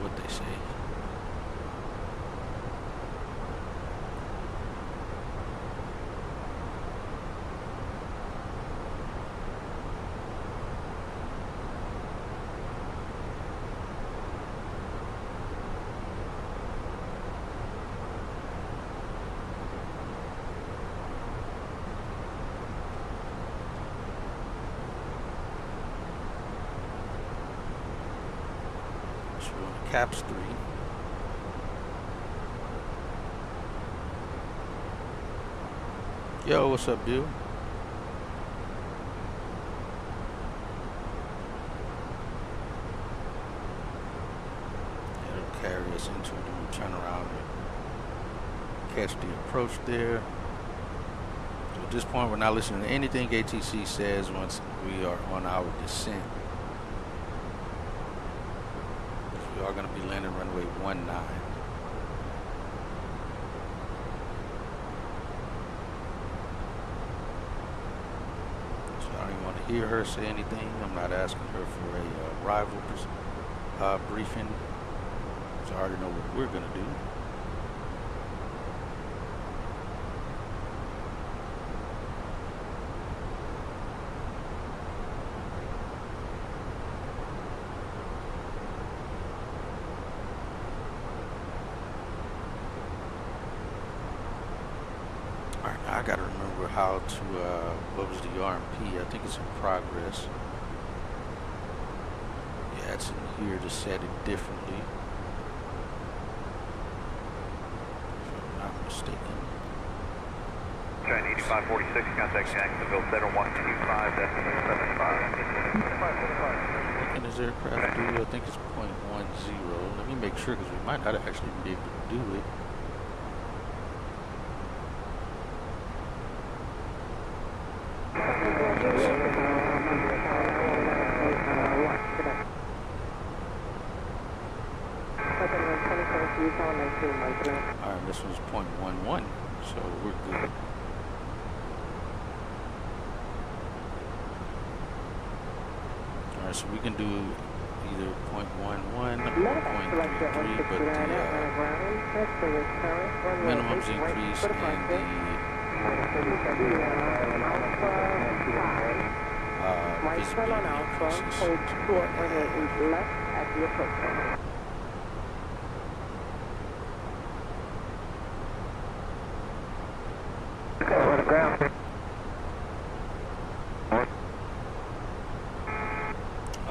What they say. Caps 3. Yo, what's up, dude? It'll carry us into the turnaround and catch the approach there. So at this point, we're not listening to anything ATC says once we are on our descent. We are going to be landing runway 19. So I don't even want to hear her say anything. I'm not asking her for a arrival briefing. So I already know what we're going to do. I gotta remember how to, what was the RMP? I think it's in progress. Yeah, it's in here to set it differently. If I'm not mistaken. China 8546, contact Jacksonville, Center 125, decimal 75. What can this aircraft do? I think it's 0.10. Let me make sure because we might not actually be able to do it. Alright, this one's 0.11, so we're good. Alright, so we can do either 0.11 or 0.33, but the minimums increase and the visibility increases.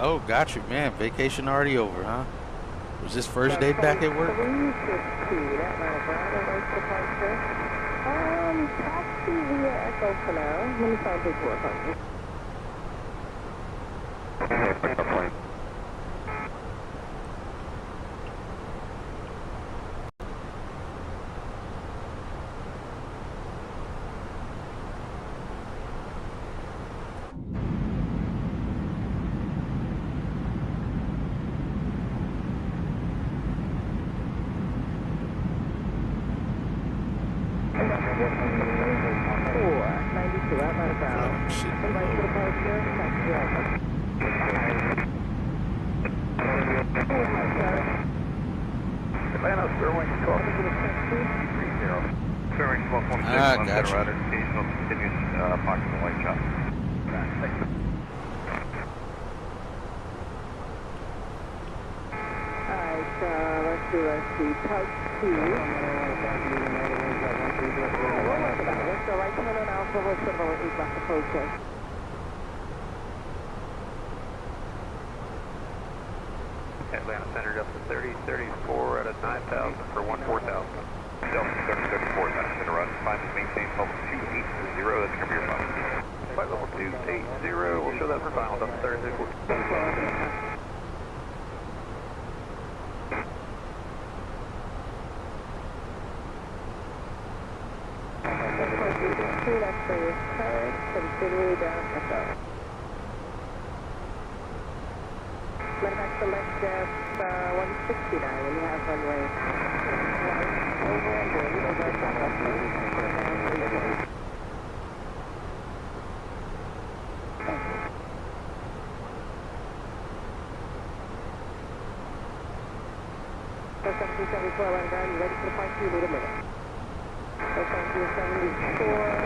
Oh, got you, man. Vacation already over, huh? Was this first day back at work? Taxi via Echo for now. Let me find paperwork on you. Atlanta centered up to 30, 34 out of 9,000 for 14,000. Delta 3034, Atlanta center run. Climb and maintain level 280, that's going to be your final. Flight level 280, we'll show that for final, Delta Thursday. That's for your card, consider down echo. Matter of fact, select 169 when you have runway. Over and in, over and So 1774, line ground, you ready for the park? You need a minute. So 1774,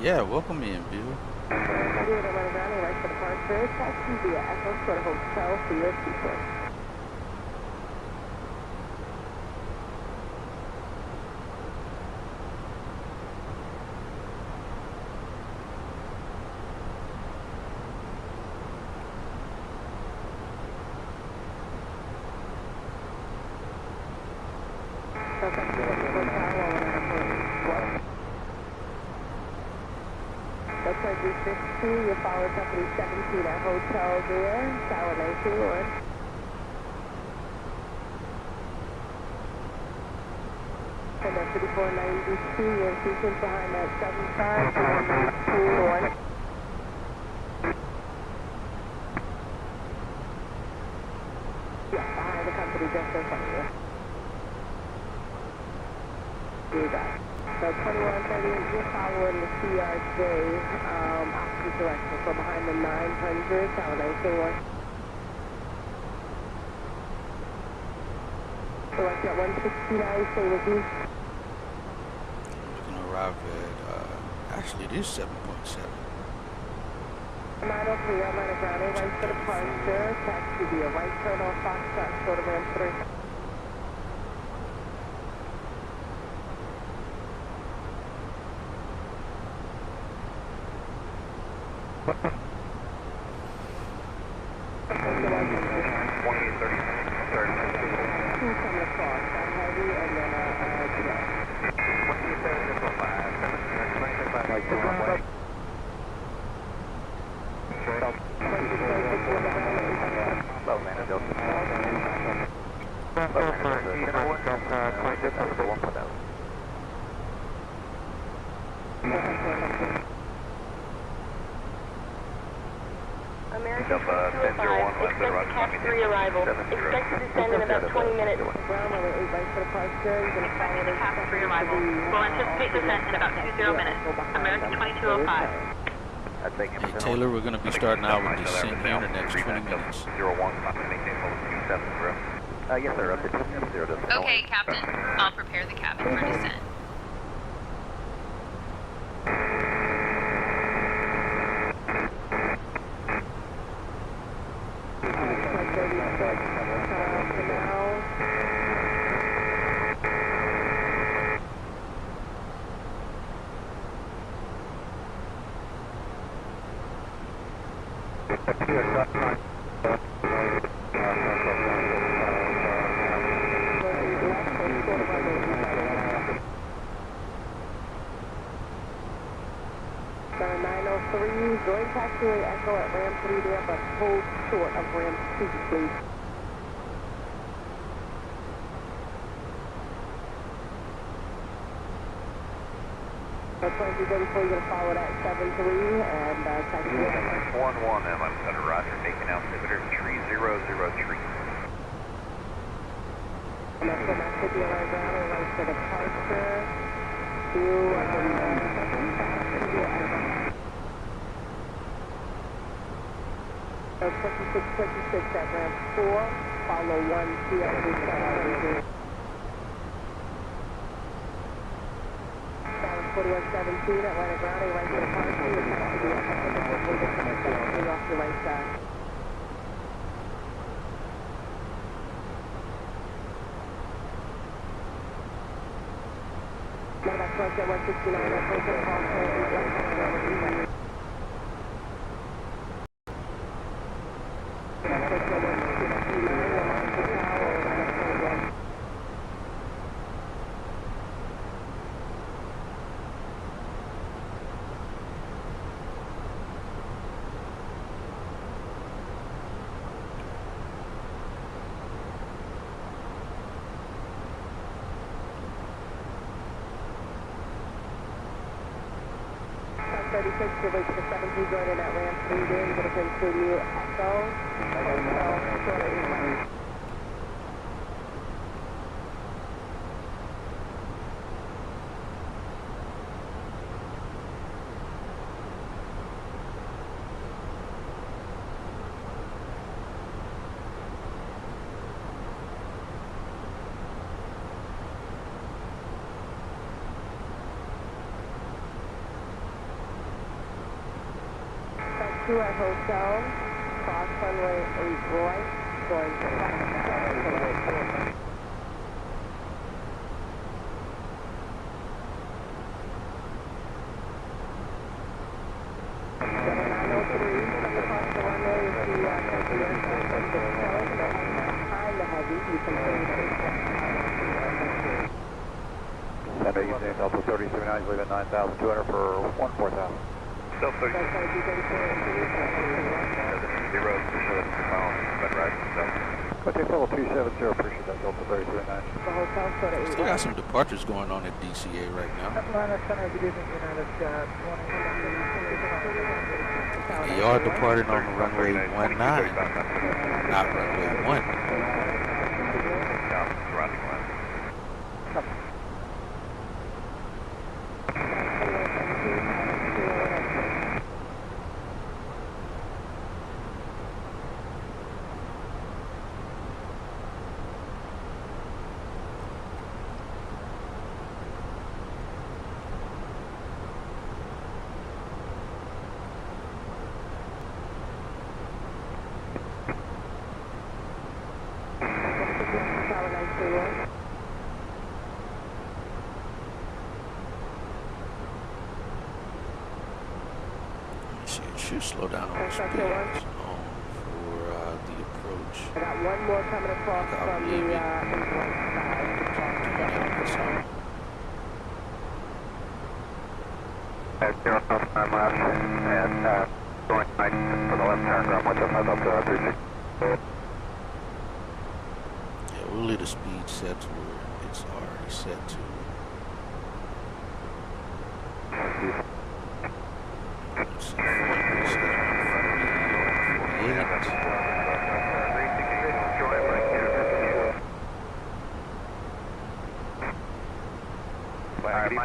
Yeah, welcome in, Bill. You're going to run around and right for the park first. Taxi via Echo Square Hotel for your seaport. That's 350, you follow company 17 at Hotel there, Tower 19, Lord. And then 3492, you're in sequence behind that 75, Tower 19, Lord. Yeah, behind the company just in front of you. You got it. So 2130, you're following the CRJ, opposite direction, so behind the 900, Tower 19-1. Select that 169, stay with you. We're going to arrive at, actually it is 7.7. 903, Atlanta Ground, right for departure, taxi via right turn on Foxtrot, short of Ram 3. American 205, expect Cap 3 arrival. Expect to descend in about 20 minutes. Expecting Cap 3 arrival. We'll anticipate descent in about 20 minutes. American 2205. Hey Taylor, we're going to be starting out with descent here in the next 20 minutes. Yes, sir, up to 270. Okay, Captain. I'll prepare the cabin for descent. Join taxiway Echo at Ram 3 there, but hold short of Ram 2, please. That's 2334, you're going to follow that 73 and taxiway. 11, I'm under Roger, taking altimeter 3003. And that's when that should be around ground, and right for departure to So 2626 at ramp 4, follow 1 CL3 4117 Atlanta Ground, right to the park, off your right side. Now that's right at 169, that's open, call for 36, you'll wait for the 7G going in at ramp 3 in, but it's into New Echo, Hotel, short of 8 right. At Hotel, cross runway 8 right, going to Fox. Center using Delta 33.9, leave at 9,200 for 14,000. Delta 30. 0, Contact level 270, appreciate that, Delta 33.9. Still got some departures going on at DCA right now. Atlanta Center, good evening, United Jet. They are departing on the runway 19, not runway 1. Should slow down on the speed for the approach. I got one more coming across from the side. I'm left and going right for the left turn, ground 175 up to 36. Yeah, we'll leave the speed set to where it's already set to.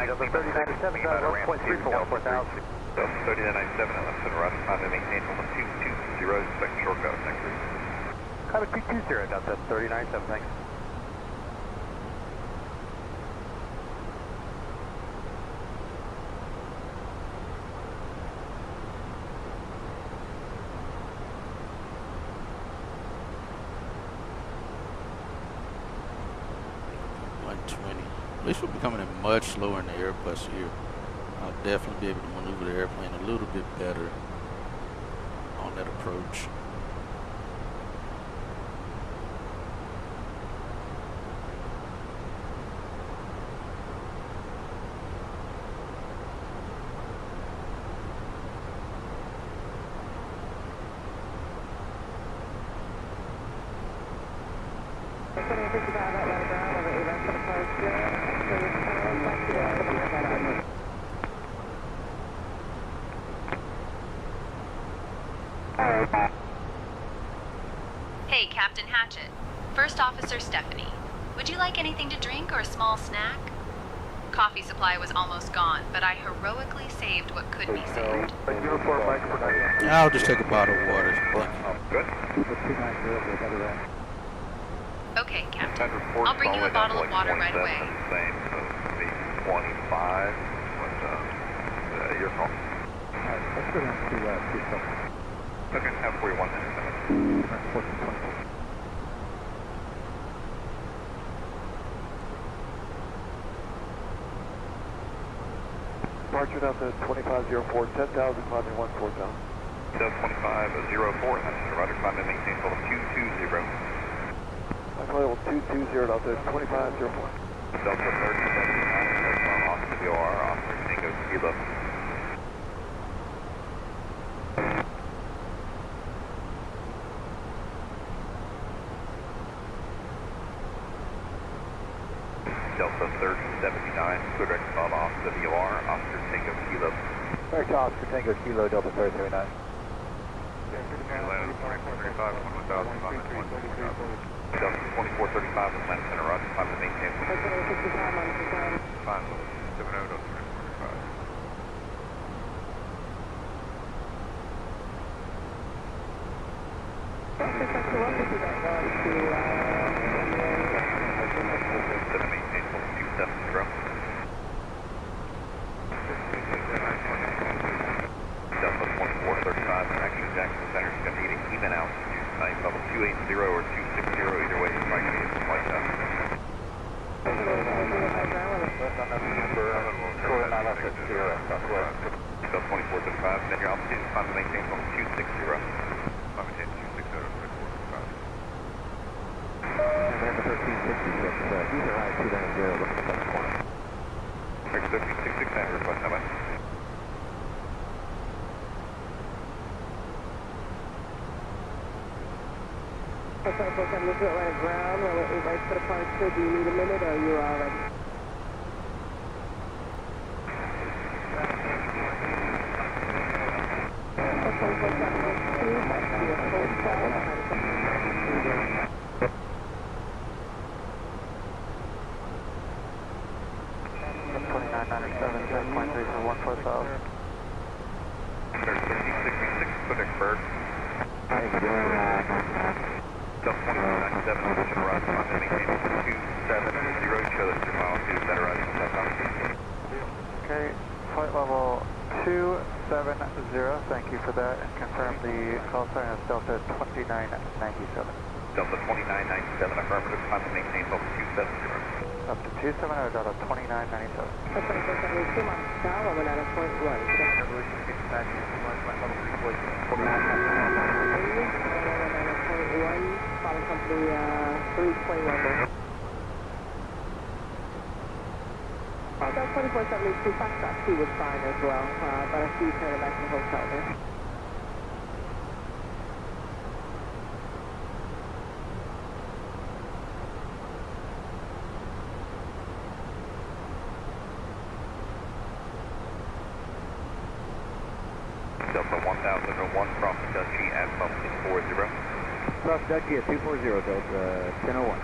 Delta 3997, 1.3 for 14,000. Delta 3997, left center right, time to maintain 1220, expect short go, thank you. Climate 220, Delta 3997, thanks. At least we'll be coming in much slower in the Airbus here. I'll definitely be able to maneuver the airplane a little bit better on that approach. Hey, Captain Hatchet. First Officer Stephanie. Would you like anything to drink or a small snack? Coffee supply was almost gone, but I heroically saved what could be saved. I'll just take a bottle of water. Good. Okay, Captain. I'll bring you a bottle of water right away. Same, so 825, but your call. Let's go down to 27. Okay, have 41 minutes. 1424. Departure down to 2504, 10,000, climbing 14,000. Delta 2504, roger, climb and maintain level 220. Level 220 out there, 2504. Delta 3079, off to the OR, officer Tango Kilo. Delta 3079, clear direct Bob off to the OR, officer Tango Kilo. Back to Oscar Tango Kilo Delta 339. Atlanta 2435, 1000, Delta 2435, Atlanta Center, roger, climb to maintain. Fine, 70 Delta 2435. Center maintain, 270. Delta 2435, tracking Jackson Center, is going to need a even altitude tonight, level 280 or 260, either way, it's likely to be flight down. Delta 2435, then your altitude is time to maintain level 260. Maintain 260 to 2435. November 1366, these are high 290, looking at that corner. American 13669, request how much? Hotel 472 Atlanta ground, runway 8 right for departure. Do you need a minute or are you all ready? Okay, flight level 270, thank you for that, and confirm the call sign is Delta 2997. Delta 2997, affirmative, time to maintain level 270. Up to 270, Delta 2997. Follow company 321. Delta 2472, Foxtrot 2 was fine as well, but I see you turning back to the hotel there. Delta 1001, cross Dutchy at level 240. Cross Dutchy at 240, Delta 1001.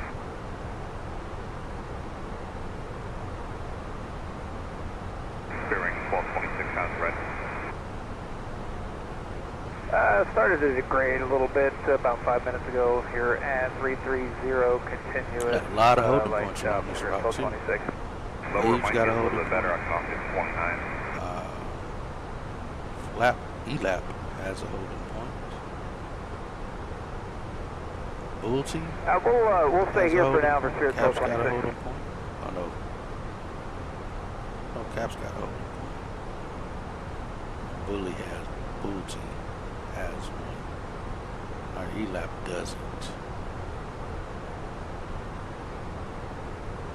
Bearing 1226, sounds right. Started to degrade a little bit about 5 minutes ago here at 330 continuous. A lot of holding points on this route too. Lower might be got a a little holding bit better, I clocked at 29. ELAP has a holding point. Bulty. We'll stay here for now for Spirit Cap's 1226. got a holding point. Oh no. No, Cap's got a holding point. Bulty has one. Our ELAP doesn't.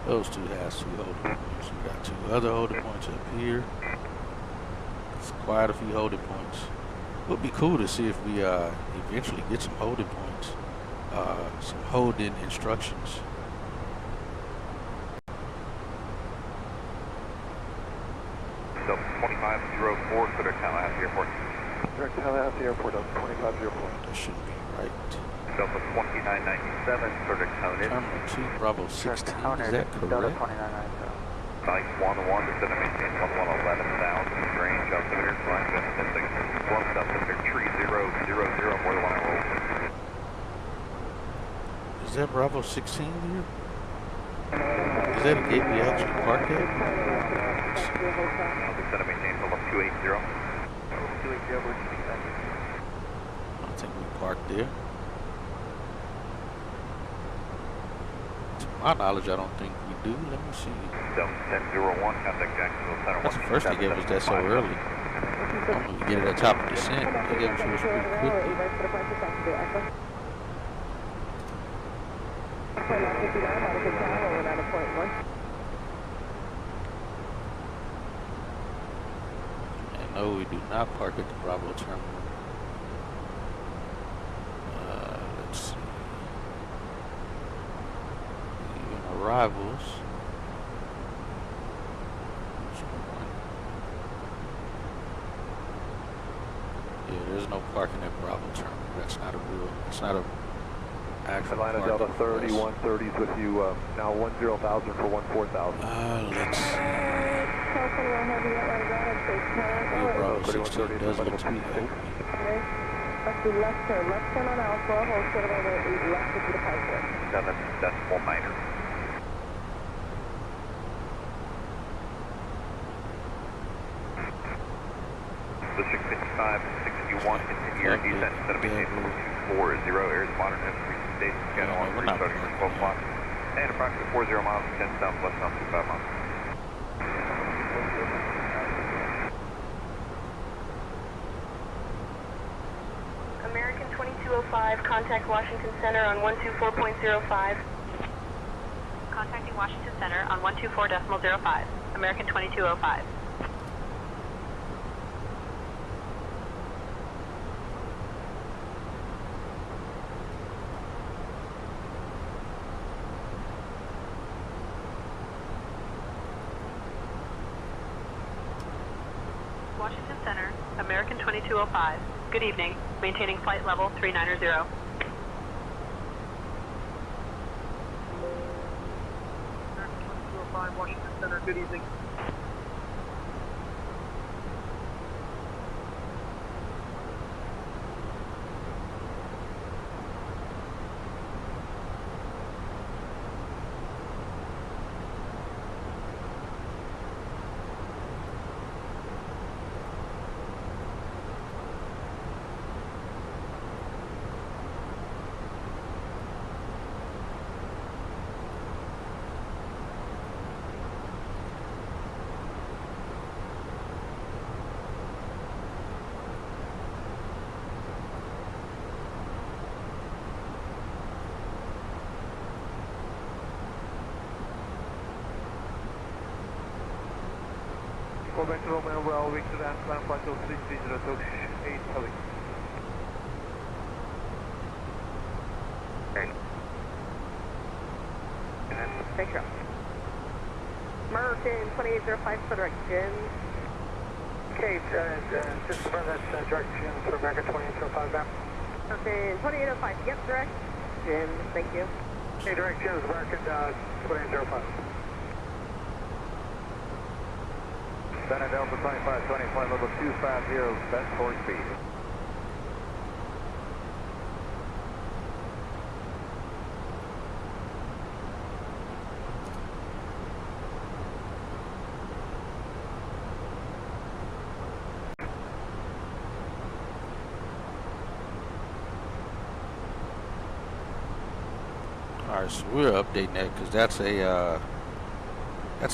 Those two has two holding points. We got two other holding points up here. It's quite a few holding points. It would be cool to see if we eventually get some holding points, some hold-in instructions. Delta 2504, clear to Tallahassee Airport. Direct Tallahassee Airport, Delta 2504. That shouldn't be right. Delta 2997, clear to Conant. Terminal 2, Bravo 16, is that Delta correct? 2997. Nice 1-1, descend and maintain 11,000 range, altimeter, flying descending, one altimeter, 3000, more than 1 hour old. Is that Bravo 16 here? Is that a gate we actually parked at? Descend and maintain level 280. I think we parked there. To my knowledge, I don't think we do. Let me see. Delta 1001, contact Jacksonville Center. That's the first they gave us that so early. Normally we get it at top of descent. They gave us yours pretty quickly. And no, we do not park at the Bravo terminal. Let's see. Even arrivals. is no parking at Bravo Terminal. That's not a real, it's not a actual Atlanta parking Delta 30, place. 130 is with you now 10,000 for 14,000. Let's see. Bravo 16 does look to be open. Let's do left turn on Alpha, hold short of over 8 left to departure. No, that's more minor. The 655 and 61, continue your descent, set up maintain 440, Air's modern F3 station, scan on 3 starting at 12 o'clock, and approximately 40 miles, 10 southwest, now 25 miles. American 2205, contact Washington Center on 124.05. Contacting Washington Center on 124.05. American 2205. Washington Center, American 2205. Good evening. Maintaining flight level 390. American 2205, Washington Center, good evening. Go back to Romeo Bravo, wing to the climb flight 0330, 8 heavy. Thank you. American 2805 for direction. Okay, just confirm that's direction for American 2805 now. American 2805, yep, direction. Thank you. Okay, direction is American 2805. Center Delta 2520, flight level 250, set for speed. Alright, so we're updating that because that's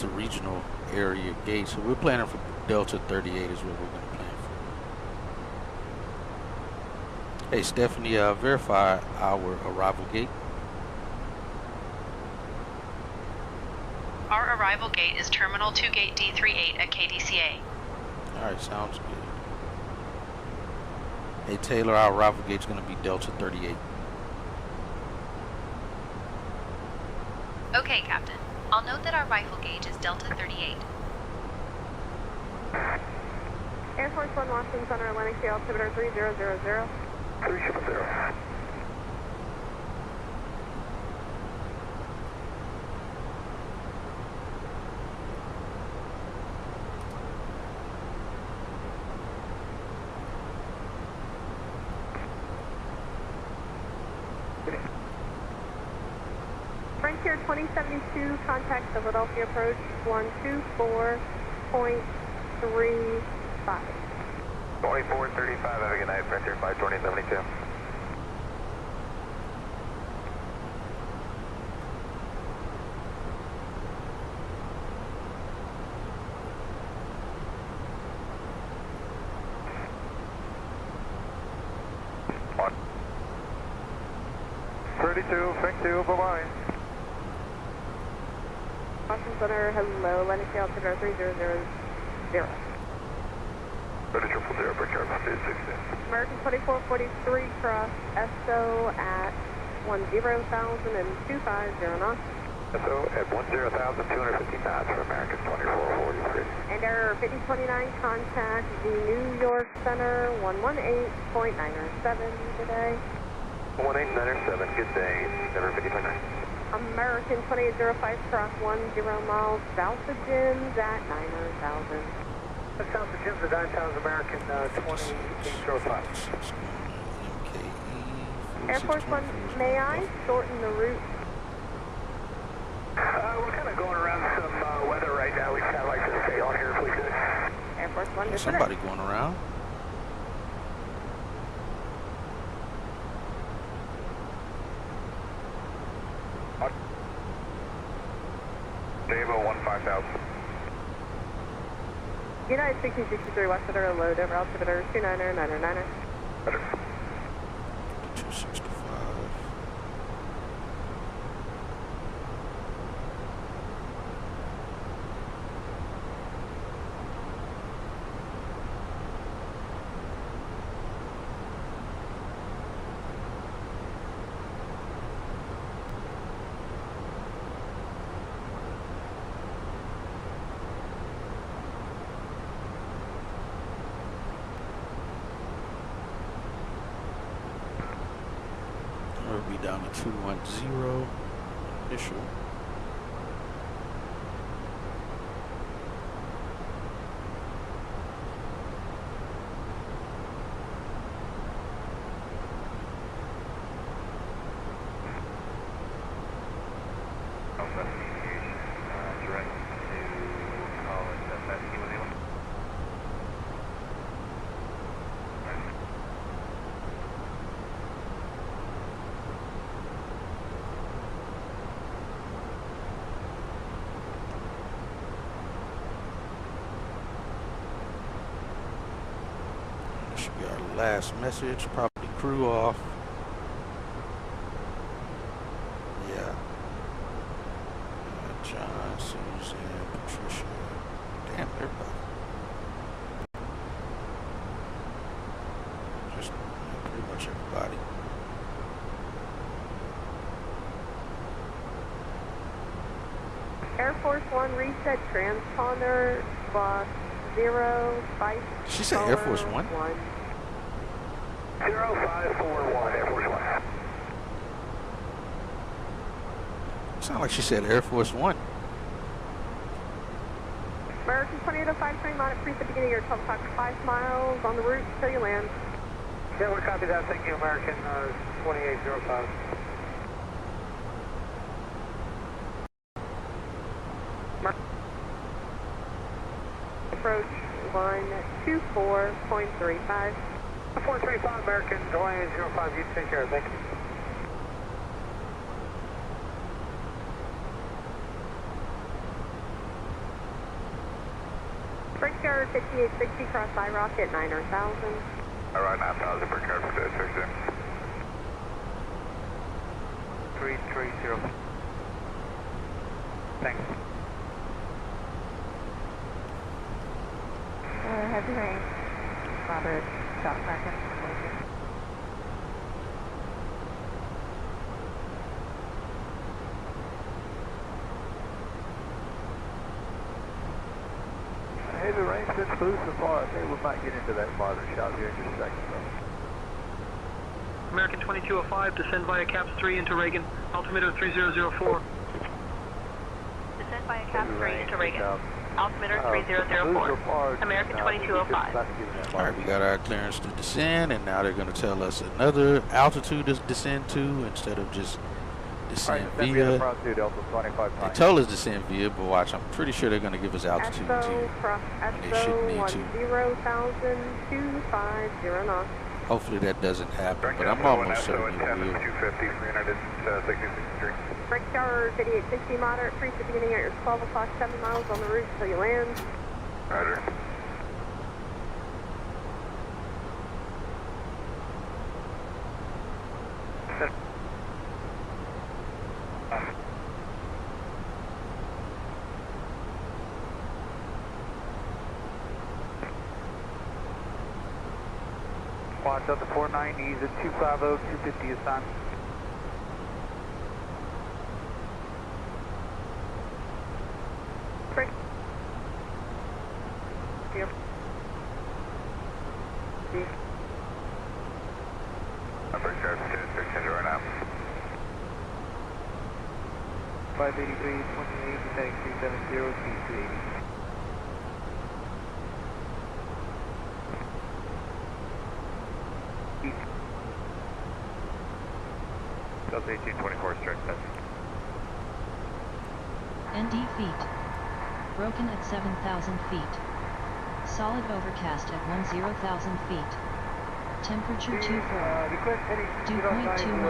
a regional area gate. So we're planning for Delta 38 is what we're going to plan for. Hey Stephanie, verify our arrival gate. Our arrival gate is Terminal 2 Gate D38 at Kdca. Alright, sounds good. Hey Taylor, our arrival gate's going to be Delta 38. Okay, Captain. I'll note that our rifle gauge is Delta 38. Air Force One, Washington Center, Atlantic Sea altimeter 3000. 370. Frontier 2072, contact Philadelphia approach 124.35. 2435, have a good night, Frontier 52072. Thank you, bye-bye. Washington Center, hello, Atlantic Sea altimeter 3000. 30 Brickyard, 16. American 2443, cross SO at 10,000 and 250 knots. So at 10,250 knots for American 2443. And Air Error 5029, contact the New York Center 118.907 today. 18907, good day, Error 5029. American 2805, cross 10 miles south of Jim's at 900,000. South of Jim's at 9,000, American 2805. Air Force One, may I shorten the route? We're kind of going around some weather right now. We'd kind of like to stay on here if we could. Air Force One, There's somebody going around. Davo 15000. United 1663 West Center, load over altimeter 29099er. Better. 265. We'll be down to 210 initial. Direct to College FSC with you. This should be our last message. Probably crew off. Yeah. John, Susan, Patricia. Damn, everybody. Just pretty much everybody. Air Force One, reset transponder, box 05. She said Air Force One? 0541, Air Force One. Sound like she said Air Force One. American 2805, train line at preset beginning of your 12 o'clock, 5 miles on the route until you land. Yeah, we'll copy that. Thank you, American 2805. Approach 124.35. 435, American 2805, you take care. Thank you. Break error 5860, cross by rocket 900,000. Alright, 9000, break error 5860. 330. Thanks. Heavy rain. Robert, South American. Heavy rain's been smooth so far. I think we might get into that farther shot here in just a second. American 2205, descend via Caps 3 into Reagan, altimeter 3004. Descend via Caps 3 into Reagan, altimeter 3004. American 2205. Alright, we got our clearance to descend, and now they're going to tell us another altitude to descend to instead of just descend via. They told us descend via, but watch, I'm pretty sure they're going to give us altitude too. They should need to. 10,250 knots. Hopefully that doesn't happen, but I'm almost certain it will. 250 for United 6063. Break tower 5860, moderate, preset beginning at your 12 o'clock, 7 miles on the route until you land. Roger. Watch out the 490s at 250, 250 is time. Break. Philadelphia. 583, 28, descending 370, speed 280. Delta 1824, strike test. ND feet. Broken at 7,000 feet. Solid overcast at 10,000 feet. Temperature 24. Dew point 21.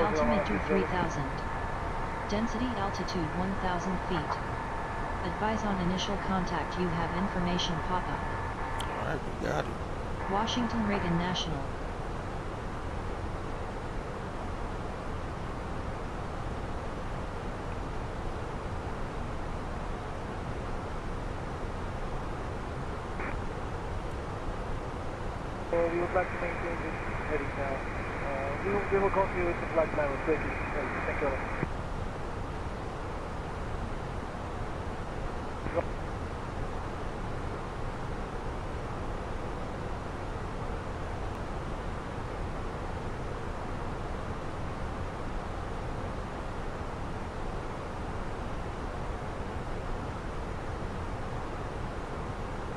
Altimeter 3,000. Density altitude 1,000 feet. Advise on initial contact. You have information pop up. Alright, we got it. Washington Reagan National. We would like to maintain this heading now. We will continue with the flight plan with British. Thank you.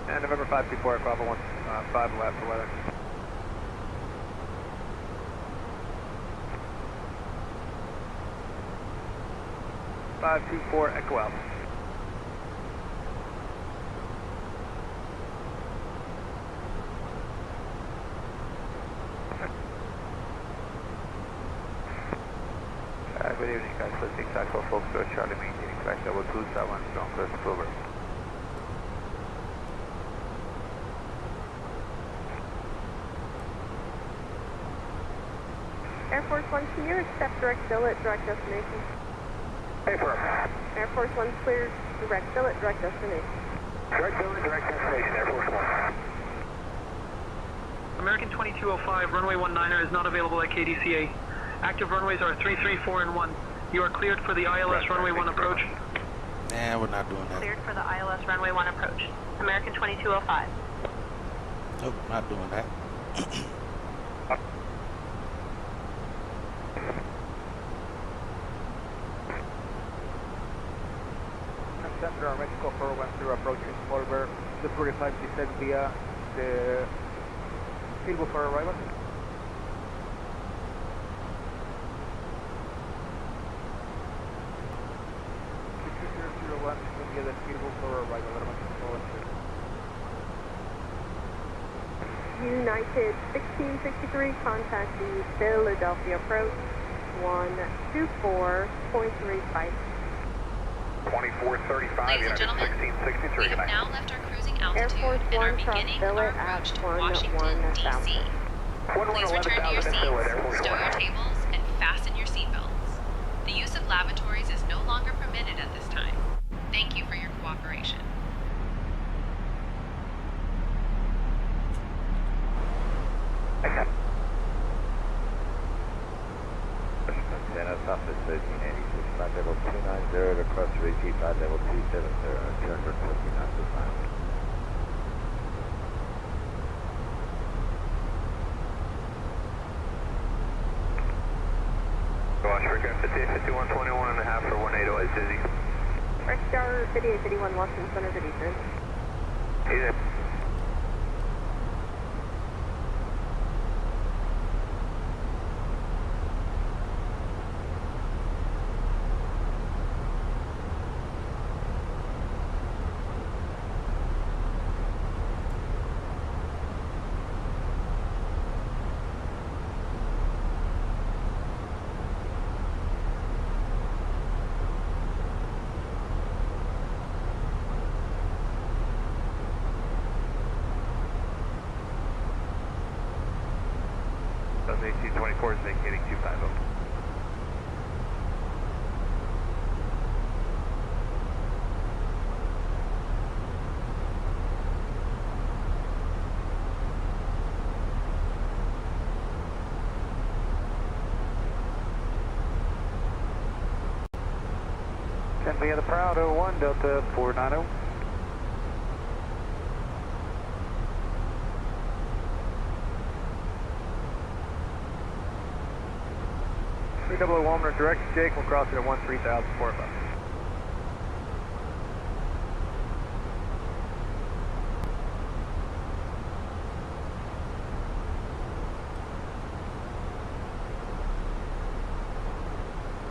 And November 524 at Bravo 5 left for weather. Five two four Echo Alpha. Good evening, guys. Let's take Taco Foxtrot Charlie maintaining flight level 27 strong first October. Air Force One, can you accept direct billet, direct destination? Air Force One clears direct billet, direct destination. Direct billet, direct destination, Air Force One. American 2205, runway 19er is not available at KDCA. Active runways are 3, 3, 4, and 1. You are cleared for the ILS runway 1 approach. Nah, we're not doing that. Cleared for the ILS runway 1 approach. American 2205. Nope, not doing that. Center Mexico 410 approaching over the 45 descent via the Silvo for arrival. 2001 via the Silvo for arrival. United 1663, contact the Philadelphia approach 124.35. 2435, Ladies and United gentlemen, 1663. we have now left our cruising Air Force altitude and are One cross beginning billet our approach at to Washington, D.C. 11,000. Please return to your seats, stow your tables, and fasten your seatbelts. The use of lavatories is no longer permitted at this time. Thank you for your cooperation. Dennis, office 1386, flight level 290 to cross repeat, flight level 270, 250 knots of time. Washington 5121 and a half for 1808 Dizzy. Red Star 5851, Washington Center, good evening. Easy. Delta 1824 is vacating 250. Via the Proud 01, Delta 490. double Walmer, direct Jake, we'll cross it at 13,000 for above.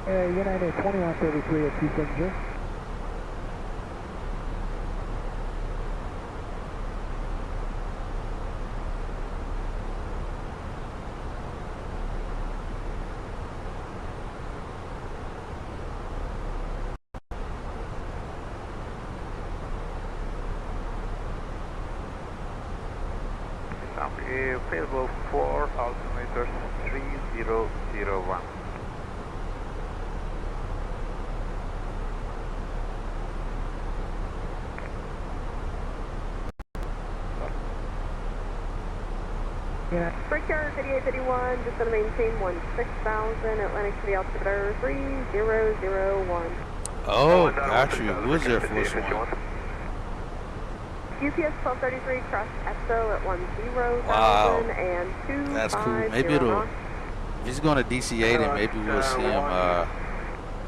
United 2133 at 270. Available for altimeters 3001. Brickyard 5851, just going to maintain 16,000, Atlantic City altimeter 3001. Oh, got you. Who's Air Force One? UPS 1233, cross EXO at 10,000 Wow. and 250. That's cool. Maybe it'll, if he's going to DCA, then maybe we'll see him,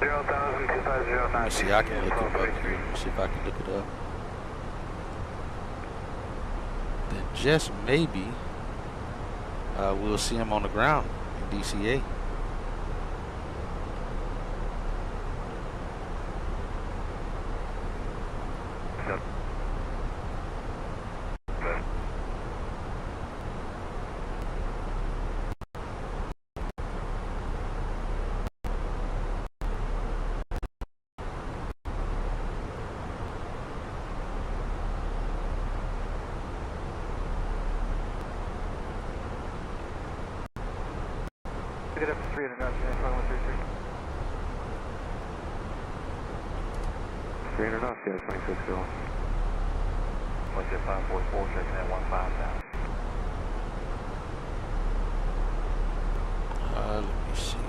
let me see, I can look him up here. Let me see if I can look it up. Then just maybe, we'll see him on the ground in DCA. Get up to 300 knots, 2133. 300 knots, yeah, 26 going. What's your 544 checking at 15,000? Let me see.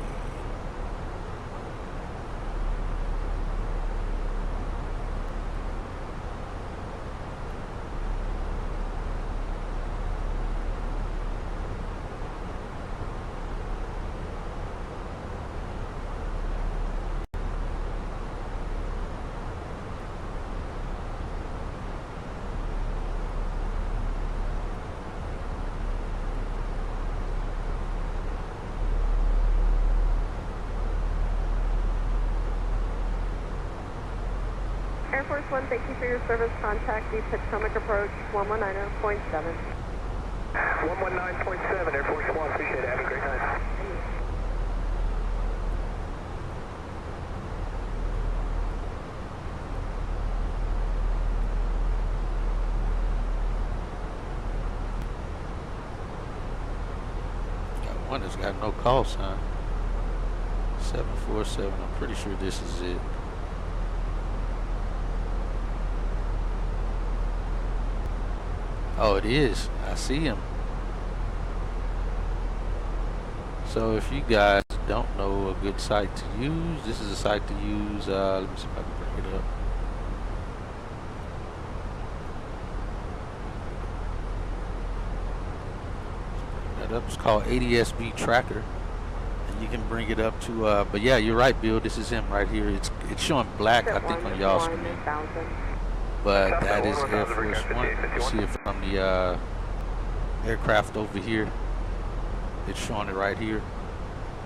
Air Force One, thank you for your service. Contact the Potomac approach 119.7. 119.7, Air Force One, appreciate it. Have a great night. Got one that's got no call sign. 747, I'm pretty sure this is it. Oh, it is. I see him. So if you guys don't know a good site to use, this is a site to use. Let me see if I can bring it up. Bring that up. It's called ADSB Tracker, and you can bring it up to. But yeah, you're right, Bill. This is him right here. It's showing black, I think, on y'all's screen. But that is Air Force One. You see it from the aircraft over here. It's showing it right here.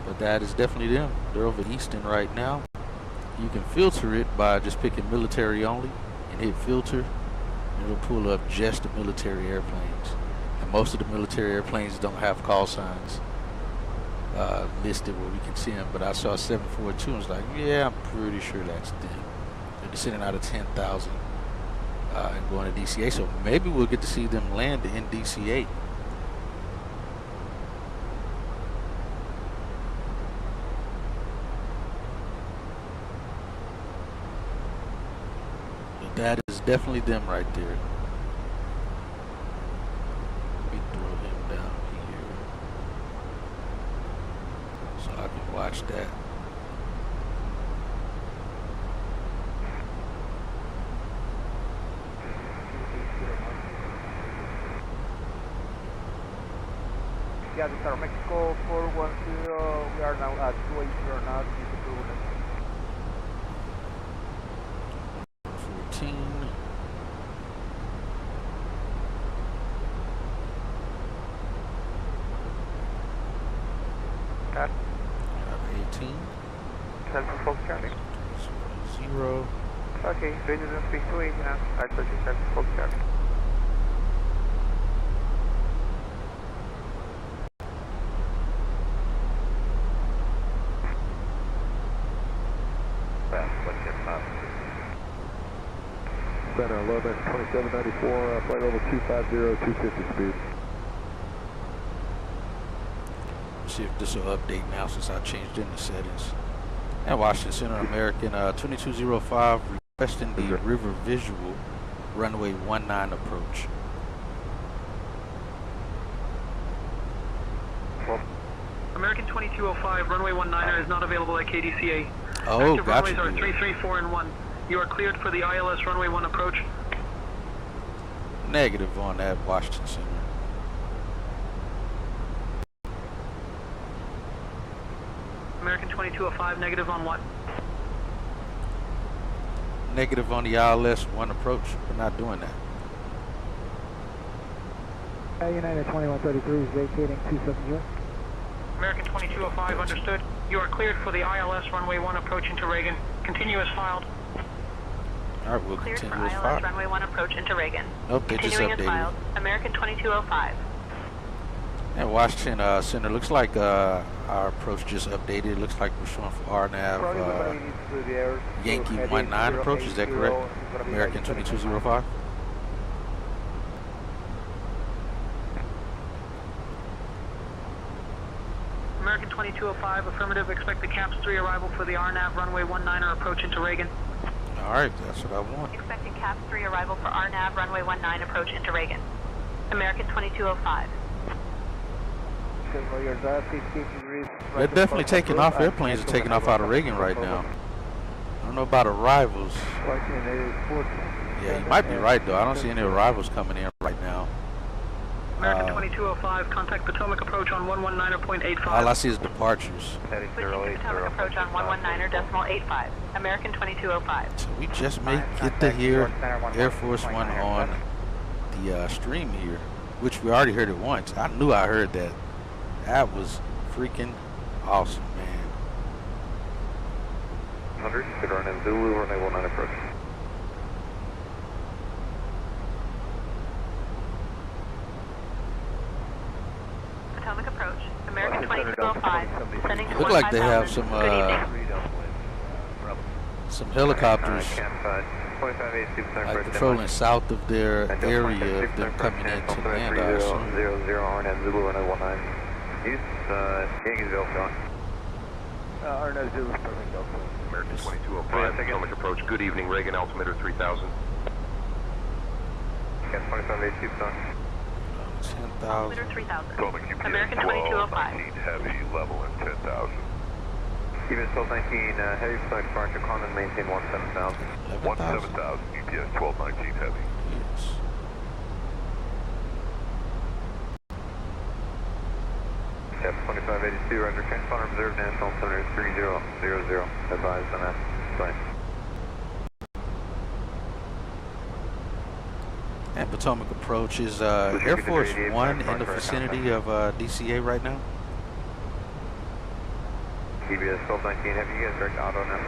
But that is definitely them. They're over Easton right now. You can filter it by just picking military only and hit filter. And it'll pull up just the military airplanes. And most of the military airplanes don't have call signs listed where we can see them. But I saw 742 and was like, yeah, I'm pretty sure that's them. They're descending out of 10,000. And going to DCA, so maybe we'll get to see them land in DCA. But that is definitely them right there. Let me throw him down here so I can watch that. Yeah, this is our Mexico 410. We are now at 280 knots. Use the turbulence. 14. Okay. 18. 10 from Fulton County. 0. Okay, ranges and speed 280 now. I told you 10 from Fulton County. Center, low base 2794, flight level 250, 250 speed. See if this will update now since I changed in the settings. And Washington Center, American 2205, requesting the river visual, runway 19 approach. American 2205, runway 19er is not available at KDCA. Oh, Active gotcha. runways are 334 and 1. You are cleared for the ILS runway 1 approach. Negative on that, Washington Center. American 2205, negative on what? Negative on the ILS 1 approach. We're not doing that. United 2133 is vacating 270. American 2205, understood. You are cleared for the ILS runway 1 approach into Reagan. Continue as filed. All right, we'll Cleared continue for as ILS filed. runway 1 approach into Reagan. Nope, they just Continuing as updated filed. American 2205. And Washington Center, looks like our approach just updated. It looks like we're showing for RNAV Yankee 19 approach. Is that correct? American 2205. American 2205, affirmative. Expect the CAPS 3 arrival for the RNAV runway 19er approach into Reagan. All right, that's what I want. Expecting CAPS 3 arrival for RNAV runway 19 approach into Reagan. American 2205. They're definitely taking off. Airplanes are taking off out of Reagan right now. I don't know about arrivals. Yeah, you might be right though. I don't see any arrivals coming in right now. American 2205, contact Potomac approach on 119.85. All I see is departures. Switching to Potomac approach on 119.85. American 2205. So we just may get to hear Air Force One on the stream here, which we already heard it once. I knew I heard that. That was freaking awesome, man. 100, good run in Zulu, runway 19 approach. Potomac approach. American 2205. Sending to Look like they have some helicopters like patrolling south of their area of them coming in to land. I assume. 00 RNAV Zulu, runway 19. Use Kmsy-Kdca going. RNAV Zulu, perfect. American 2205, Potomac approach. Good evening, Reagan, altimeter 3000. Got 2582 going. 10,000. Altimeter 3000. American 2205. Heavy, level at 10,000. UPS 1219 heavy flight departure, Condon, maintain 17,000. 17,000, UPS 1219 heavy. Yes. F 2582, roger, transponder observed, national altimeter 3000. Advised on that. Fine. And Potomac approach is Air Force One in the vicinity of DCA right now. UPS 1219, have you guys direct auto now?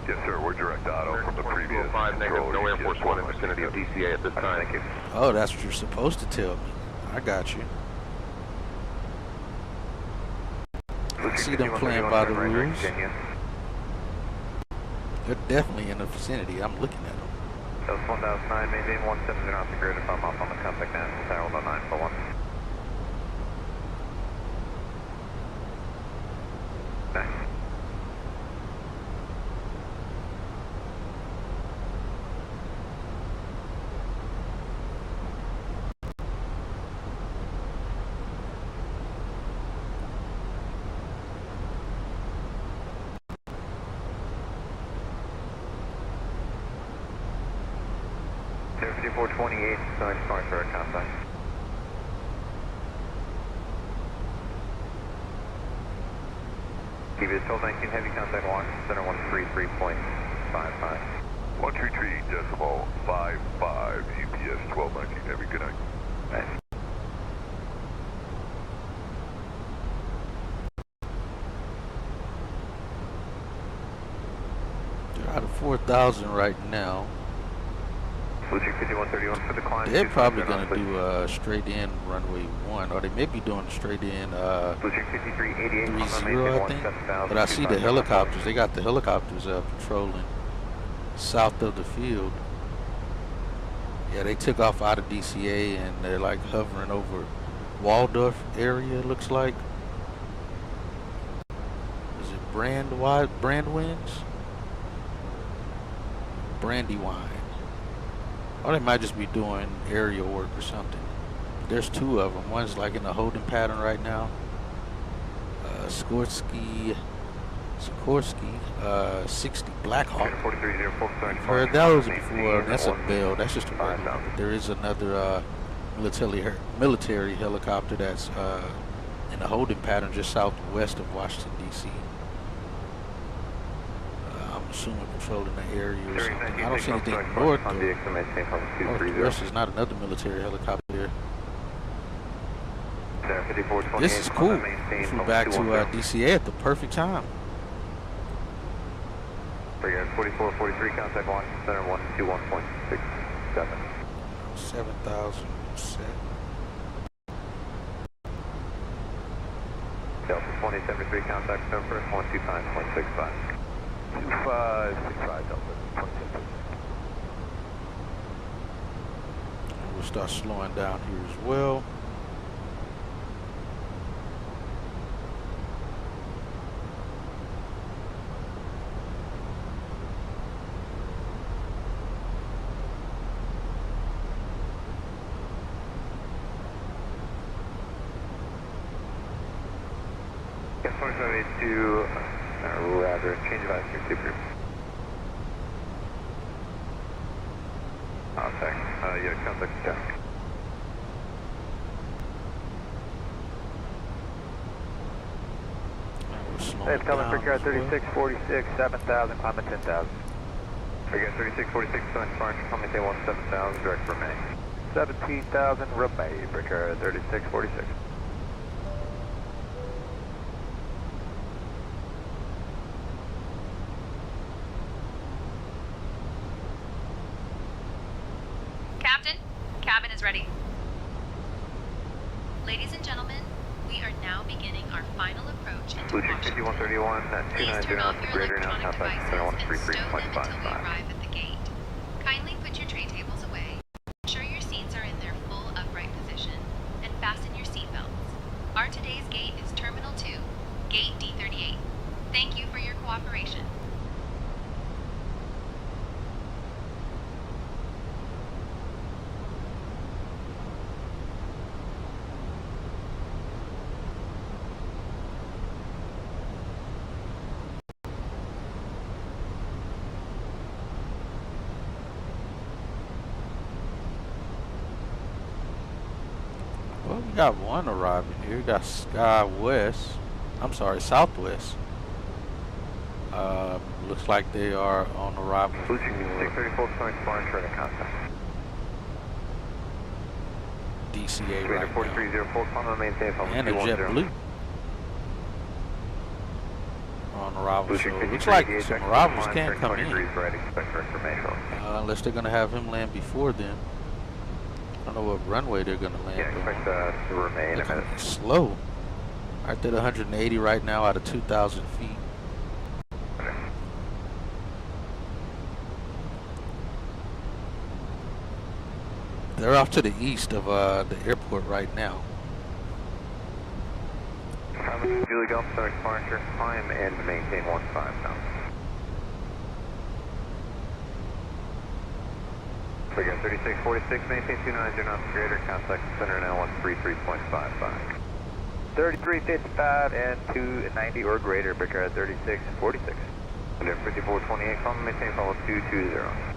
Yes, sir, we're direct auto from the previous 5 negative, control. no Air Force One in the vicinity of DCA at this time. Thank you. Oh, that's what you're supposed to tell me. I got you. I see them playing by the rules. They're definitely in the vicinity. I'm looking at them. That's 1009, maintain 170 off the grid if I'm off on the contact national tower 941. Okay. Air 5428, sorry for our contact. TBS 1219, heavy contact Washington Center 133.55. 123.55, UPS 1219, heavy, good night. Nice. They're out of 4,000 right now. Bluetooth 5131 for the climb. They're probably going to do straight in runway 1, or they may be doing straight in 5388 30, I think. But I see the helicopters. They got the helicopters patrolling south of the field. Yeah, they took off out of DCA and they're like hovering over Waldorf area, it looks like. Is it Brandwinds? Brandywine. Or they might just be doing aerial work or something. There's two of them. One's like in a holding pattern right now. Sikorsky, 60 Blackhawk. I've heard those before. That's a Bell. That's just a regular. But there is another military helicopter that's in a holding pattern just southwest of Washington, D.C. I'm assuming patrolling the area or something. I don't see anything north though. Northwest is not another military helicopter there. This is cool. We flew back to DCA at the perfect time. 4443, contact Washington Center 121.67. 7,000 set. Delta 2073, contact number 125.65. 2565 Delta 2073. We'll start slowing down here as well. To rather change of attitude super. Contact, yeah, contact check. It's coming for car 3646, 7,000, climb at 10,000. Figure 3646, sign departure, climb at 17,000, direct for May. 17,000, Romay, for car 3646. Cabin is ready. Ladies and gentlemen, we are now beginning our final approach into Washington. 5131, Please turn off your greater now, electronic contact devices and stow them until we 133.55. arrive at the gate. Kindly put your tray tables away, ensure your seats are in their full upright position, and fasten your seat belts. Our today's gate is Terminal 2, Gate D38. Thank you for your cooperation. Well, we got one arriving here. We got Southwest. Looks like they are on arrival for 634 departure and contact. DCA right now. 4304, climb and maintain And a JetBlue on arrival. So it looks like some arrivals can't come in unless they're going to have him land before then. I don't know what runway they're going to land on. Expect to remain a minute. Slow. Right there, 180 right now out of 2,000 feet. They're off to the east of the airport right now. Julie Gulf, Center departure, climb and maintain 15 now. Figure 3646, maintain 290 knots greater, contact center now 133.55. 3355 and 290 or greater, Picard 3646. 5428, climb and maintain follow 220.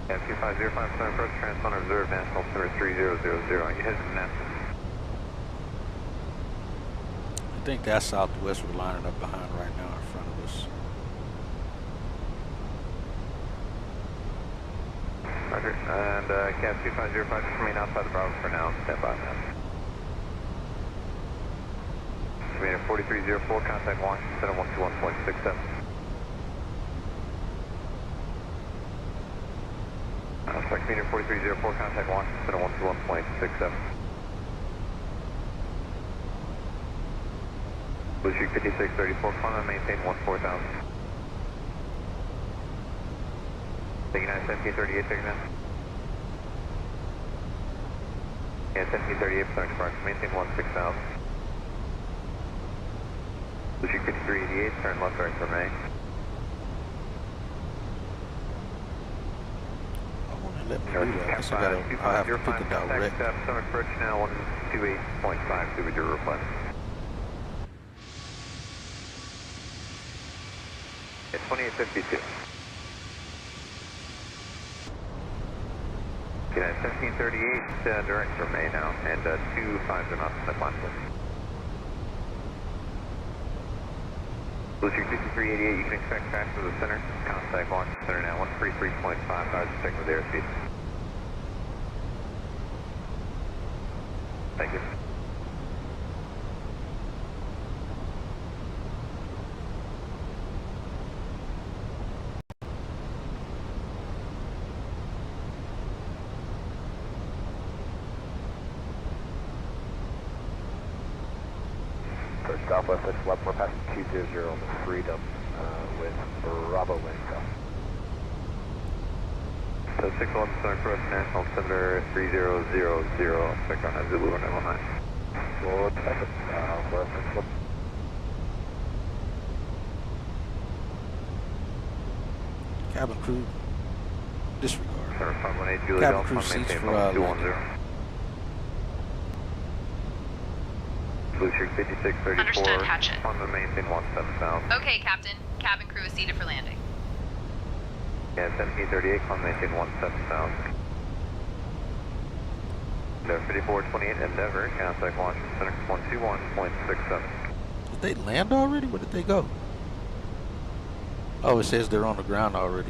Yeah, 2505 Southern approach, transponder observed, national altimeter 3000 on your head from NASA. I think that's Southwest we're lining up behind right now in front of us. Roger, and Cat 2505 just remain outside the Bravo for now, stand by now. Meter 4304, contact Washington Center 121.67. Contact meter 4304, contact Washington Center 121.67. Blue Street 5634, climb and maintain 14,000. Taking 9, 1738, taking 9. Yeah, 1738, Pacific Sparks, maintain 16,000. Blue Street 5388, turn left right for May. Let me do that. I guess I'll have to pick it direct. Summit approach now 128.52 with your reply. It's 2852. Yeah, 1738 direct for May now, and 25 knots in the climb. Blue Street 5388, you can expect crash to the center. Contact Washington Center now, 133.5, check with airspeed. Thank you. For Southwest 611, we're passing 200 on the Freedom with Bravo wind south. So 611 Southern Cross National Altimeter 3000, check on Zulu 919. Well, check it. Southwest 611. Cabin crew, disregard. Sir, 518 Julie Cabin Delta, crew seats maintain for 210. Blue Street 5634. Understood, Hatchet. On the maintain 17,000. Okay, Captain. Cabin crew is seated for landing. Yeah, 1738, on maintain 17,000. Endeavor 5428, Endeavor, contact Washington Center 121.67. Did they land already? Where did they go? Oh, it says they're on the ground already.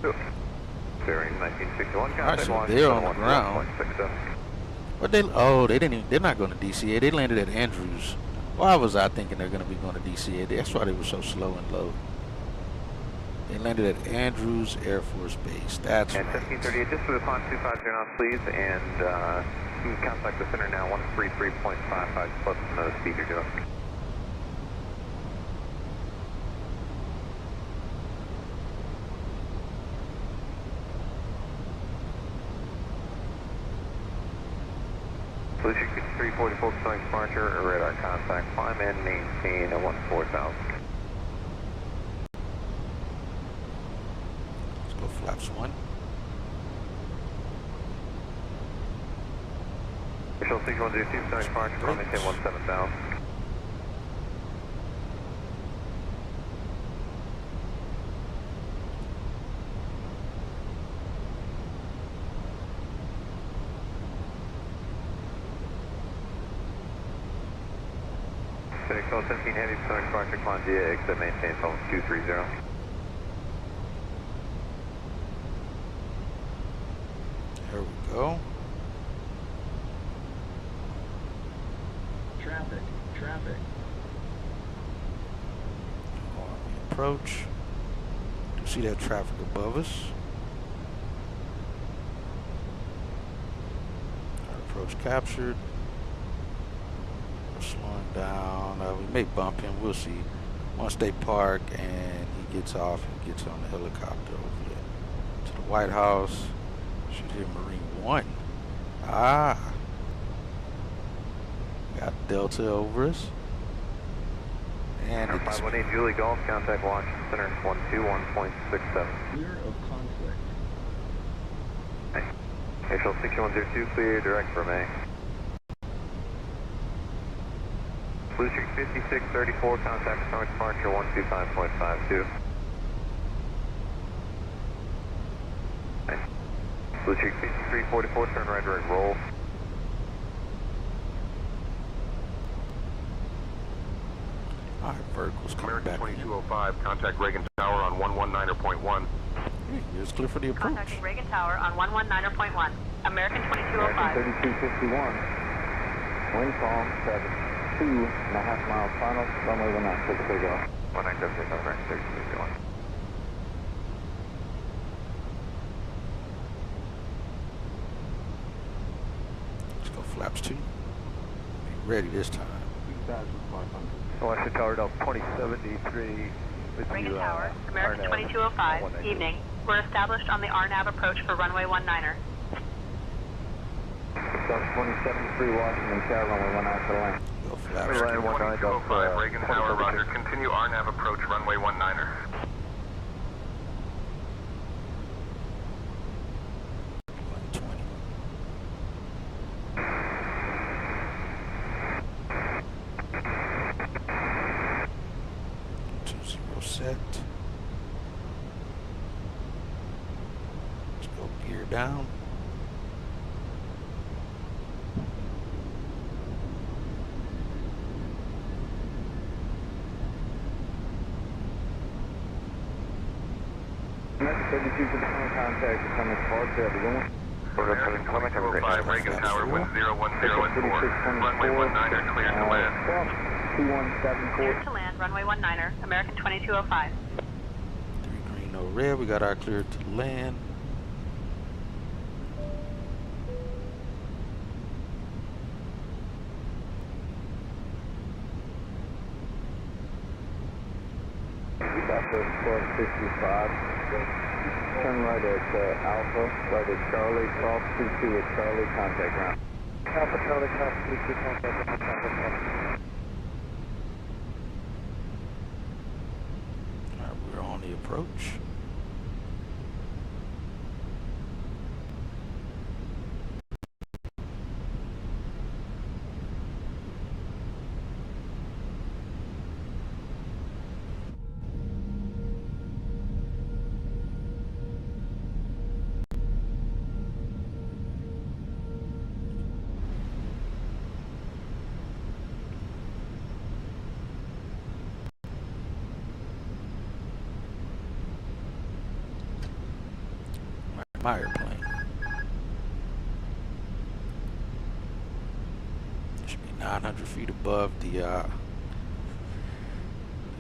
Bearing 1961, Alright, contact so Washington they're Center on the ground. 121.67. But they, oh, they didn't even, they're not going to DCA. They landed at Andrews. Why was I thinking they're going to be going to DCA? That's why they were so slow and low. They landed at Andrews Air Force Base. That's and right. 1738, just for the climb 250 knots, please, and you can contact the center now, 133.55 plus another speed you're doing. Blue Street 5344, Pacific departure, radar contact, climb and maintain 14,000. Let's go flaps 1. Official 6102, Pacific departure, climb maintain 17,000. Call 17 Heavy, Pacific departure, climb via exit, maintain phone 230. There we go. Traffic. Approach. You see that traffic above us. Our approach captured. We're slowing down. We may bump him. We'll see. Once they park and he gets off, he gets on the helicopter over there to the White House. Should hit Marine 1. Ah. Got Delta over us. And 518 Julie Golf, contact Washington Center 121.67. Clear of conflict. Official 6102, clear direct for May. Blue Street 5634, contact Summit departure 125.52. Blue Cheek 5344, turn right direct roll. Alright, verticals coming American back. 2205, contact Reagan Tower on 119.1. It's clear for the approach. Contacting Reagan Tower on 119.1. American 2205. 3251. Wind calm, 2.5 miles final, runway 19, take a big off. 1976, American 3251. Let's go flaps 2. Be ready this time. 2,500. Washington Tower, Delta 2073. Reagan Tower, American 2205, evening. We're established on the RNAV approach for runway 19er. Delta 2073, Washington Tower, runway 19 to land. Go flaps 2. American 2205, Reagan Tower, roger. Continue RNAV approach, runway 19er. Set. Let's go gear down. American 3251, contact coming departure at the going. American 2205, Reagan Tower, wind 010 and 4. Runway 19er, cleared to land. 2174. Cleared to land, runway 19er, American 2205. 3 green, no red. We got our clear to land. We got the 1265. Turn right at Alpha, right at Charlie, cross 22 at Charlie, contact ground. Alpha Charlie, cross 22, contact ground. Alright, we're on the approach. My airplane. Should be 900 feet above the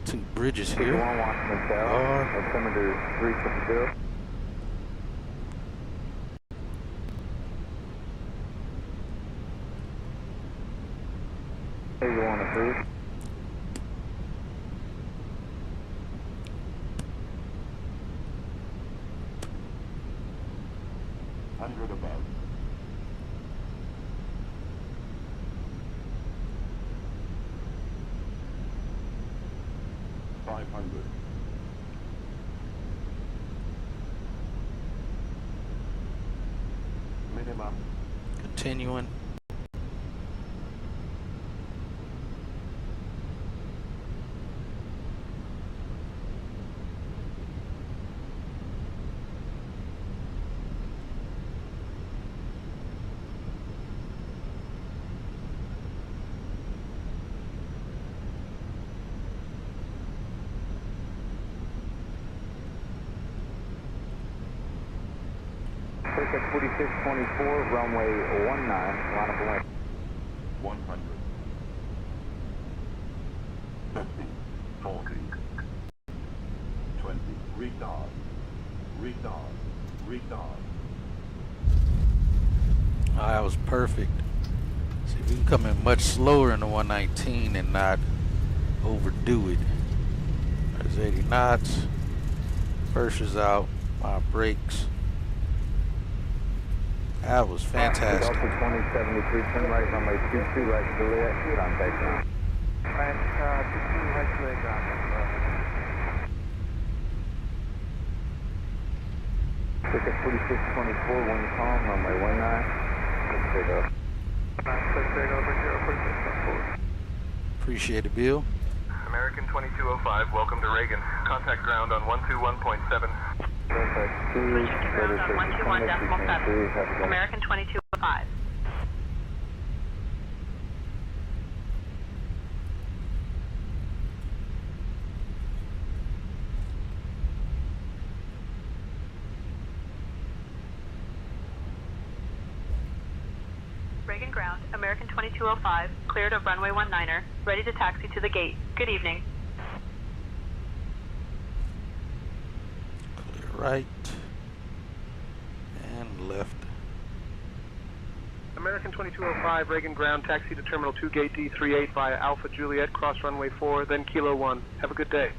2 bridges here. Washington Tower, altimeter 350. Hey, you want to approve? Above. Minimum. Continuing. Circuit 4624, runway 19, line up wind. 100. 50. 40. 20. Retard. Retard. Retard. Oh, that was perfect. See, we can come in much slower in the 119 and not overdo it. There's 80 knots. First is out. My brakes. That was fantastic. Delta 2073, turn right, runway 22, right to Juliet, contact ground. Right, 22, right to Juliet, ground. Circuit 4624, wind calm, runway 19, take big up. Take big over, 04624. Appreciate it, Bill. American 2205, welcome to Reagan. Contact ground on 121.7. Ground on 121.7, American 2205. Reagan ground, American 2205, cleared of runway 19er, ready to taxi to the gate. Good evening. Clear right and left. American 2205, Reagan ground, taxi to Terminal 2, Gate D38 via Alpha Juliet, cross runway 4, then Kilo 1. Have a good day.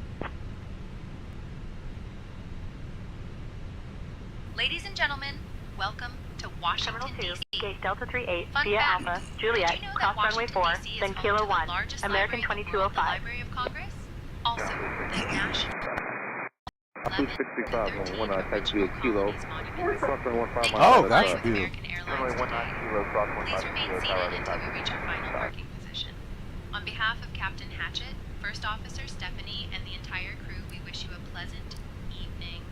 Ladies and gentlemen, welcome to Washington, D.C. Gate Delta 38 Fun via fact, Alpha Juliet, did you know cross that runway Washington, 4, D.C. then is home Kilo to 1, the largest American library in the world, 2205. the Library of Congress? Also, the National... 265 on 1 taxi to Kilo. Crossing 15 Oh, miles. that's good. American Airlines today. Please remain seated until we reach our final parking position. On behalf of Captain Hatchett, First Officer Stephanie, and the entire crew, we wish you a pleasant evening.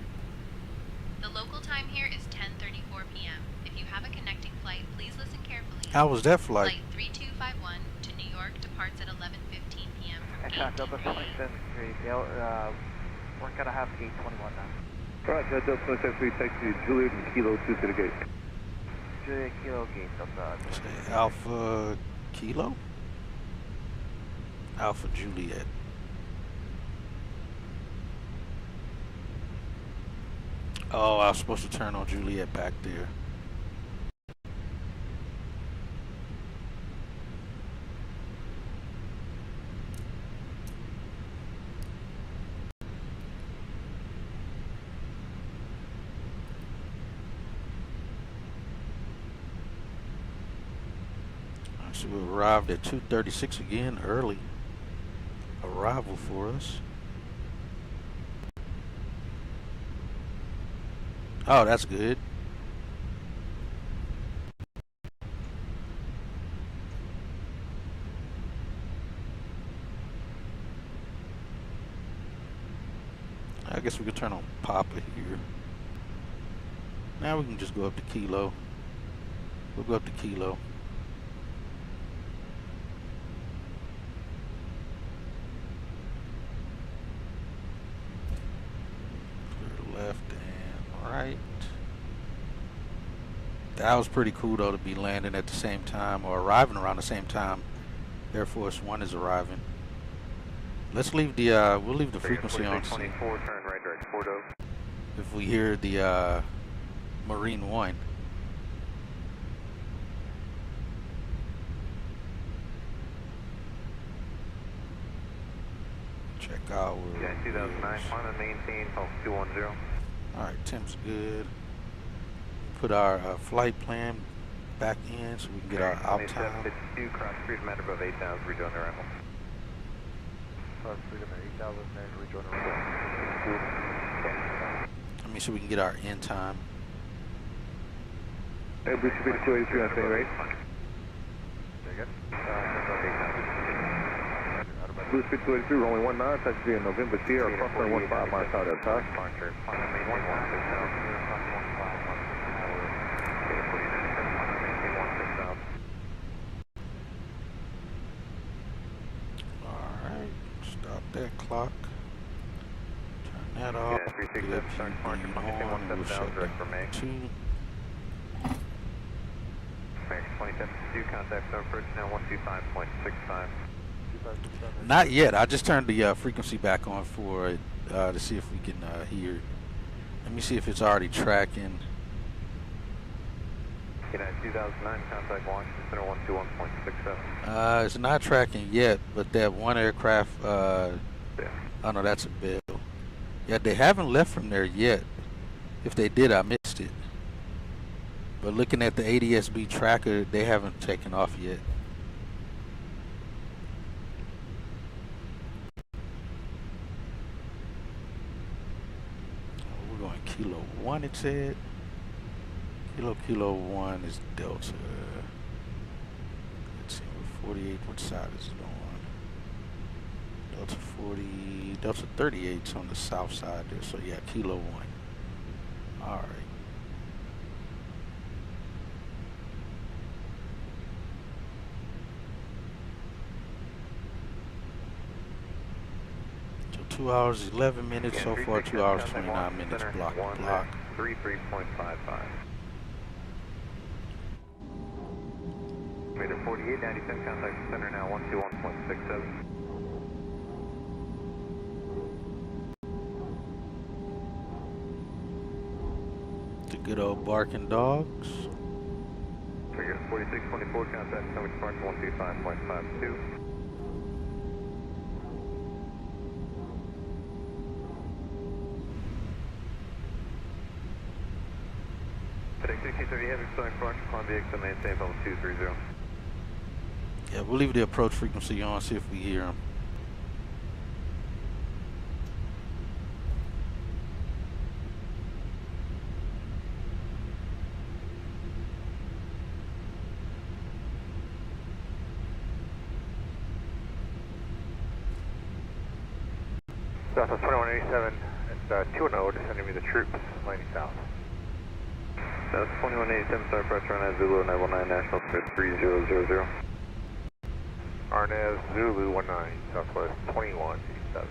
The local time here is 10:34 p.m. If you have a connecting flight, please listen carefully. How was that flight? Flight 3251 to New York departs at 11:15 p.m. from Gate Delta 27 Street. We're gonna have gate 21 now. Alright, Delta 27 Street, taxi Juliet and Kilo 2 to the gate. Juliet Kilo gate Delta. Say Alpha Kilo? Alpha Juliet. Oh, I was supposed to turn on Juliet back there. So we arrived at 2:36 again, early arrival for us. Oh, that's good. I guess we could turn on Papa here. Now we can just go up to Kilo. We'll go up to Kilo. Left and right. That was pretty cool though, to be landing at the same time or arriving around the same time Air Force One is arriving. Let's leave the we'll leave the frequency on. 24, turn right direct, Fort Oak. If we hear the Marine One. Check out where. Yeah, 2009, climb and maintain, Pulse 210. Alright, temp's good. Put our flight plan back in so we can get our out time. 2752, cross freedom at above 8,000, rejoin arrival. Cross freedom at 8,000, and rejoin arrival. Let me see so we can get our end time. Hey, Bruce, you beat 283 on thing, right? Very good. Bruce, beat 283, runway 19, taxi in November, Sierra, crossing 15 miles out of attack. Alright, stop that clock. Turn that off. Yeah, 367, start departure, on. We'll shut direct for May. 2. American 2752, contact zone approach now 125.65. Not yet. I just turned the frequency back on for to see if we can hear. Let me see if it's already tracking. United 2009, contact Washington Center 121.67. It's not tracking yet, but that one aircraft. Yeah. Oh no, that's a Bell. Yeah, they haven't left from there yet. If they did, I missed it. But looking at the ADSB tracker, they haven't taken off yet. We're going Kilo 1, it said. Kilo 1 is Delta. Let's see, we're 48. What side is it on? Delta 40. Delta 38's on the south side there. So yeah, Kilo 1. All right. So 2 hours 11 minutes so far. 2 hours 29 minutes block to block. 33.55. Meter 48, 97, contact center now 121.67. The good old barking dogs. Figure 4624, contact center departure 125.52. FedEx 1630 heavy flying departure, Columbia XM maintain level 230. Yeah, we'll leave the approach frequency on, see if we hear them. Southwest 2187, it's 2-0, descending me the troops, landing south. South 2187, start pressure on Zulu 919, National 3000. Arnaz Zulu 19, Southwest 2187.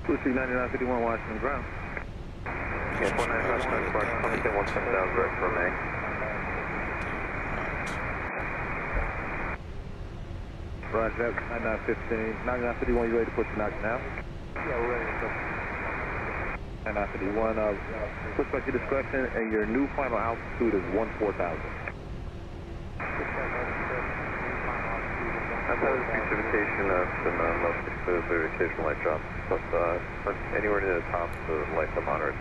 Blue Street 9951 Washington ground. Yeah, 495, departure, 110,000 direct for May. Roger that, 9915, 9951, you ready to push the knock now? Yeah, we're ready to push. 9951, push back your discretion, and your new final altitude is 14,000. Outside of precipitation, some most exposed occasional light drops, but anywhere near the top, the lights are moderate.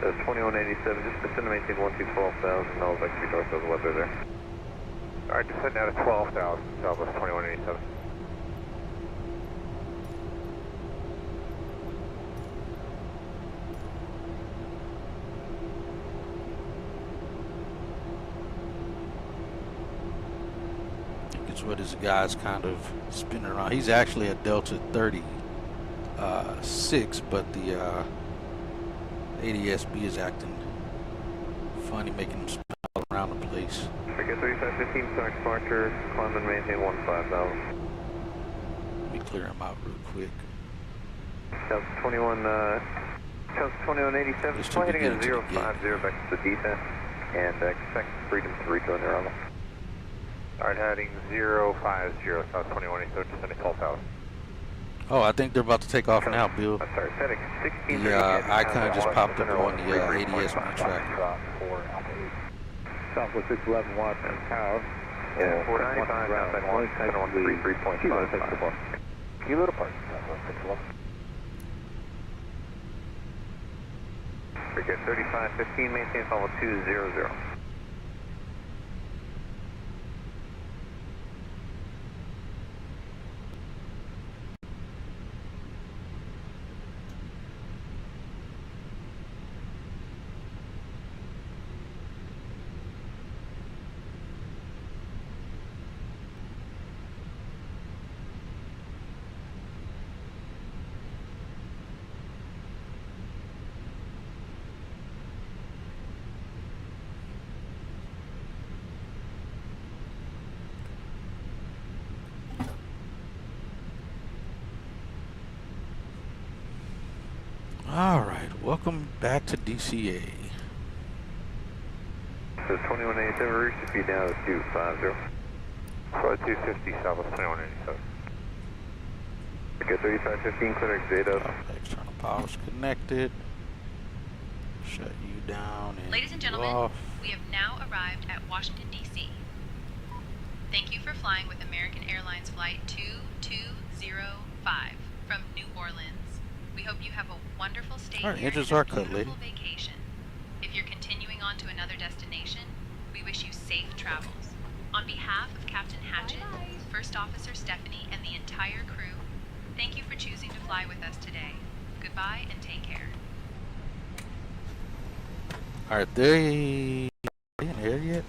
So 2187, just descend to maintain 12,000, no vector north of the weather there. Alright, descend now to 12,000, Southwest 2187. What his guy's kind of spinning around. He's actually a Delta 36, but the ADSB is acting funny, making him spin all around the place. Forget 3515, start departure, climb and maintain 15,000. Let me clear him out real quick. South 2187, fly heading at 050 back to the descent, and expect freedom to reach on your level. Alright, heading 050, South 2187, descending 12,000. Oh, I think they're about to take off now, Bill. Sorry, FedEx 16. The icon just popped up on the ADSB tracker. Southwest 611 Washington Tower. Yeah, 495, contact 133.55. Kilo departure, Southwest 611. Forget 3515, maintain follow 200. Alright, welcome back to DCA. So 2187, reach the speed down to 250. Flight 250, Southwest 2187. Okay, 3515, clear Zeta. External power's connected. Shut you down and Ladies and gentlemen, we have now arrived at Washington, D.C. Thank you for flying with American Airlines Flight 2205 from New Orleans. We hope you have a wonderful stay here and a beautiful vacation. If you're continuing on to another destination, we wish you safe travels. On behalf of Captain Hatchett, First Officer Stephanie, and the entire crew, thank you for choosing to fly with us today. by and take care. Are they in the air yet?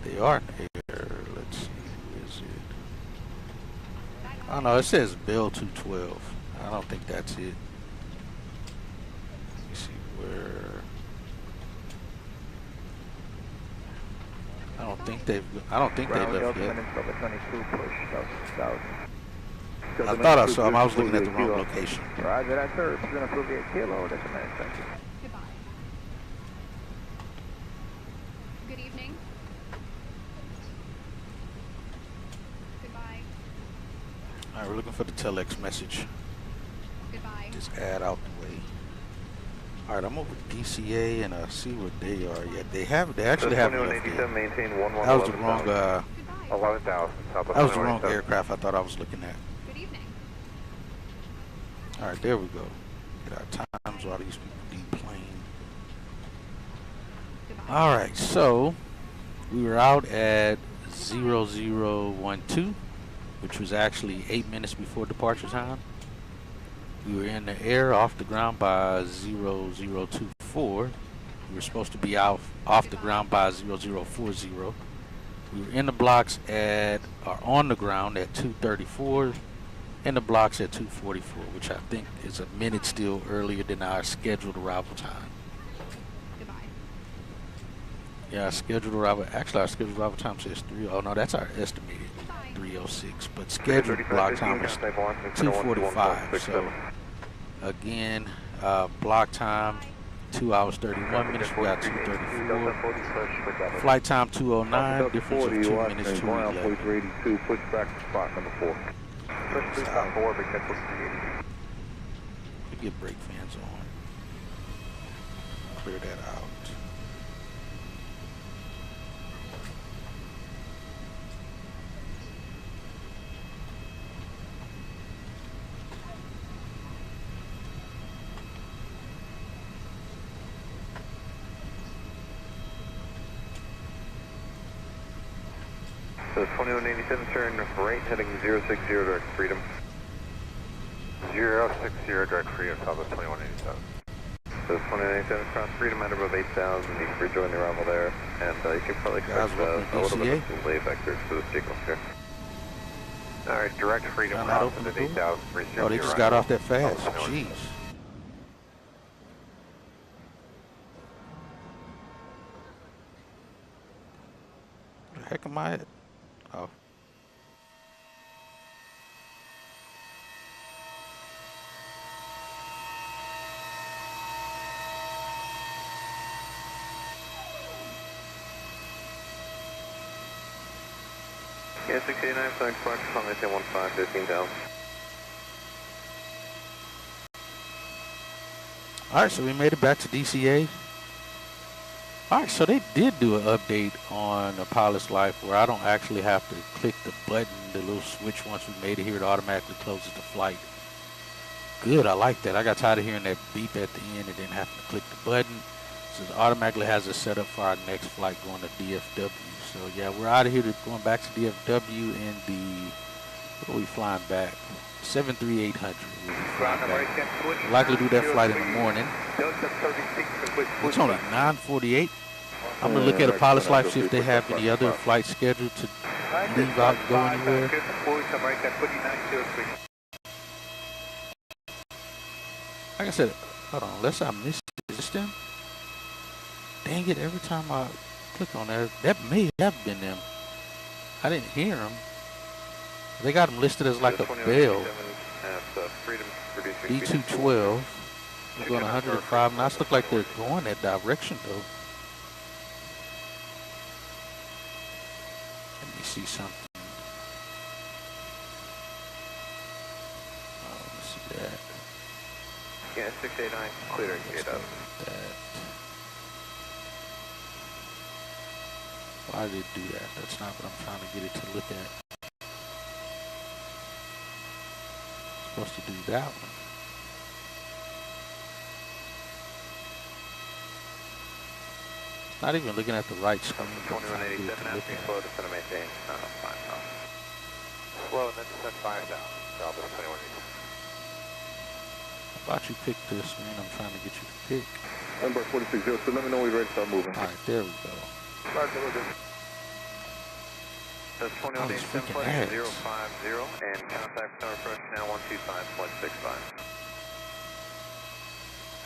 They are in the air. Let's see, who is it? Oh no, it says Bell 212. I don't think that's it. Let me see where. I don't think they left yet. I thought I saw him. I was looking at the wrong location. Roger that, sir. It's going to prove a kilo. That's a minute. Thank you. Good evening. Goodbye. Alright, we're looking for the telex message. Goodbye. Just add out the way. Alright, I'm over to DCA and see what they are yet. They actually haven't left yet. That was the wrong 11,000. that was the wrong aircraft I thought I was looking at. Good evening. Alright, there we go. Get our times while these people deplane. Alright, so we were out at 0012, which was actually 8 minutes before departure time. We were in the air off the ground by 0024. We were supposed to be off the ground by 0040. We were in the blocks on the ground at 234, in the blocks at 244, which I think is a minute still earlier than our scheduled arrival time. Goodbye. Yeah, our scheduled arrival time says 3. Oh no, that's our estimated 306, but scheduled block time is 245. So again, block time 2 hours 31 minutes. We got 234. Flight time 209. Difference of 2 minutes. 2:11. Push back to spot number 4. Push 3.4, but catch 380. We get brake fans on. Clear that out. So 2187, turn right, heading 060 direct freedom. 060 direct freedom, top of 2187. So 2187, cross freedom at above 8,000, you can rejoin the arrival there, and you can probably expect a little bit of delay vectors for the sequence here. Alright, direct freedom, cross at 8,000, oh, they just got off that fast, jeez. The heck am I at? Oh. Yeah, 689, flight spark, comment 15, 15,000. Alright, so we made it back to DCA. Alright, so they did do an update on the pilot's life where I don't actually have to click the button, the little switch once we made it here, it automatically closes the flight. Good, I like that. I got tired of hearing that beep at the end and then having to click the button. So it automatically has it set up for our next flight going to DFW. So yeah, we're out of here going back to DFW in the, what are we flying back? 73800. We'll likely do that flight in the morning. It's only 9:48. I'm going to look at a pilot's life, see if they have any other flights scheduled to leave out and go anywhere. Like I said, hold on, unless I missed it. Is this them? Dang it, every time I click on that, that may have been them. I didn't hear them. They got them listed as like a Bell. B212. We're going 105 knots. Look like they're going that direction though. Let me see something. Oh, let's see that. Yeah, 689, clear, get up. Why did it do that? That's not what I'm trying to get it to look at. It's supposed to do that one. It's not even looking at the right screen. 2187, asking slow to center maintain. Fine, Slow and then descend 5 down. Bravo 2187. Thought you picked this, man. I'm trying to get you to pick. Number 4602, so let me know when you're ready to start moving. Alright, there we go. That's 2187 flight 050 and contact center approach now 125.65.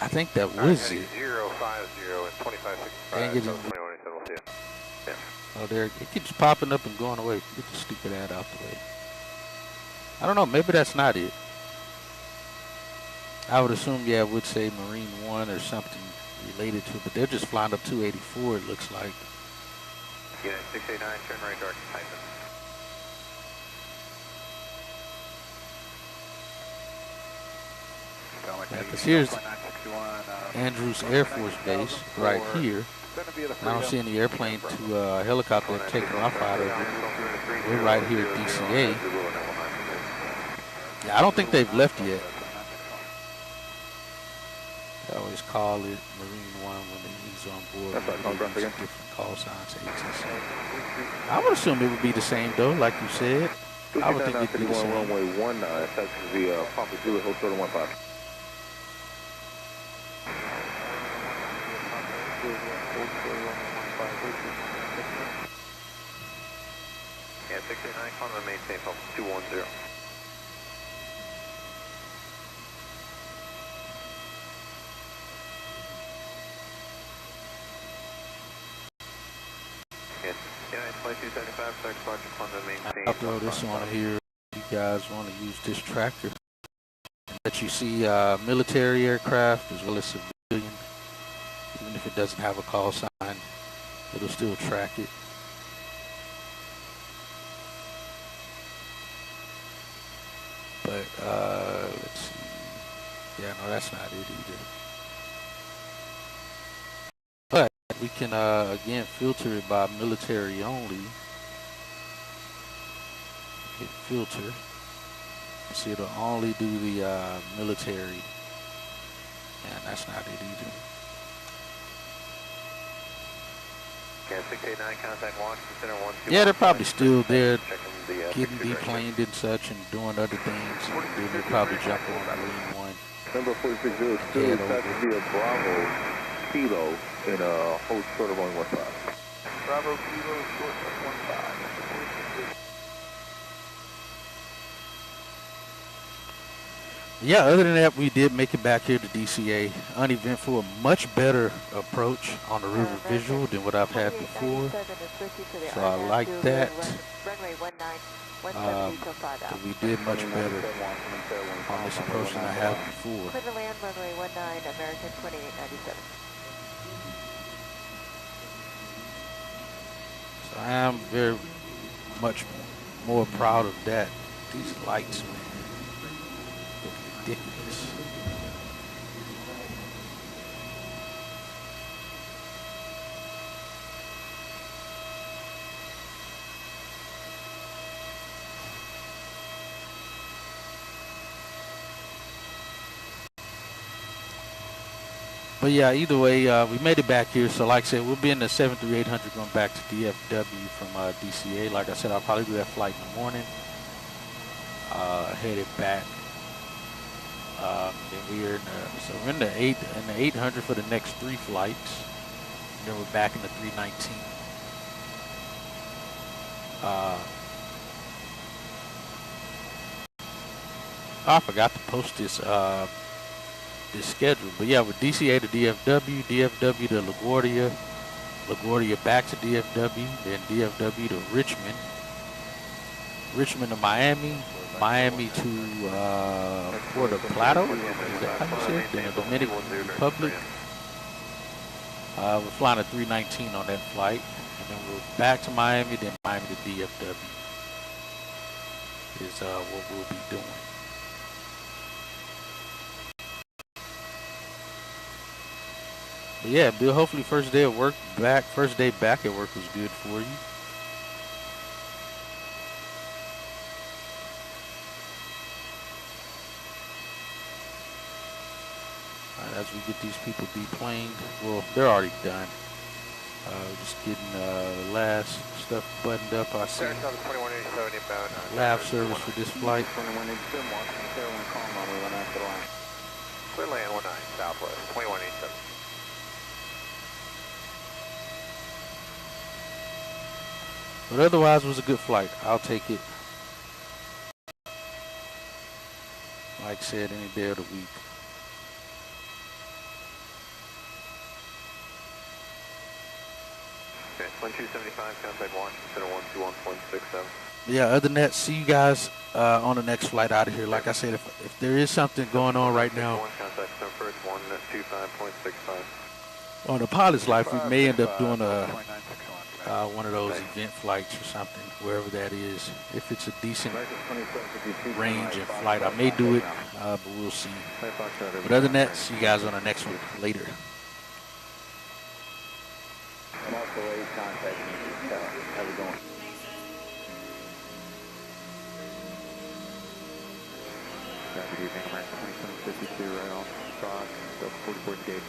I think that was it. 050 and 2565. Dang it. 2187, we'll see you. Yeah. Oh, there it keeps popping up and going away. Get the stupid ad out the way. I don't know, maybe that's not it. I would assume, yeah, it would say Marine 1 or something related to it, but they're just flying up 284, it looks like. Yeah, 689, turn right dark, Tyson. Because here's Andrews Air Force Base right here. I don't see any airplane to helicopter taking off out of it. We're right here at DCA. Yeah, I don't think they've left yet. I always call it Marine 1 when he's on board. Different call signs, ATC. I would assume it would be the same though, like you said. I would think it'd be the same. Runway 19, that's the Papa Juliet Hotel 15. Yeah, 689, climb and maintain Papa 210. I'll throw this on here. You guys want to use this tracker. That you see military aircraft as well as civilian. Even if it doesn't have a call sign, it'll still track it. But let's see. Yeah, no, that's not it either. But we can again filter it by military only. Hit filter. See, it'll only do the military, and that's not it either. Yeah, 689, contact launch, center 12. Yeah, they're probably still there, getting deplaned and such, and doing other things. And then they'll probably jump on Marine 1. Number 4602, that's to be a Bravo Kilo in a hold short of 115. Bravo Kilo, short of 15. Yeah, other than that, we did make it back here to DCA. Uneventful, a much better approach on the river visual than what I've had before. So I like that. We did much better on this approach than I have before. Clear to land, runway 19, American 2897. So I am very much more proud of that. These lights, man. Ridiculous. But yeah, either way, we made it back here. So like I said, we'll be in the 73800 going back to DFW from DCA. Like I said, I'll probably do that flight in the morning. Headed back. Then we're in the 800 for the next 3 flights. And then we're back in the 319. I forgot to post this this schedule, but yeah, with DCA to DFW, DFW to LaGuardia, LaGuardia back to DFW, then DFW to Richmond, Richmond to Miami, Miami to Puerto Plata, is that how you say it? Then the Dominican Republic. We're flying a 319 on that flight, and then we're back to Miami, then Miami to DFW is what we'll be doing. But yeah, Bill, hopefully first day at work back, first day back at work was good for you. As we get these people deplaned, well, they're already done. Just getting the last stuff buttoned up. I see lab service for this flight. Clear land 19, southwest, 2187. But otherwise, it was a good flight. I'll take it. Like I said, any day of the week. Okay, 1275, contact Washington Center 121.67. Yeah, other than that, see you guys on the next flight out of here. Like I said, if there is something going on right now Contact first 125.65. on the pilot's life, we may end up doing one of those event flights or something, wherever that is. If it's a decent range and flight, I may do it, but we'll see. But other than that, see you guys on the next one later. I'm also a contact. How's it going? Good evening, American 2752, right on Scott, Delta 44 gate.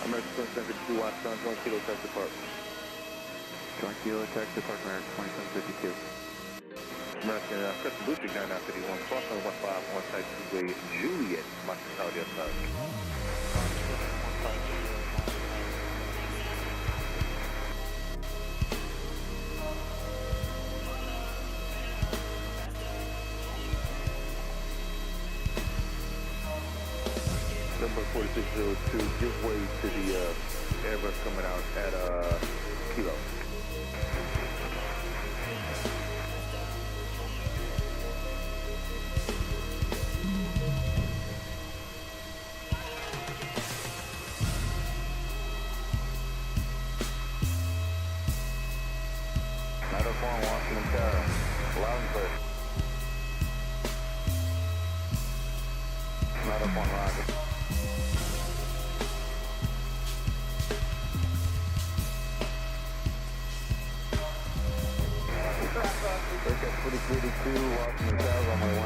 American 2752, Washington, Joint Kilo Tech Depart. Joint Kilo Tech Depart, American 2752. American, Crescent Boosting 9951, cross on 151, type 2-way, Juliet, Moscow Tower, the other side. Number 4602, give way to the Airbus coming out at Kilo. Washington Tower, loud and clear. Not up on rocket. Circuit 4032, Washington Tower, runway 19.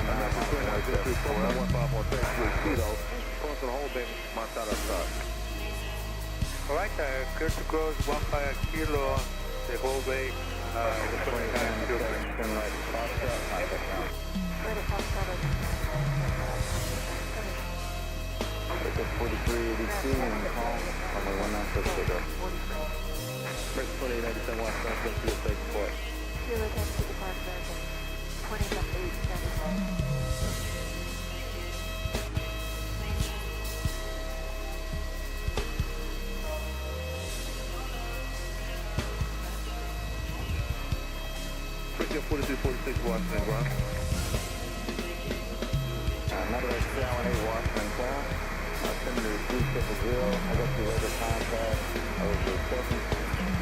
Cross the whole bay, Montana start. Alright, clear to close 15 Kilo, the whole bay. The 29 turn right, Foxtrot, contact now. Circuit 4382 and call, runway 19 for the Press 2897 Washington, Joint Kilo Tech Depart. Kilo Tech Depart, American 2875. Bridge 4346 Washington ground. Another X-8 Washington Tower. Altimeter 300. I got your weather contact. I was reporting.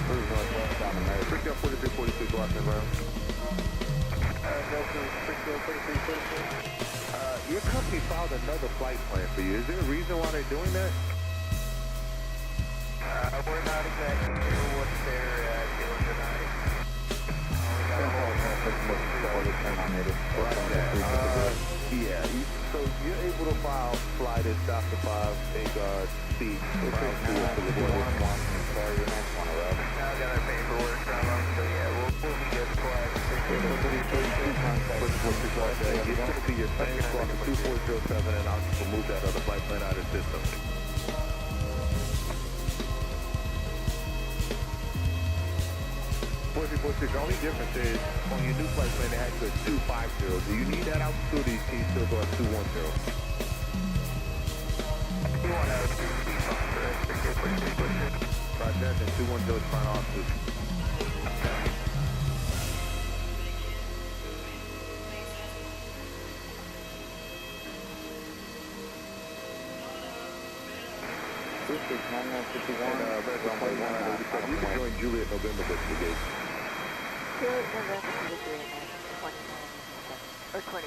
Cruise northwest down America. Bridge 4346 Washington ground. Your company filed another flight plan for you. Is there a reason why they're doing that? We're not exactly sure what they're doing tonight. Yeah, so you're able to file flight at Dr. 5, A-Guard, C, round 2 for the board. Now I got our paperwork from them, so yeah, we'll be good for it. It's going to be your same clock of 2407, and I'll just remove that other flight plan out of the system. The only difference is on your new flight plan they had you at 250. Do you need that altitude or can you still go at 210? You want to have 2 Roger, and 210 is fine altitude. You can join Juliet November with the gate. Juliet November 23 at 29 or 28.